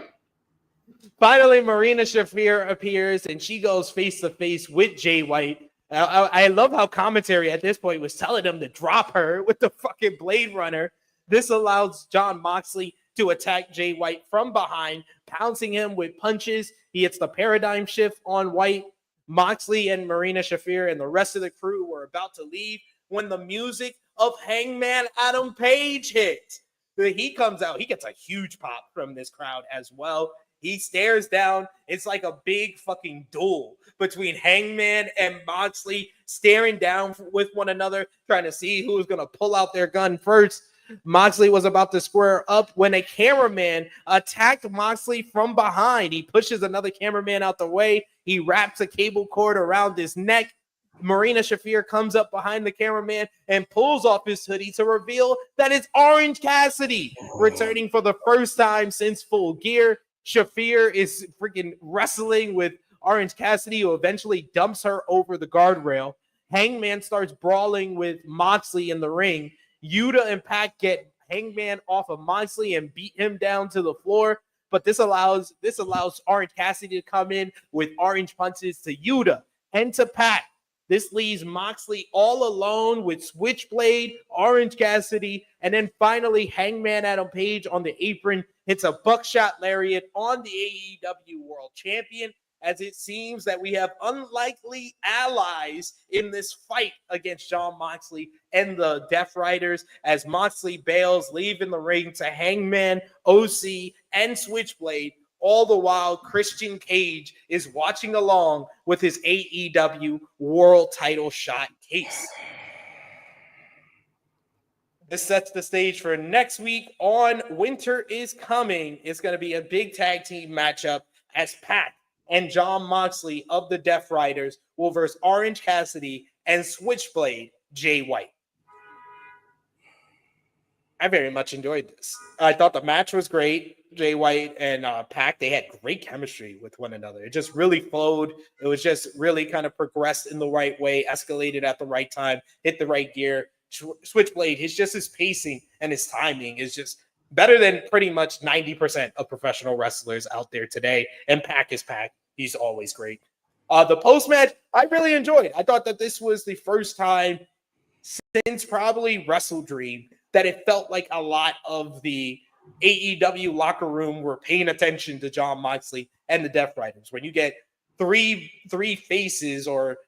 S5: Finally, Marina Shafir appears, and she goes face-to-face with Jay White. I love how commentary at this point was telling him to drop her with the fucking Blade Runner. This allows Jon Moxley to attack Jay White from behind, pouncing him with punches. He hits the paradigm shift on White. Moxley and Marina Shafir and the rest of the crew were about to leave when the music of Hangman Adam Page hits. He comes out. He gets a huge pop from this crowd as well. He stares down. It's like a big fucking duel between Hangman and Moxley, staring down with one another, trying to see who's going to pull out their gun first. Moxley was about to square up when a cameraman attacked Moxley from behind. He pushes another cameraman out the way. He wraps a cable cord around his neck. Marina Shafir comes up behind the cameraman and pulls off his hoodie to reveal that it's Orange Cassidy, returning for the first time since Full Gear. Shafir is freaking wrestling with Orange Cassidy, who eventually dumps her over the guardrail. Hangman starts brawling with Moxley in the ring. Yuta and Pac get Hangman off of Moxley and beat him down to the floor. But this allows Orange Cassidy to come in with orange punches to Yuta and to Pac. This leaves Moxley all alone with Switchblade, Orange Cassidy, and then finally Hangman Adam Page on the apron hits a buckshot lariat on the AEW World Champion, as it seems that we have unlikely allies in this fight against Jon Moxley and the Death Riders, as Moxley bails, leaving the ring to Hangman, OC, and Switchblade. All the while, Christian Cage is watching along with his AEW World Title shot case. This sets the stage for next week on Winter is Coming. It's going to be a big tag team matchup as Pac and Jon Moxley of the Death Riders will verse Orange Cassidy and Switchblade Jay White. I very much enjoyed this. I thought the match was great. Jay White and Pac, they had great chemistry with one another. It just really flowed. It was just really kind of progressed in the right way, escalated at the right time, hit the right gear. Switchblade, his pacing and his timing is just better than pretty much 90% of professional wrestlers out there today. And Pac is Pac. He's always great. The post-match, I really enjoyed. I thought that this was the first time since probably Wrestle Dream that it felt like a lot of the AEW locker room were paying attention to Jon Moxley and the Death Riders. When you get three faces or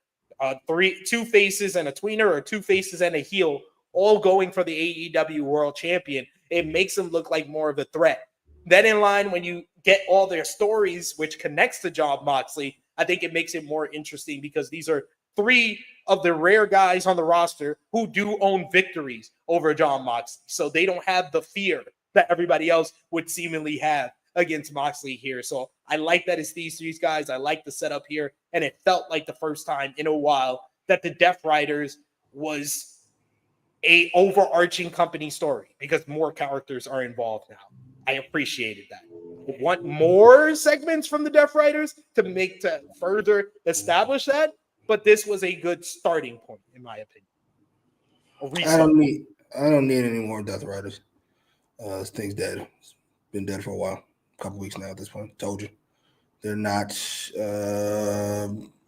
S5: two faces and a tweener or two faces and a heel all going for the AEW World Champion, it makes them look like more of a threat. Then in line, when you get all their stories, which connects to Jon Moxley, I think it makes it more interesting because these are three of the rare guys on the roster who do own victories over Jon Moxley. So they don't have the fear that everybody else would seemingly have. against Moxley here. So I like that it's these three guys. I like the setup here. And it felt like the first time in a while that the Death Riders was a overarching company story because more characters are involved now. I appreciated that. I want more segments from the Death Riders to further establish that, but this was a good starting point, in my opinion.
S3: I don't need any more Death Riders. This thing's dead. It's been dead for a while, a couple weeks now at this point. Told you. They're not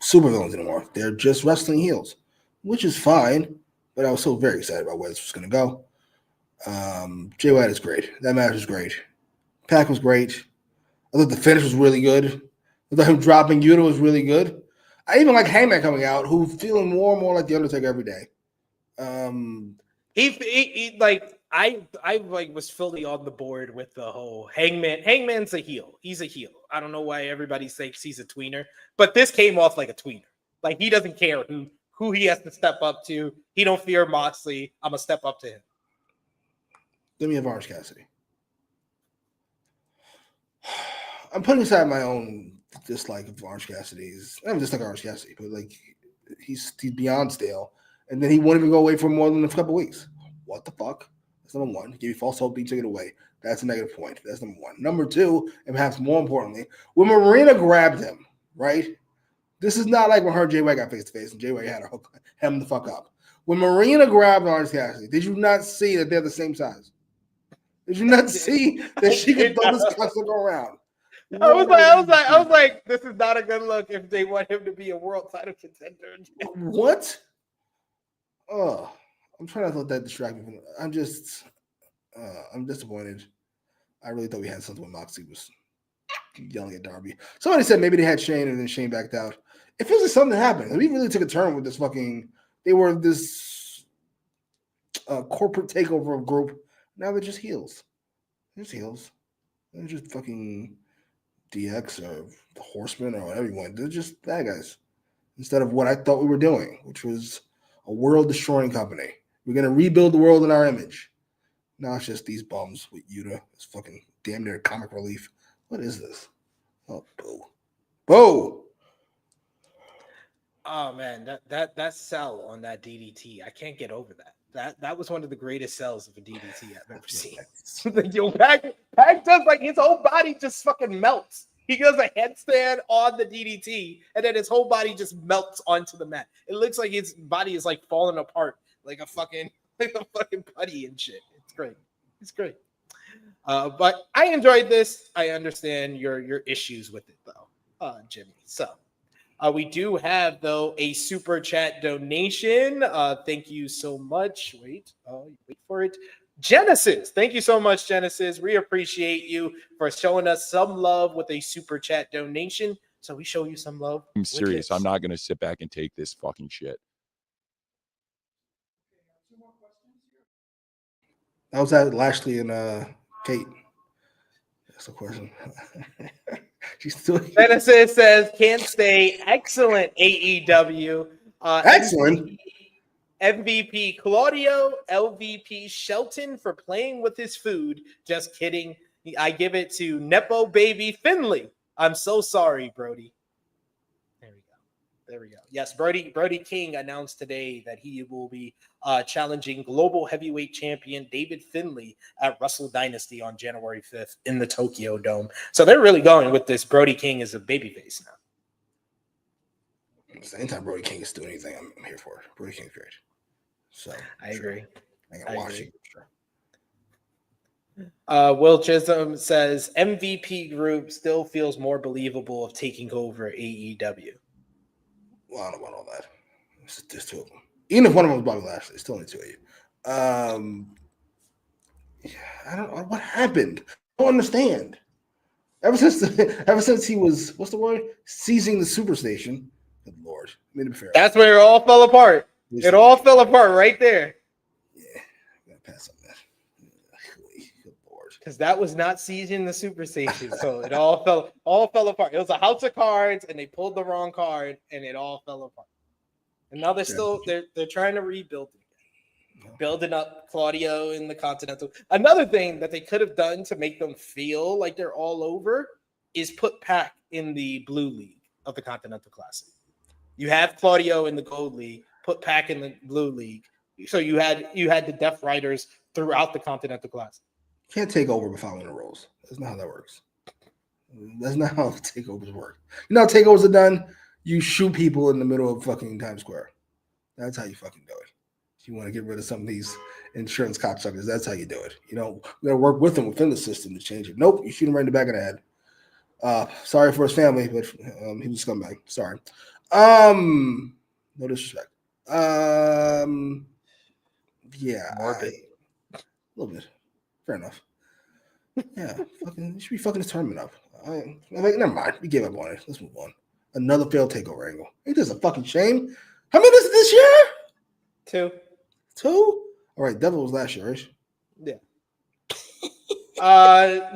S3: supervillains anymore. They're just wrestling heels, which is fine, but I was so very excited about where this was going to go. Jay White is great. That match was great. Pac was great. I thought the finish was really good. I thought him dropping Yuta was really good. I even like Hangman coming out, who's feeling more and more like the Undertaker every day.
S5: I was fully on the board with the whole Hangman. Hangman's a heel. He's a heel. I don't know why everybody thinks he's a tweener, but this came off like a tweener. Like he doesn't care who he has to step up to. He don't fear Moxley. I'm gonna step up to him.
S3: Let me have Orange Cassidy. I'm putting aside my own dislike of Orange Cassidy's. I don't dislike Orange Cassidy, but like he's beyond stale. And then he won't even go away for more than a couple weeks. What the fuck? That's number one. Give you false hope, being taken away. That's a negative point. That's number one. Number two, and perhaps more importantly, when Marina grabbed him, right? This is not like when her Jay White got face to face and Jay White had to hook him the fuck up. When Marina grabbed Orange Cassidy, did you not see that they're the same size? Did you not see that she could throw this cocksucker around?
S5: I was like, this is not a good look if they want him to be a world title contender.
S3: What? Oh, I'm trying not to let that distract me. I'm disappointed. I really thought we had something when Moxley was yelling at Darby. Somebody said maybe they had Shane and then Shane backed out. It feels like something happened. We really took a turn with this fucking. They were this corporate takeover of group. Now they're just heels. They're just heels. They're just fucking DX or the Horsemen or whatever you want. They're just bad guys. Instead of what I thought we were doing, which was a world-destroying company. We're going to rebuild the world in our image. Now it's just these bums with Yuta. It's fucking damn near comic relief. What is this? Oh, boo. Boo!
S5: Oh, man, that sell on that DDT, I can't get over that. That was one of the greatest sells of a DDT I've ever seen. Yo, Pac does like his whole body just fucking melts. He does a headstand on the DDT, and then his whole body just melts onto the mat. It looks like his body is like falling apart, like a fucking putty and shit. It's great. It's great. But I enjoyed this. I understand your issues with it, though, Jimmy. So. We do have, though, a super chat donation. Thank you so much. Wait for it. Genesis. Thank you so much, Genesis. We appreciate you for showing us some love with a super chat donation. So we show you some love.
S7: I'm serious. I'm not going to sit back and take this fucking shit.
S3: That was at Lashley and Kate. That's the question. She's still here.
S5: Genesis says, can't stay. Excellent AEW.
S3: Excellent.
S5: MVP Claudio, LVP Shelton for playing with his food. Just kidding. I give it to Nepo Baby Finley. I'm so sorry, Brody. There we go. Yes, Brody King announced today that he will be challenging global heavyweight champion David Finlay at Wrestle Dynasty on January 5th in the Tokyo Dome. So they're really going with this. Brody King is a babyface now.
S3: Anytime Brody King is doing anything, I'm here for it. Brody King's great. So
S5: I agree.
S3: I gotta watch it.
S5: Will Chisholm says MVP group still feels more believable of taking over AEW.
S3: Well, I don't know about all that. There's two of them. Even if one of them was Bobby Lashley, it's still only two of you. I don't know what happened. I don't understand. Ever since he was, what's the word? Seizing the superstation. Good Lord.
S5: That's where it all fell apart. It all fell apart right there.
S3: Yeah, I'm gonna pass on that. Good Lord.
S5: Because that was not seizing the superstation, so it all fell apart. It was a house of cards, and they pulled the wrong card, and it all fell apart. And now they're trying to rebuild it again. building up Claudio in the Continental. Another thing that they could have done to make them feel like they're all over is put Pac in the Blue League of the Continental Classic. You have Claudio in the Gold League, put Pac in the Blue League. So you had the Death Riders throughout the Continental Classic.
S3: Can't take over without winning roles. That's not how that works. That's not how takeovers work. You know how takeovers are done? You shoot people in the middle of fucking Times Square. That's how you fucking do it. If you want to get rid of some of these insurance cocksuckers, that's how you do it. You know, we gotta work with them within the system to change it. Nope, you shoot him right in the back of the head. Sorry for his family, but he was a scumbag. Sorry. No disrespect. Yeah, a little bit. Fair enough. Yeah, you should be fucking this tournament up. Never mind. We gave up on it. Let's move on. Another failed takeover angle. Ain't this a fucking shame? How many is this year? 2. All right, Devil was last year, right?
S5: Yeah.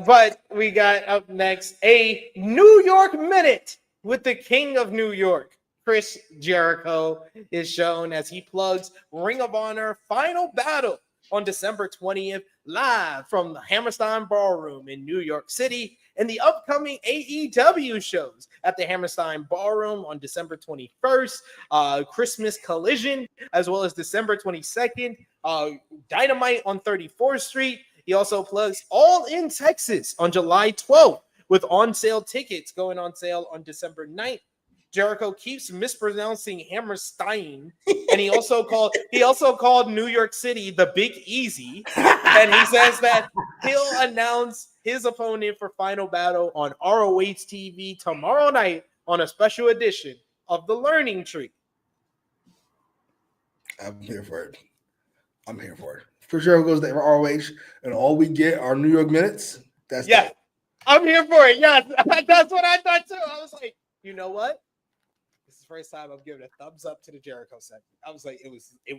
S5: But we got up next a New York Minute with the King of New York. Chris Jericho is shown as he plugs Ring of Honor Final Battle on December 20th, live from the Hammerstein Ballroom in New York City, and the upcoming AEW shows at the Hammerstein Ballroom on December 21st, Christmas Collision, as well as December 22nd, Dynamite on 34th Street. He also plugs All in Texas on July 12th, with on-sale tickets going on sale on December 9th. Jericho keeps mispronouncing Hammerstein, and he also called New York City the Big Easy. And he says that he'll announce his opponent for Final Battle on ROH TV tomorrow night on a special edition of The Learning Tree.
S3: I'm here for it. For sure, it goes to ROH, and all we get are New York minutes.
S5: Dope. I'm here for it. Yeah, that's what I thought too. I was like, you know what? This is the first time I'm giving a thumbs up to the Jericho segment. I was like, it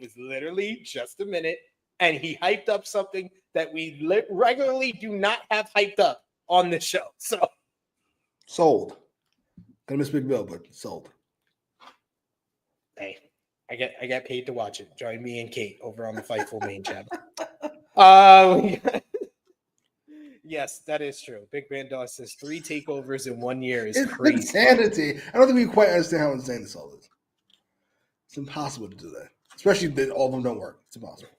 S5: was literally just a minute, and he hyped up something that we regularly do not have hyped up on this show. So
S3: sold. Gonna miss Big Bill, but sold.
S5: Hey, I get paid to watch it. Join me and Kate over on the Fightful main channel. Yes, that is true. Big Man Dog says 3 takeovers in 1 year is crazy.
S3: Insanity. I don't think we quite understand how insane this all is. It's impossible to do that, especially if all of them don't work. It's impossible.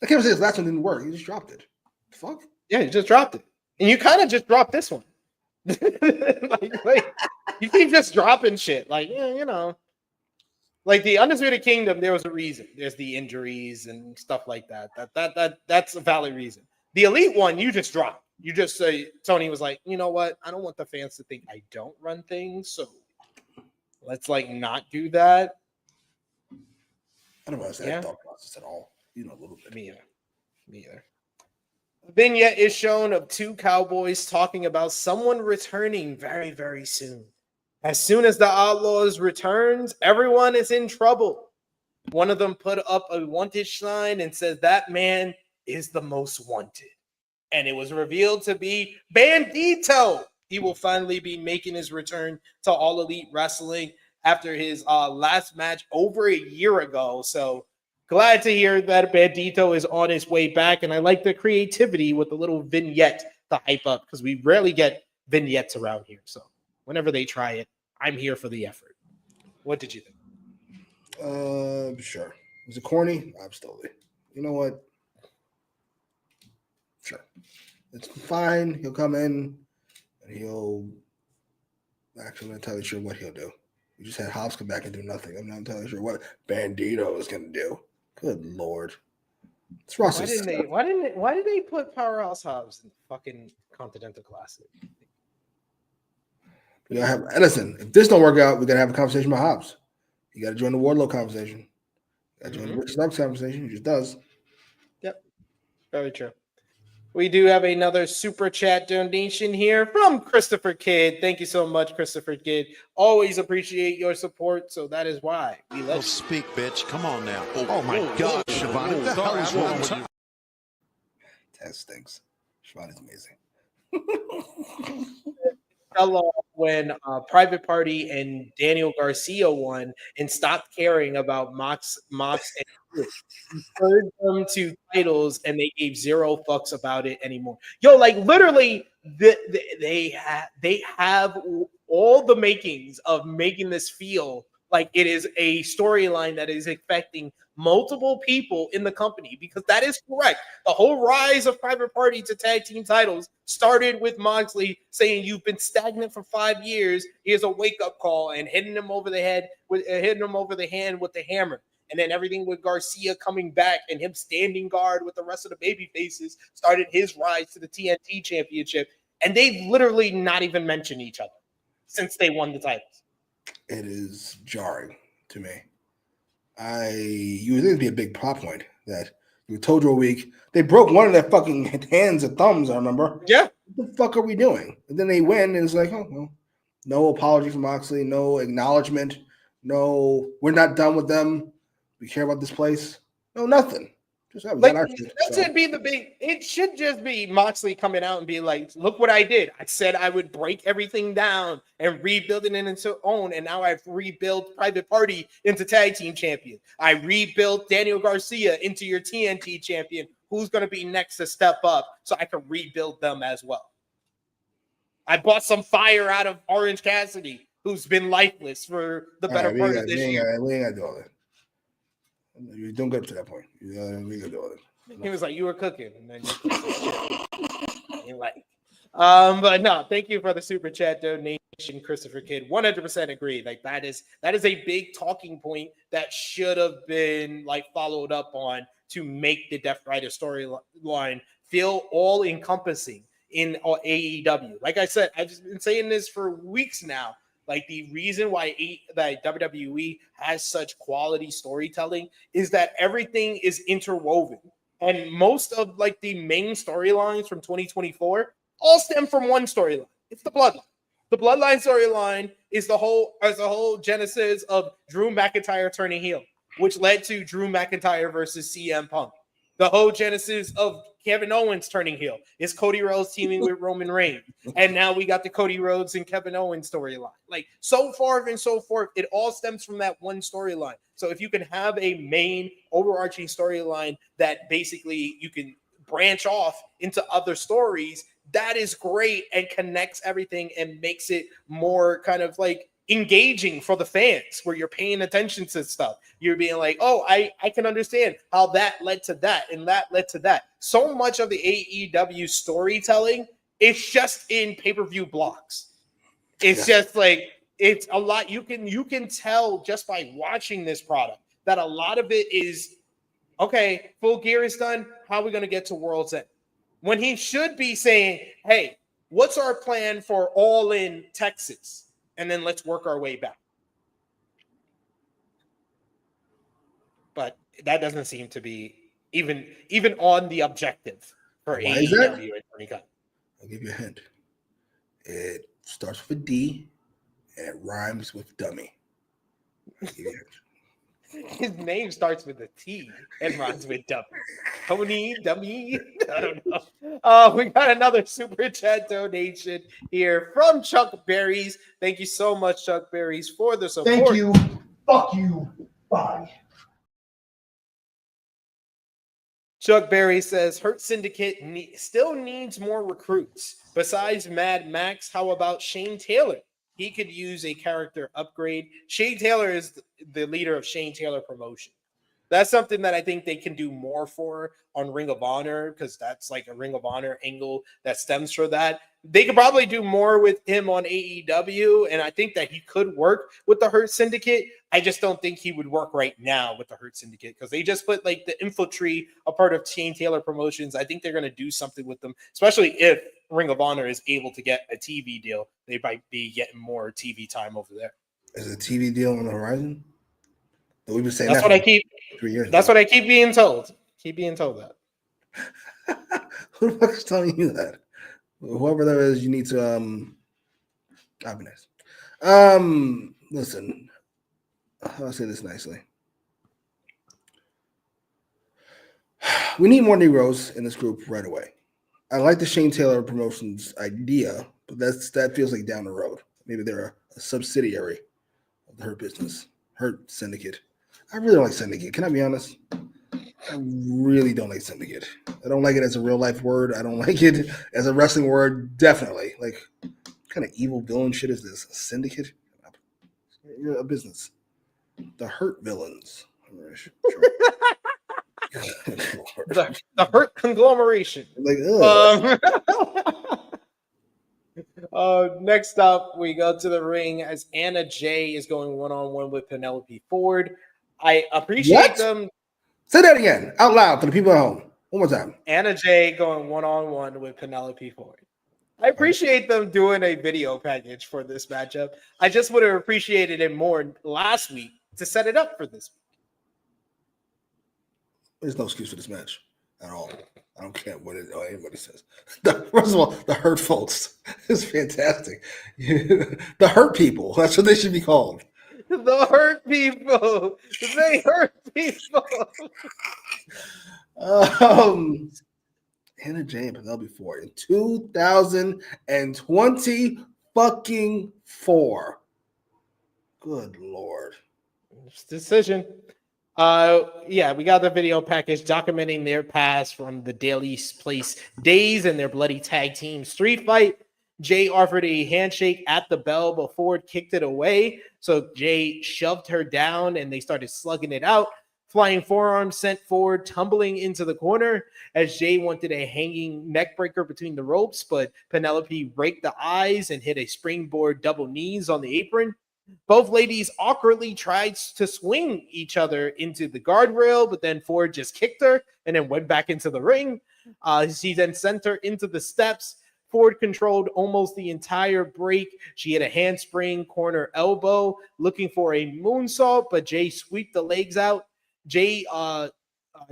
S3: I can't say his last one didn't work. He just dropped it. The fuck?
S5: Yeah, you just dropped it, and you kind of just dropped this one. like you keep just dropping shit. Like, yeah, you know, like the Undisputed Kingdom. There was a reason. There's the injuries and stuff like that. That's a valid reason. The Elite one, you just dropped. You just say Tony was like, you know what? I don't want the fans to think I don't run things, so let's like not do that.
S3: I don't understand that thought process at all. You know, a little bit.
S5: Me either. Vignette is shown of 2 cowboys talking about someone returning very, very soon. As soon as the Outlaws returns, everyone is in trouble. One of them put up a wanted sign and says that man is the most wanted. And it was revealed to be Bandito. He will finally be making his return to All Elite Wrestling after his last match over a year ago. So glad to hear that Bandito is on his way back. And I like the creativity with the little vignette to hype up, because we rarely get vignettes around here. So whenever they try it, I'm here for the effort. What did you think?
S3: Sure. Was it corny? Absolutely. You know what? Sure. It's fine. He'll come in and he'll actually, I'm not entirely sure what he'll do. We just had Hobbs come back and do nothing. I'm not entirely sure what Bandito is going to do. Good Lord. It's Ross.
S5: Why did they put Powerhouse Hobbs in the fucking Continental Classic?
S3: We gotta have Edison. If this don't work out, we gotta have a conversation about Hobbs. You gotta join the Wardlow conversation. You gotta join the Rich Snubbs conversation. He just does.
S5: Yep. Very true. We do have another super chat donation here from Christopher Kidd. Thank you so much, Christopher Kidd. Always appreciate your support, so that is why we love you.
S8: Speak, bitch. Come on now. Oh my God, Shivani. What the hell is wrong with you?
S3: That stinks. Shivani's amazing.
S5: fell off when Private Party and Daniel Garcia won and stopped caring about Mox and Drew. Referred them to titles and they gave zero fucks about it anymore. Yo, like literally, they have all the makings of making this feel like it is a storyline that is affecting multiple people in the company, because that is correct. The whole rise of Private Party to tag team titles started with Moxley saying, "You've been stagnant for 5 years. Here's a wake up call," and hitting him over the head with hitting him over the hand with the hammer. And then everything with Garcia coming back and him standing guard with the rest of the baby faces started his rise to the TNT championship. And they've literally not even mentioned each other since they won the titles.
S3: It is jarring to me. You would think it'd be a big plot point that you told you a week. They broke one of their fucking hands and thumbs, I remember.
S5: Yeah.
S3: What the fuck are we doing? And then they win, and it's like, oh, well, no apology from Moxley, no acknowledgement, no, we're not done with them. We care about this place. No, nothing. Just
S5: it should just be Moxley coming out and be like, look what I did. I said I would break everything down and rebuild it into its own. And now I've rebuilt Private Party into tag team champion. I rebuilt Daniel Garcia into your TNT champion. Who's going to be next to step up so I can rebuild them as well? I bought some fire out of Orange Cassidy, who's been lifeless for the better part of this year.
S3: We ain't got to do all that. You don't get to that point. We can do all that.
S5: He was like, "You were cooking," and then you like. But no, thank you for the super chat donation, Christopher Kidd. 100% agree. Like that is a big talking point that should have been like followed up on to make the Death Rider storyline feel all encompassing in AEW. Like I said, I've just been saying this for weeks now. Like the reason why that WWE has such quality storytelling is that everything is interwoven. And most of like the main storylines from 2024 all stem from one storyline. It's the Bloodline. The Bloodline storyline is the whole genesis of Drew McIntyre turning heel, which led to Drew McIntyre versus CM Punk. The whole genesis of Kevin Owens turning heel is Cody Rhodes teaming with Roman Reigns. And now we got the Cody Rhodes and Kevin Owens storyline. Like so far and so forth, it all stems from that one storyline. So if you can have a main overarching storyline that basically you can branch off into other stories, that is great and connects everything and makes it more kind of like engaging for the fans, where you're paying attention to stuff. You're being like, oh, I can understand how that led to that and that led to that. So much of the AEW storytelling, it's just in pay-per-view blocks. It's just like, it's a lot. You can tell just by watching this product that a lot of it is, okay, Full Gear is done. How are we going to get to World's End? When he should be saying, hey, what's our plan for All In Texas? And then let's work our way back. But that doesn't seem to be even on the objective for AEW and Tony Khan.
S3: I'll give you a hint. It starts with a D and it rhymes with dummy. I'll give you a hint.
S5: His name starts with a T and rhymes with dummy. Tony, dummy. I don't know. We got another super chat donation here from Chuck Berries. Thank you so much, Chuck Berries, for the support.
S9: Thank you. Fuck you. Bye.
S5: Chuck Berry says, Hurt Syndicate still needs more recruits. Besides Mad Max, how about Shane Taylor? He could use a character upgrade. Shane Taylor is the leader of Shane Taylor Promotion. That's something that I think they can do more for on Ring of Honor, because that's like a Ring of Honor angle that stems from that. They could probably do more with him on AEW, and I think that he could work with the Hurt Syndicate. I just don't think he would work right now with the Hurt Syndicate, because they just put like the Infantry, a part of Shane Taylor Promotions. I think they're going to do something with them, especially if Ring of Honor is able to get a TV deal. They might be getting more TV time over there.
S3: Is a TV deal on the horizon? We've been saying
S5: that's what I keep.
S3: 3 years.
S5: That's what I keep being told. Keep being told that.
S3: Who the fuck is telling you that? Whoever that is, you need to I'll be nice. Listen, how do I say this nicely? We need more Negroes in this group right away. I like the Shane Taylor Promotions idea but that feels like down the road. Maybe they're a subsidiary of the Hurt business, Hurt Syndicate. I really don't like Syndicate. Can I be honest? I really don't like Syndicate. I don't like it as a real life word. I don't like it as a wrestling word. Definitely. Like, what kind of evil villain shit is this? A syndicate? You're a business. The Hurt villains. Sure.
S5: the Hurt conglomeration.
S3: Like,
S5: next up, we go to the ring as Anna Jay is going one-on-one with Penelope Ford. I appreciate them.
S3: Say that again, out loud for the people at home. One more time.
S5: Anna Jay going one-on-one with Penelope Ford. I appreciate them doing a video package for this matchup. I just would have appreciated it more last week to set it up for this week.
S3: There's no excuse for this match at all. I don't care what anybody says. First of all, the Hurt folks is fantastic. The Hurt people. That's what they should be called.
S5: The Hurt people. They hurt people.
S3: Anna Jay and Penelope Ford in 2020 fucking 4. Good Lord.
S5: Decision. Yeah, we got the video package documenting their past from the Daily Place days and their bloody tag team street fight. Jay offered a handshake at the bell, but Ford kicked it away. So Jay shoved her down and they started slugging it out. Flying forearm sent Ford tumbling into the corner as Jay wanted a hanging neck breaker between the ropes, but Penelope raked the eyes and hit a springboard double knees on the apron. Both ladies awkwardly tried to swing each other into the guardrail, but then Ford just kicked her and then went back into the ring. She then sent her into the steps. Ford controlled almost the entire break. She had a handspring corner elbow looking for a moonsault, but Jay swept the legs out. Jay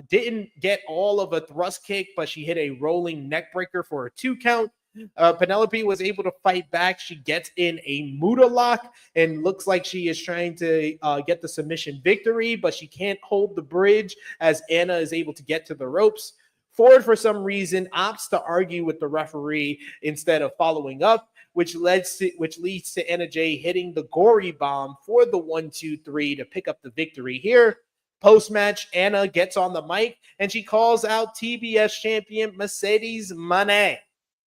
S5: didn't get all of a thrust kick, but she hit a rolling neck breaker for a 2 count. Penelope was able to fight back. She gets in a Muda lock and looks like she is trying to get the submission victory, but she can't hold the bridge as Anna is able to get to the ropes. Ford, for some reason, opts to argue with the referee instead of following up, which leads to Anna Jay hitting the gory bomb for the 1-2-3 to pick up the victory here. Post-match, Anna gets on the mic and she calls out TBS champion Mercedes Moné,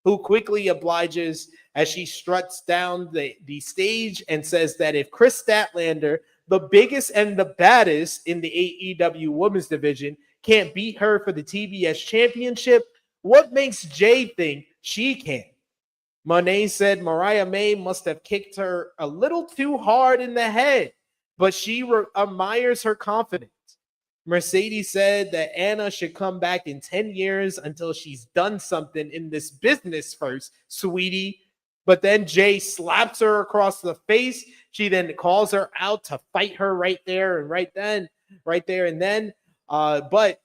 S5: who quickly obliges as she struts down the stage and says that if Chris Statlander, the biggest and the baddest in the AEW women's division, can't beat her for the TBS championship, what makes Jay think she can? Monet said Mariah May must have kicked her a little too hard in the head, but she admires her confidence. Mercedes said that Anna should come back in 10 years until she's done something in this business first, sweetie. But then Jay slaps her across the face. She then calls her out to fight her right there and then. But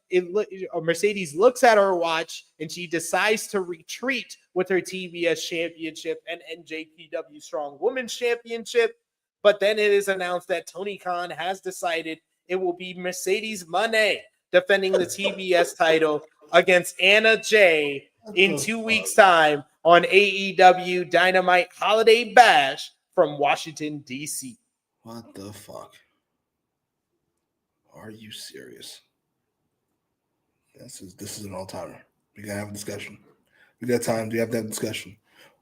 S5: Mercedes looks at her watch and she decides to retreat with her TBS championship and NJPW Strong Women's Championship. But then it is announced that Tony Khan has decided it will be Mercedes Moné defending the TBS title against Anna Jay in 2 weeks' time on AEW Dynamite Holiday Bash from Washington, D.C.
S3: What the fuck? Are you serious? This is an all-timer. We gotta have a discussion. We got time. We have to have a discussion.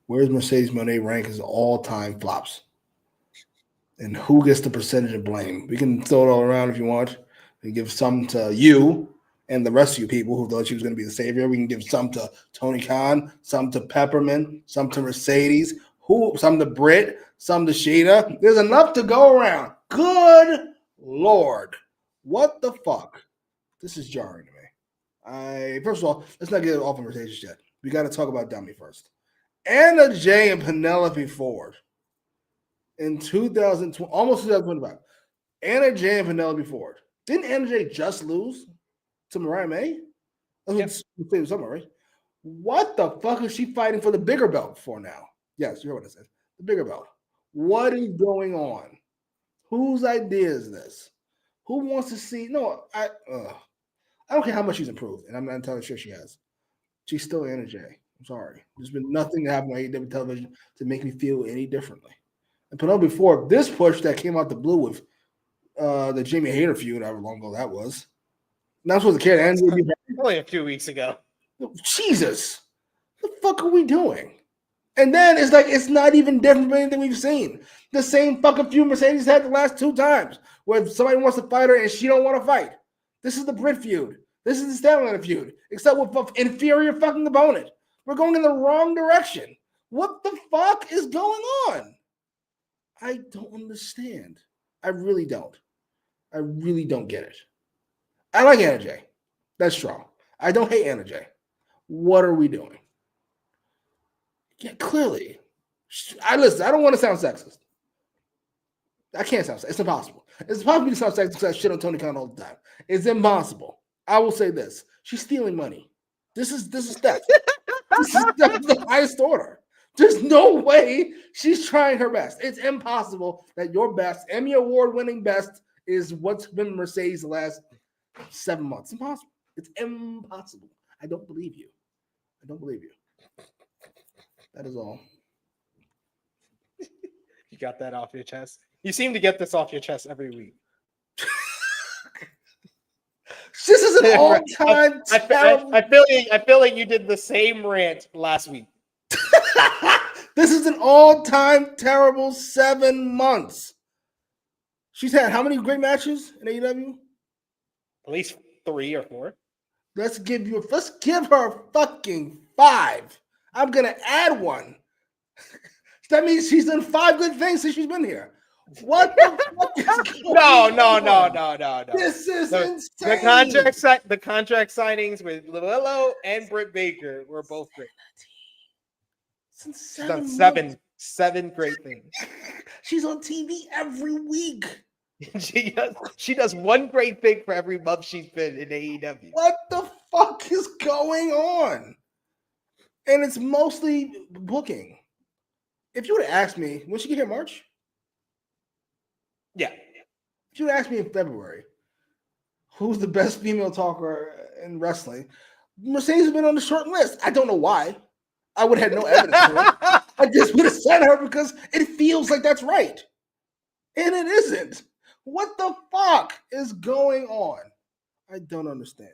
S3: Where's Mercedes Moné rank as all-time flops? And who gets the percentage of blame? We can throw it all around if you want. We can give some to you and the rest of you people who thought she was going to be the savior. We can give some to Tony Khan, some to Peppermint, some to Mercedes, some to Britt, some to Sheeta. There's enough to go around. Good Lord. What the fuck? This is jarring to me. First of all, let's not get off of Mercedes yet. We got to talk about Dummy first. Anna Jay and Penelope Ford. In 2020, almost 2025, Anna Jay and Penelope Ford. Didn't Anna Jay just lose to Mariah May? That's what somewhere, right? What the fuck is she fighting for the bigger belt for now? Yes, you heard what I said. The bigger belt. What is going on? Whose idea is this? Who wants to see? No, I don't care how much she's improved, and I'm not entirely sure she has. She's still Anna Jay. I'm sorry. There's been nothing that happened on AEW television to make me feel any differently. And put on before this push that came out the blue with the Jamie Hayter feud, however long ago that was. Not supposed to care.
S5: Only a few weeks ago.
S3: Jesus, what the fuck are we doing? And then it's like it's not even different from anything we've seen. The same fucking feud Mercedes had the last 2 times, where somebody wants to fight her and she don't want to fight. This is the Brit feud. This is the Statlander feud, except with an inferior fucking opponent. We're going in the wrong direction. What the fuck is going on? I don't understand. I really don't. I really don't get it. I like Anna Jay. That's strong. I don't hate Anna Jay. What are we doing? Yeah, clearly. I don't want to sound sexist. I can't sound sexist. It's impossible. It's impossible to sound sexist because I shit on Tony Khan all the time. It's impossible. I will say this. She's stealing money. This is theft. This is the highest order. There's no way she's trying her best. It's impossible that your best, Emmy Award-winning best, is what's been Mercedes the last 7 months. Impossible. It's impossible. I don't believe you. I don't believe you. That is all.
S5: You got that off your chest. You seem to get this off your chest every week.
S3: This is an all-time terrible.
S5: I feel like you did the same rant last week.
S3: This is an all-time terrible 7 months. She's had how many great matches in AEW?
S5: At least 3 or 4.
S3: Let's give her fucking 5. I'm gonna add 1. That means she's done 5 good things since she's been here. What the fuck is going on?
S5: No.
S3: This is insane.
S5: The contract signings with Lillo and Britt Baker were both great.
S3: Since
S5: She's done seven great things.
S3: She's on TV every week.
S5: She does one great thing for every month she's been in AEW.
S3: What the fuck is going on? And it's mostly booking. If you would have asked me, when she get here, March?
S5: Yeah.
S3: If you would ask me in February, who's the best female talker in wrestling? Mercedes has been on the short list. I don't know why. I would have had no evidence for it. I just would have said her because it feels like that's right. And it isn't. What the fuck is going on? I don't understand.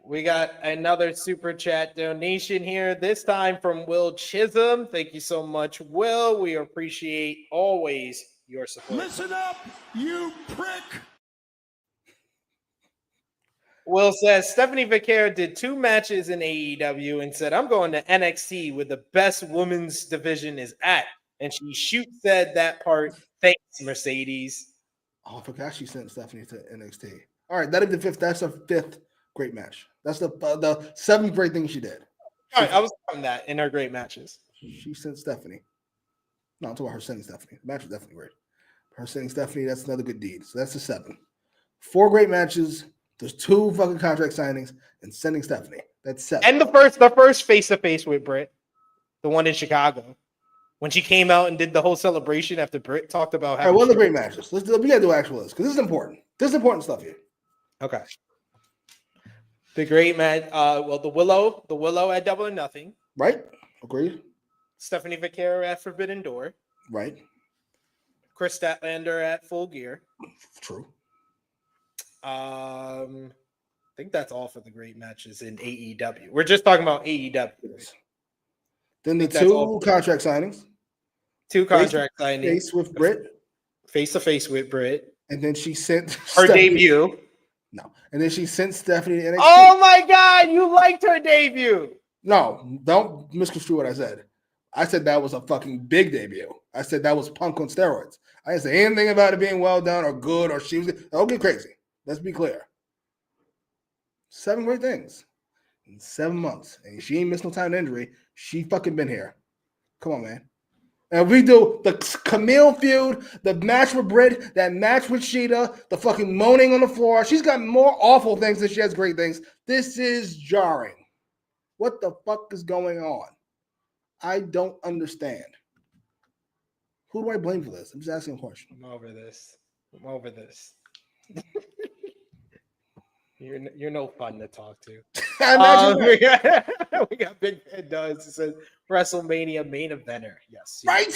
S5: We got another super chat donation here, this time from Will Chisholm. Thank you so much, Will. We appreciate always your support.
S8: Listen up, you prick.
S5: Will says Stephanie Vaquera did 2 matches in AEW and said, I'm going to NXT where the best women's division is at. And she said that part. Thanks, Mercedes.
S3: Oh, I forgot she sent Stephanie to NXT. All right, that'll be the 5th. That's her 5th great match. That's the 7th great thing she did.
S5: All right, I was talking that in her great matches.
S3: She sent Stephanie. No, I'm talking about her sending Stephanie. The match was definitely great. Her sending Stephanie, that's another good deed. So that's the 7. 4 great matches. There's 2 fucking contract signings and sending Stephanie. That's 7.
S5: And the first face-to-face with Britt, the one in Chicago, when she came out and did the whole celebration after Britt talked about.
S3: All right, what are the great matches? We gotta do actual list because this is important. This is important stuff here.
S5: Okay. The great match. The Willow at Double or Nothing.
S3: Right. Agreed.
S5: Stephanie Vaquera at Forbidden Door.
S3: Right.
S5: Chris Statlander at Full Gear.
S3: True.
S5: I think that's all for the great matches in AEW. We're just talking about AEW.
S3: Yes. Then the 2 contract signings.
S5: 2 contract signings.
S3: Face with Britt.
S5: Face to face with Britt.
S3: And then she sent
S5: her debut.
S3: No. And then she sent Stephanie to NXT.
S5: Oh my God, you liked her debut.
S3: No, don't misconstrue what I said. I said that was a fucking big debut. I said that was Punk on steroids. I didn't say anything about it being well done or good or she was. Don't get crazy. Let's be clear. 7 great things in 7 months. And she ain't missed no time to injury. She fucking been here. Come on, man. And we do the Camille feud, the match with Britt, that match with Sheeta, the fucking moaning on the floor. She's got more awful things than she has great things. This is jarring. What the fuck is going on? I don't understand. Who do I blame for this? I'm just asking a question.
S5: I'm over this. You're no fun to talk to.
S3: I imagine that.
S5: We got Big Ed Does. It says WrestleMania main eventer. Yes.
S3: Right?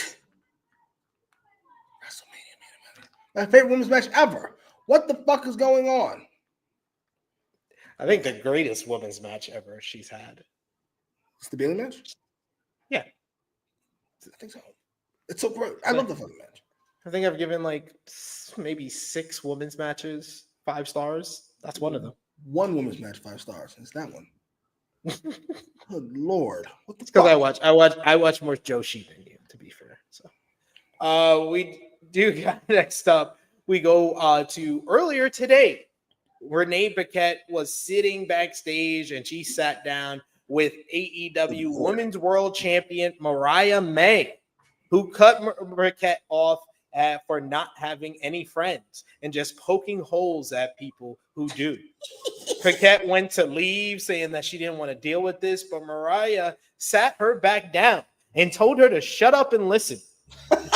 S3: WrestleMania main event. My favorite women's match ever. What the fuck is going on?
S5: I think the greatest women's match ever she's had.
S3: It's the Bayley match?
S5: Yeah.
S3: I think so. It's so great. I love the fucking match.
S5: I think I've given like maybe 6 women's matches 5 stars. That's one of them.
S3: One women's match 5 stars. It's that one. Good Lord. What the
S5: Because
S3: fuck?
S5: I watch more Joshi than you, to be fair. So we do got next up. We go to earlier today. Renee Paquette was sitting backstage and she sat down with AEW Women's World Champion Mariah May, who cut Paquette off for not having any friends and just poking holes at people who do. Paquette went to leave saying that she didn't want to deal with this, but Mariah sat her back down and told her to shut up and listen.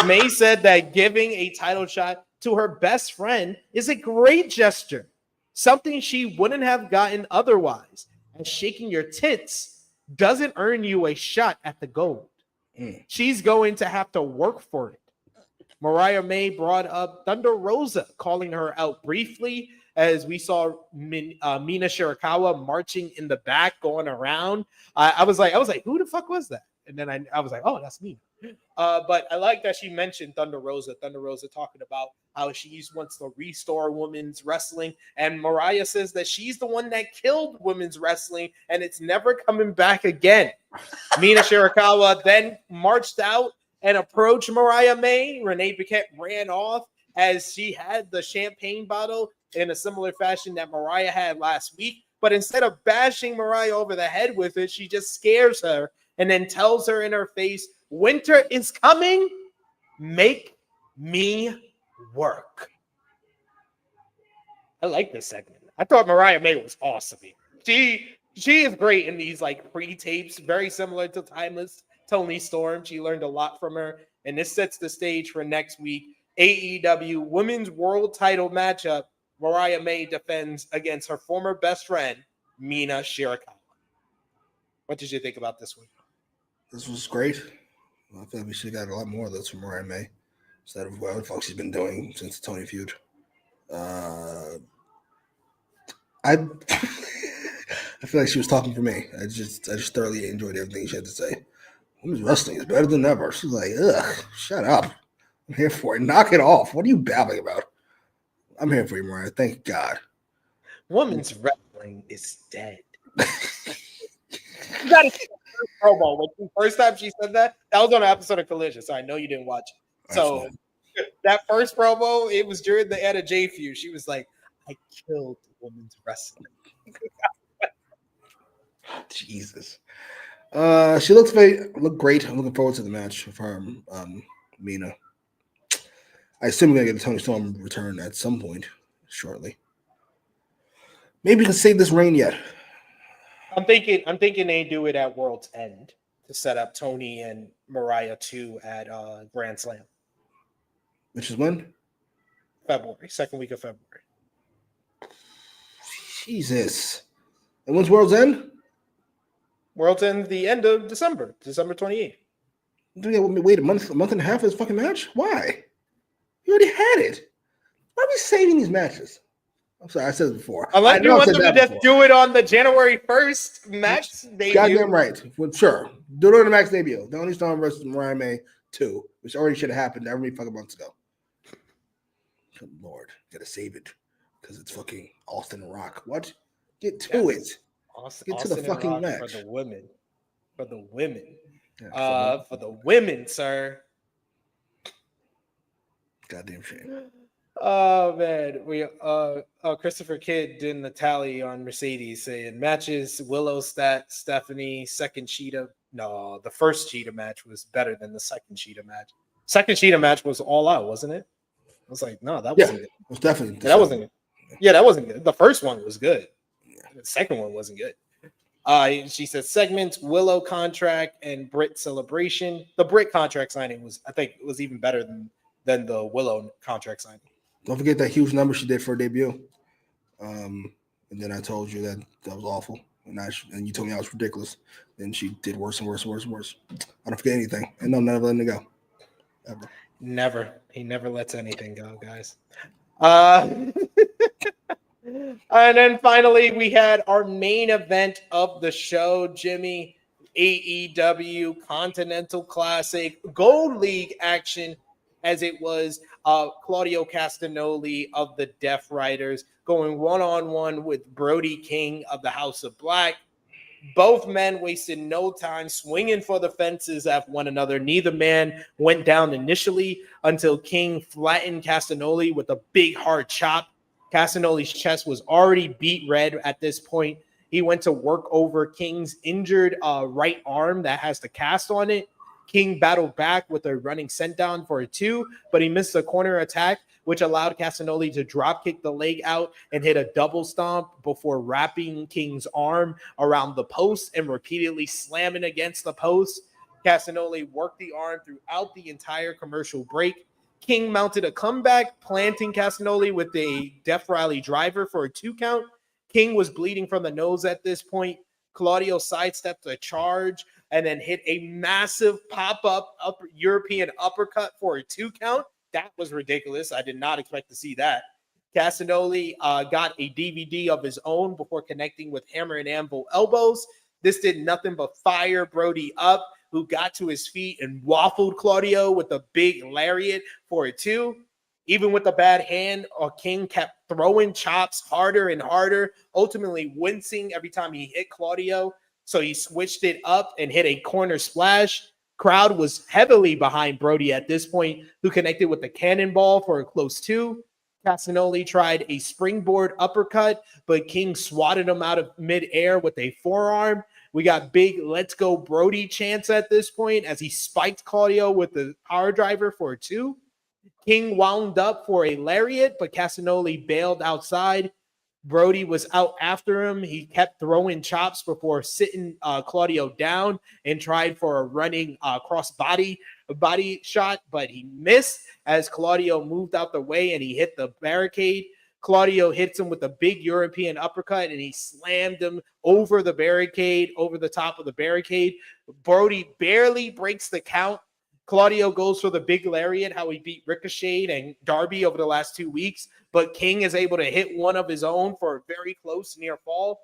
S5: May said that giving a title shot to her best friend is a great gesture, something she wouldn't have gotten otherwise, and shaking your tits doesn't earn you a shot at the gold. She's going to have to work for it. Mariah May brought up Thunder Rosa, calling her out briefly as we saw Mina Shirakawa marching in the back, going around. I was like, who the fuck was that? And then I was like, oh, that's me. But I like that she mentioned Thunder Rosa. Thunder Rosa talking about how she wants to restore women's wrestling. And Mariah says that she's the one that killed women's wrestling and it's never coming back again. Mina Shirakawa then marched out and approached Mariah May. Renee Paquette ran off as she had the champagne bottle in a similar fashion that Mariah had last week. But instead of bashing Mariah over the head with it, she just scares her and then tells her in her face, winter is coming. Make me work. I like this segment. I thought Mariah May was awesome here. She is great in these like pre-tapes, very similar to Timeless Toni Storm. She learned a lot from her, and this sets the stage for next week. AEW Women's World Title matchup. Mariah May defends against her former best friend, Mina Shirakawa. What did you think about this one?
S3: This was great. I feel like we should have got a lot more of those from Mariah May instead of what the fuck she's been doing since the Tony feud. I feel like she was talking for me. I just thoroughly enjoyed everything she had to say. Women's wrestling is better than ever. She's like, ugh, shut up. I'm here for it. Knock it off. What are you babbling about? I'm here for you, Mariah. Thank God.
S5: Women's wrestling is dead. You gotta see the first promo. When the first time she said that was on an episode of Collision, so I know you didn't watch it. So that first promo, it was during the Anna Jay feud. She was like, I killed women's wrestling.
S3: Jesus. She looked great. I'm looking forward to the match with her, Mina. I assume we're gonna get a Toni Storm return at some point shortly. Maybe we can save this reign yet.
S5: I'm thinking they do it at World's End to set up Toni and Mariah 2 at Grand Slam.
S3: Which is when?
S5: February, second week of February.
S3: Jesus. And when's World's End?
S5: World's End the end of December 28th.
S3: Do we wait a month and a half for this fucking match? Why? You already had it. Why are we saving these matches? I'm sorry, I said it before.
S5: Unless you want them to just do it on the January 1st Max debut.
S3: Goddamn right. Well, sure. Do it on the Max debut. The only Storm versus Mariah May 2, which already should have happened that many fucking months ago. Good Lord. Gotta save it. Because it's fucking Austin and Rock. What? Get to it. Get to the fucking match.
S5: For the women. For the women. Yeah, for the women, sir.
S3: Goddamn shame.
S5: Oh man, Christopher Kidd did the tally on Mercedes saying matches Willow, Stephanie, second Cheetah. No, the first Cheetah match was better than the second Cheetah match. Second Cheetah match was all out, wasn't it? I was like, no, that wasn't good.
S3: It was definitely
S5: that wasn't good. Yeah, that wasn't good. The first one was good. The second one wasn't good. She said segments, Willow contract, and Brit celebration. The Brit contract signing was, I think, was even better than the Willow contract signing.
S3: Don't forget that huge number she did for her debut. And then I told you that was awful. And you told me I was ridiculous. Then she did worse and worse and worse and worse. I don't forget anything. And I'm never letting it go. Ever.
S5: Never. He never lets anything go, guys. And then finally, we had our main event of the show, Jimmy. AEW Continental Classic Gold League action, as it was Claudio Castagnoli of the Death Riders going one-on-one with Brody King of the House of Black. Both men wasted no time swinging for the fences at one another. Neither man went down initially until King flattened Castagnoli with a big hard chop. Castagnoli's chest was already beat red at this point. He went to work over King's injured right arm that has the cast on it. King battled back with a running sendown for a 2, but he missed a corner attack, which allowed Castagnoli to drop kick the leg out and hit a double stomp before wrapping King's arm around the post and repeatedly slamming against the post. Castagnoli worked the arm throughout the entire commercial break. King mounted a comeback, planting Castagnoli with a Death Rally driver for a 2 count. King was bleeding from the nose at this point. Claudio sidestepped a charge and then hit a massive pop-up European uppercut for a 2 count. That was ridiculous. I did not expect to see that. Castagnoli got a DVD of his own before connecting with hammer and anvil elbows. This did nothing but fire Brody up, who got to his feet and waffled Claudio with a big lariat for a 2. Even with the bad hand, King kept throwing chops harder and harder, ultimately wincing every time he hit Claudio. So he switched it up and hit a corner splash. Crowd was heavily behind Brody at this point, who connected with the cannonball for a close 2. Castagnoli tried a springboard uppercut, but King swatted him out of midair with a forearm. We got big "Let's Go Brody" chants at this point as he spiked Claudio with the power driver for a 2. King wound up for a lariat, but Castagnoli bailed outside. Brody was out after him. He kept throwing chops before sitting Claudio down and tried for a running cross body shot, but he missed as Claudio moved out the way and he hit the barricade. Claudio hits him with a big European uppercut and he slammed him over the barricade, over the top of the barricade. Brody barely breaks the count. Claudio goes for the big lariat, how he beat Ricochet and Darby over the last 2 weeks, but King is able to hit one of his own for a very close near fall.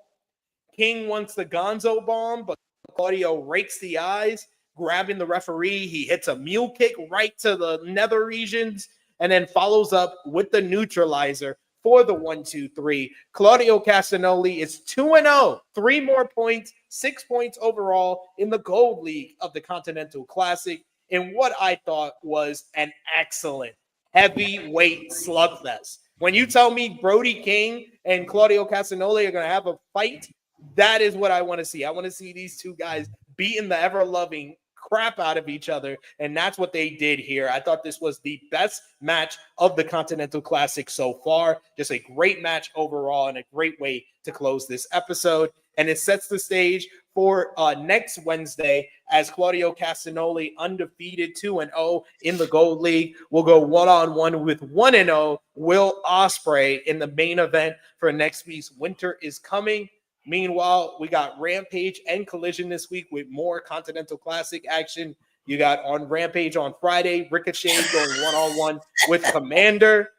S5: King wants the Gonzo bomb, but Claudio rakes the eyes, grabbing the referee. He hits a mule kick right to the nether regions and then follows up with the neutralizer for the 1-2-3. Claudio Castagnoli is 2-0, 3 more points, 6 points overall in the Gold League of the Continental Classic, in what I thought was an excellent heavyweight slugfest. When you tell me Brody King and Claudio Castagnoli are going to have a fight, that is what I want to see. I want to see these two guys beating the ever-loving crap out of each other, and that's what they did here. I thought this was the best match of the Continental Classic so far. Just a great match overall and a great way to close this episode. And it sets the stage for next Wednesday as Claudio Castagnoli, undefeated 2-0 in the Gold League, will go one-on-one with 1-0 Will Ospreay in the main event for next week's Winter is Coming. Meanwhile, we got Rampage and Collision this week with more Continental Classic action. You got on Rampage on Friday, Ricochet going one-on-one with Commander.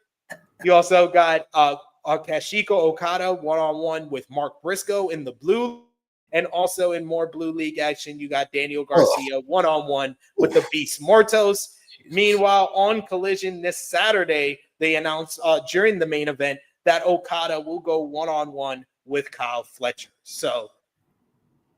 S5: You also got Kashiko Okada one-on-one with Mark Briscoe in the blue. And also in more Blue League action, you got Daniel Garcia one-on-one with the Beast Mortos. Meanwhile, on Collision this Saturday, they announced during the main event that Okada will go one-on-one with Kyle Fletcher. So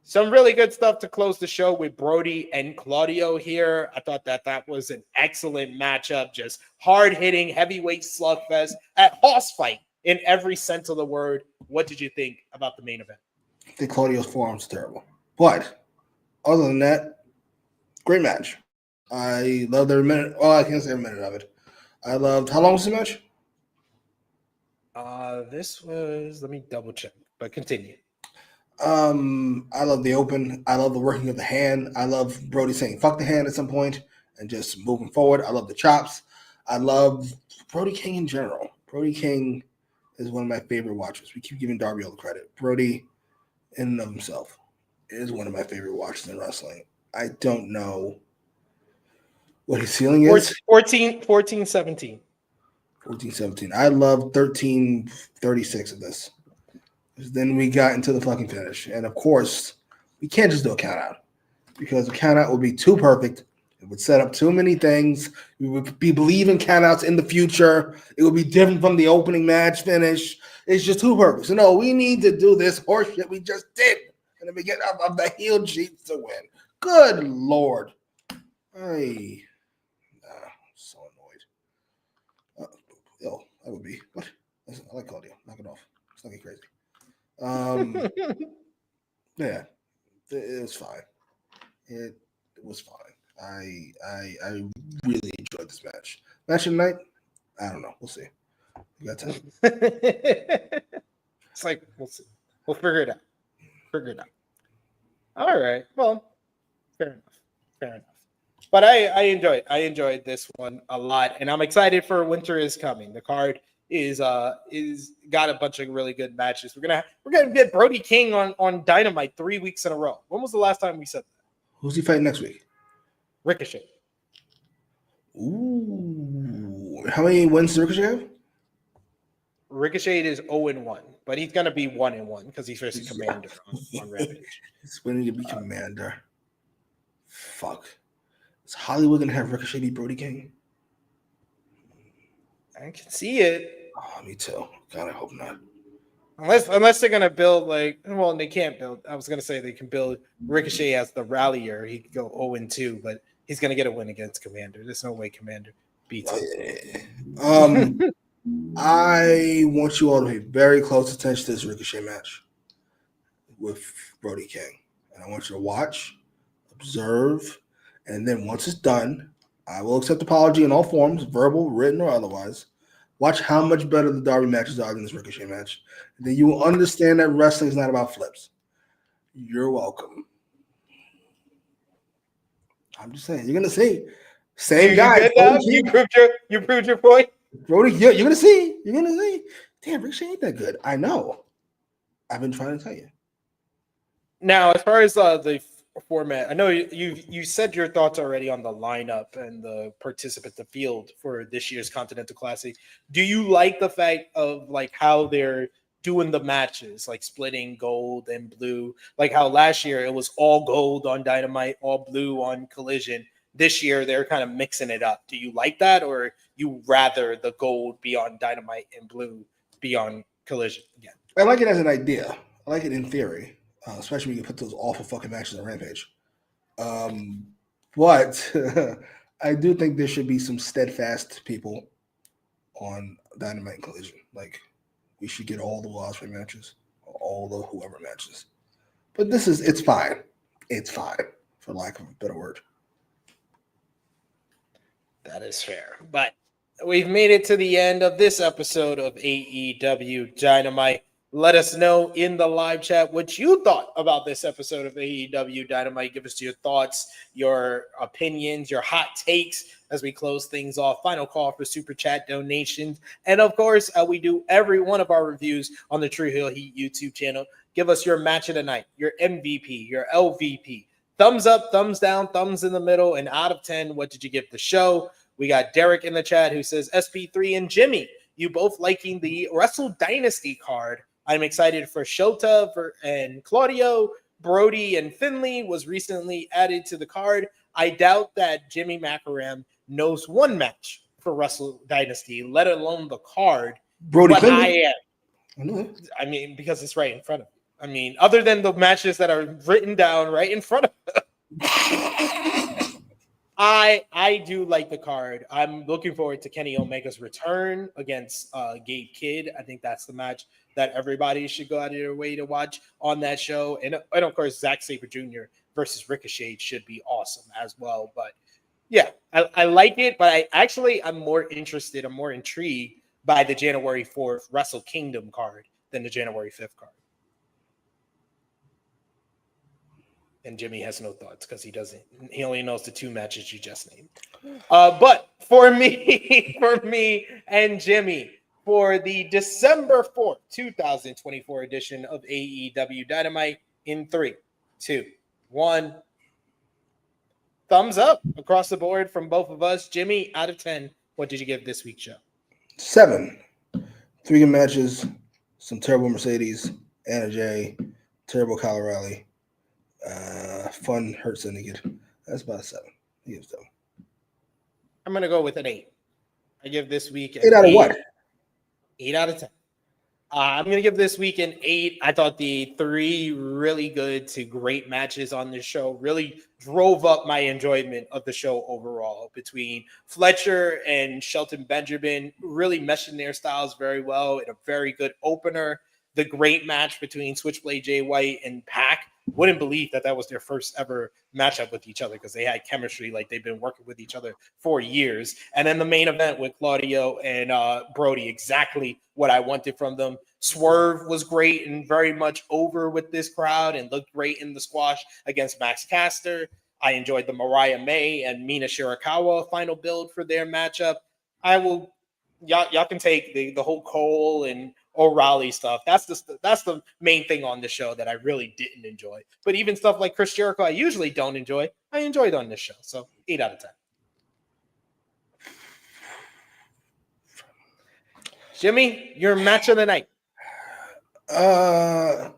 S5: some really good stuff to close the show with Brody and Claudio here. I thought that was an excellent matchup, just hard-hitting heavyweight slugfest at hoss fight in every sense of the word. What did you think about the main event?
S3: I think Claudio's forearm's terrible. But other than that, great match. I loved every minute. Well, I can't say every minute of it. I loved, how long was the match?
S5: This was, let me double check, but continue.
S3: I love the open. I love the working of the hand. I love Brody saying fuck the hand at some point and just moving forward. I love the chops. I love Brody King in general. Brody King is one of my favorite watchers. We keep giving Darby all the credit. Brody, in and of himself, is one of my favorite watchers in wrestling. I don't know what his ceiling is.
S5: 14-17.
S3: 14-17. I love 13-36 of this. Then we got into the fucking finish. And of course, we can't just do a count out because a count out would be too perfect. It would set up too many things. We would be believing count outs in the future. It would be different from the opening match finish. It's just too perfect. So no, we need to do this horseshit we just did in the beginning of the heel Chiefs to win. Good Lord. I'm so annoyed. That would be what? I like Claudio. Knock it off. It's not getting crazy. Yeah, it was fine. It was fine. I really enjoyed this match. Match of the night? I don't know. We'll see. We got time.
S5: It's like we'll see. We'll figure it out. All right. Well, fair enough. But I enjoyed this one a lot, and I'm excited for Winter is Coming. The card is got a bunch of really good matches. We're gonna get Brody King on Dynamite 3 weeks in a row. When was the last time we said that?
S3: Who's he fighting next week?
S5: Ricochet.
S3: Ooh. How many wins does Ricochet have?
S5: Ricochet is 0-1, but he's gonna be 1-1 because he's facing Commander on Rampage.
S3: He's winning to be Commander. Fuck. Is Hollywood gonna have Ricochet be Brody King?
S5: I can see it.
S3: Oh, me too. God, I hope not.
S5: Unless they're gonna build they can't build. I was gonna say they can build Ricochet as the rallier. He could go 0-2, but he's gonna get a win against Commander. There's no way Commander beats him.
S3: I want you all to pay very close attention to this Ricochet match with Brody King, and I want you to watch, observe, and then once it's done, I will accept apology in all forms, verbal, written, or otherwise. Watch how much better the Darby matches are than this Ricochet match. And then you will understand that wrestling is not about flips. You're welcome. I'm just saying. You're going to see. Same guy.
S5: You proved your point?
S3: Brody, you're going to see. You're going to see. Damn, Ricochet ain't that good. I know. I've been trying to tell you.
S5: Now, as far as the format, I know you said your thoughts already on the lineup and the participant, the field for this year's Continental Classic. Do you like the fact of how they're doing the matches, splitting gold and blue, how last year it was all gold on Dynamite, all blue on Collision? This year they're kind of mixing it up. Do you like that, or you rather the gold be on Dynamite and blue be on Collision again?
S3: I like it as an idea. I like it in theory. Especially when you put those awful fucking matches on Rampage. But I do think there should be some steadfast people on Dynamite and Collision. We should get all the Osprey matches, all the whoever matches. But it's fine. It's fine, for lack of a better word.
S5: That is fair. But we've made it to the end of this episode of AEW Dynamite. Let us know in the live chat what you thought about this episode of AEW Dynamite. Give us your thoughts, your opinions, your hot takes as we close things off. Final call for Super Chat donations. And, of course, we do every one of our reviews on the True Heel Heat YouTube channel. Give us your match of the night, your MVP, your LVP. Thumbs up, thumbs down, thumbs in the middle, and out of 10, what did you give the show? We got Derek in the chat who says, SP3 and Jimmy, you both liking the Wrestle Dynasty card. I'm excited for Shota and Claudio. Brody and Finley was recently added to the card. I doubt that Jimmy Macram knows one match for Wrestle Dynasty, let alone the card.
S3: Brody
S5: but
S3: Finley?
S5: I am. I mean, because it's right in front of me. I mean, other than the matches that are written down right in front of them. I do like the card. I'm looking forward to Kenny Omega's return against Gabe Kidd. I think that's the match that everybody should go out of their way to watch on that show. And of course, Zack Sabre Jr. versus Ricochet should be awesome as well. But yeah, I like it. But I'm more interested, I'm more intrigued by the January 4th Wrestle Kingdom card than the January 5th card. And Jimmy has no thoughts because he only knows the two matches you just named. But for me and Jimmy, for the December 4th, 2024 edition of AEW Dynamite in 3, 2, 1. Thumbs up across the board from both of us. Jimmy, out of 10, what did you give this week's show?
S3: 7. 3 good matches, some terrible Mercedes, Anna Jay, terrible Kyle O'Reilly, fun Hurt Syndicate. That's about a 7. I give 7.
S5: I'm going to go with an 8. I give this week an
S3: 8 out of what?
S5: 8 out of 10. I'm going to give this week an 8. I thought the 3 really good to great matches on this show really drove up my enjoyment of the show overall, between Fletcher and Shelton Benjamin really meshing their styles very well in a very good opener. The great match between Switchblade Jay White and Pac. Wouldn't believe that was their first ever matchup with each other, because they had chemistry like they've been working with each other for years. And then the main event with Claudio and Brody, exactly what I wanted from them. Swerve was great and very much over with this crowd and looked great in the squash against Max Caster. I enjoyed the Mariah May and Mina Shirakawa final build for their matchup. Y'all can take the whole Cole and O'Reilly stuff. That's the main thing on the show that I really didn't enjoy. But even stuff like Chris Jericho, I usually don't enjoy, I enjoyed on this show. So 8 out of 10. Jimmy, your match of the night.
S3: This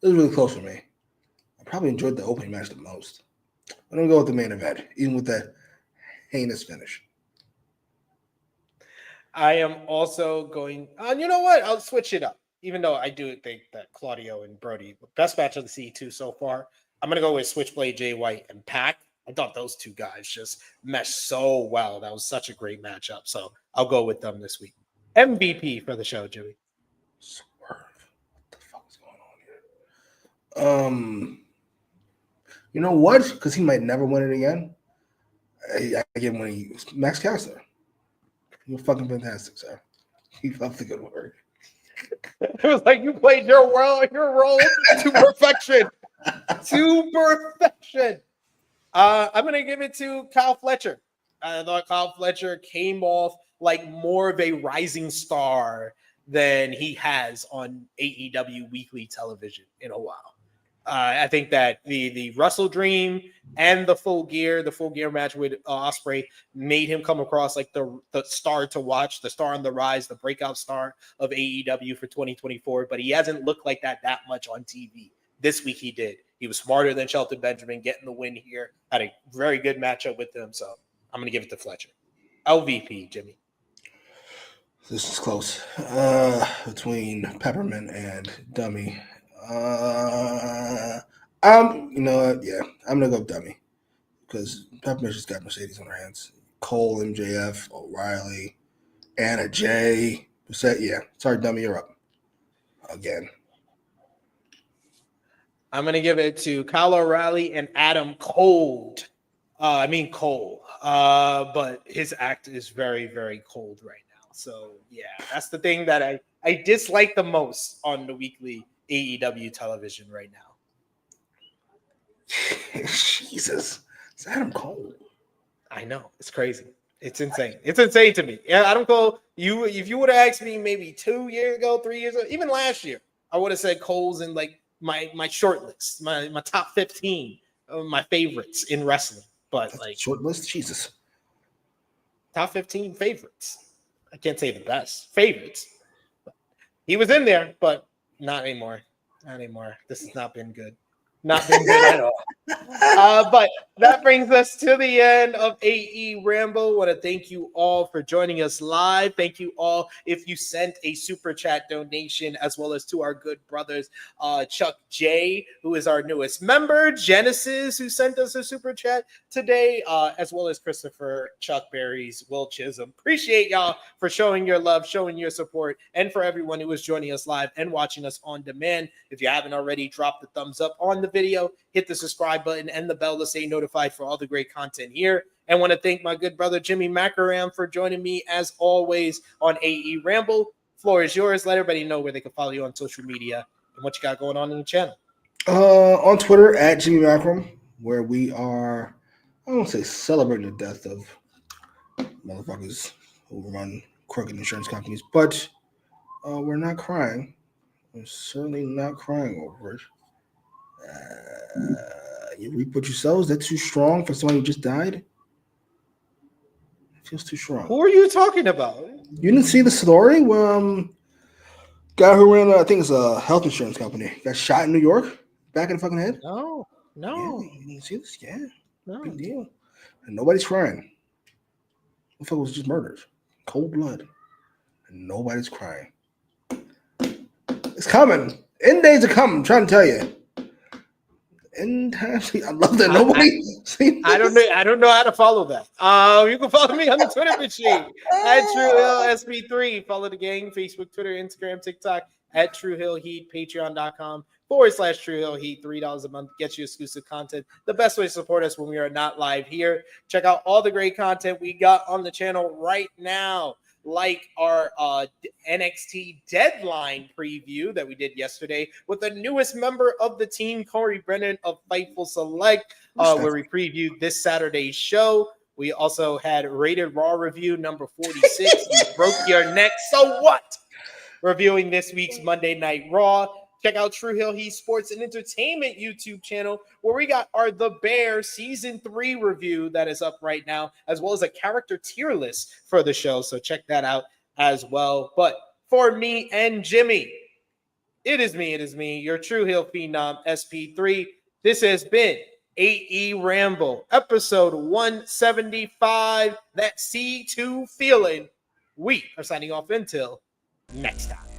S3: is really close for me. I probably enjoyed the opening match the most. I'm gonna go with the main event, even with that heinous finish.
S5: I am also going, you know what? I'll switch it up. Even though I do think that Claudio and Brody, best match of the C2 so far, I'm going to go with Switchblade Jay White and Pac. I thought those two guys just meshed so well. That was such a great matchup. So I'll go with them this week. MVP for the show, Jimmy.
S3: Swerve. What the fuck is going on here? You know what? Because he might never win it again. I give him Max Caster. You're fucking fantastic, sir. Keep up the good work.
S5: It was like you played your role to perfection. To perfection. I'm going to give it to Kyle Fletcher. I thought Kyle Fletcher came off like more of a rising star than he has on AEW weekly television in a while. I think that the Wrestle Dream and the Full Gear match with Ospreay made him come across like the star to watch, the star on the rise, the breakout star of AEW for 2024. But he hasn't looked like that much on TV. This week he did. He was smarter than Shelton Benjamin, getting the win here. Had a very good matchup with him. So I'm going to give it to Fletcher. LVP, Jimmy.
S3: This is close between Peppermint and Dummy. You know what? Yeah, I'm gonna go Dummy because Peppermint just got Mercedes on her hands. Cole, MJF, O'Reilly, Anna Jay. Yeah, sorry, Dummy, you're up again.
S5: I'm gonna give it to Kyle O'Reilly and Adam Cole. Cole. But his act is very, very cold right now. So yeah, that's the thing that I dislike the most on the weekly AEW television right now.
S3: Jesus, it's Adam Cole.
S5: I know, it's crazy. It's insane. It's insane to me. Yeah, Adam Cole. If you would have asked me maybe 2 years ago, 3 years ago, even last year, I would have said Cole's in like my short list, my top 15 of my favorites in wrestling. But
S3: that's
S5: like
S3: short list, Jesus.
S5: Top 15 favorites. I can't say the best favorites. He was in there, but not anymore. Not anymore. This has not been good. Not been good at all. But that brings us to the end of AEWramble. I want to thank you all for joining us live. Thank you all if you sent a super chat donation, as well as to our good brothers, Chuck J, who is our newest member, Genesis, who sent us a super chat today, as well as Christopher, Chuck Berries, Will Chisholm. Appreciate y'all for showing your love, showing your support, and for everyone who is joining us live and watching us on demand. If you haven't already, drop the thumbs up on the video, hit the subscribe button and the bell to stay notified for all the great content here. And want to thank my good brother Jimmy Macram for joining me as always on AEWramble. Floor is yours. Let everybody know where they can follow you on social media and what you got going on in the channel.
S3: On Twitter at Jimmy Macram, where we are, I won't say celebrating the death of motherfuckers who run crooked insurance companies. But we're not crying. We're certainly not crying over it. You reap what you sow. Is that too strong for someone who just died? It feels too strong.
S5: Who are you talking about?
S3: You didn't see the story where guy who ran, I think it's a health insurance company, got shot in New York, back in the fucking head?
S5: No.
S3: Yeah, you didn't see this? Yeah.
S5: No.
S3: Big deal. And nobody's crying. The fuck was just murdered. Cold blood. And nobody's crying. It's coming. End days are coming, I'm trying to tell you. End times. I love that nobody.
S5: I don't know how to follow that. You can follow me on the Twitter machine at TrueHillSB3. Follow the gang, Facebook, Twitter, Instagram, TikTok at True Hill Heat, Patreon.com/True Hill Heat. $3 a month gets you exclusive content. The best way to support us when we are not live here. Check out all the great content we got on the channel right now, like our NXT Deadline preview that we did yesterday with the newest member of the team, Corey Brennan of Fightful Select, where we previewed this Saturday's show. We also had Rated Raw review number 46. You broke your neck, so what? Reviewing this week's Monday Night Raw. Check out True Hill Heat Sports and Entertainment YouTube channel, where we got our The Bear Season 3 review that is up right now, as well as a character tier list for the show. So check that out as well. But for me and Jimmy, it is me, your True Hill Phenom SP3. This has been AEWramble, episode 175. That C2 feeling. We are signing off until next time.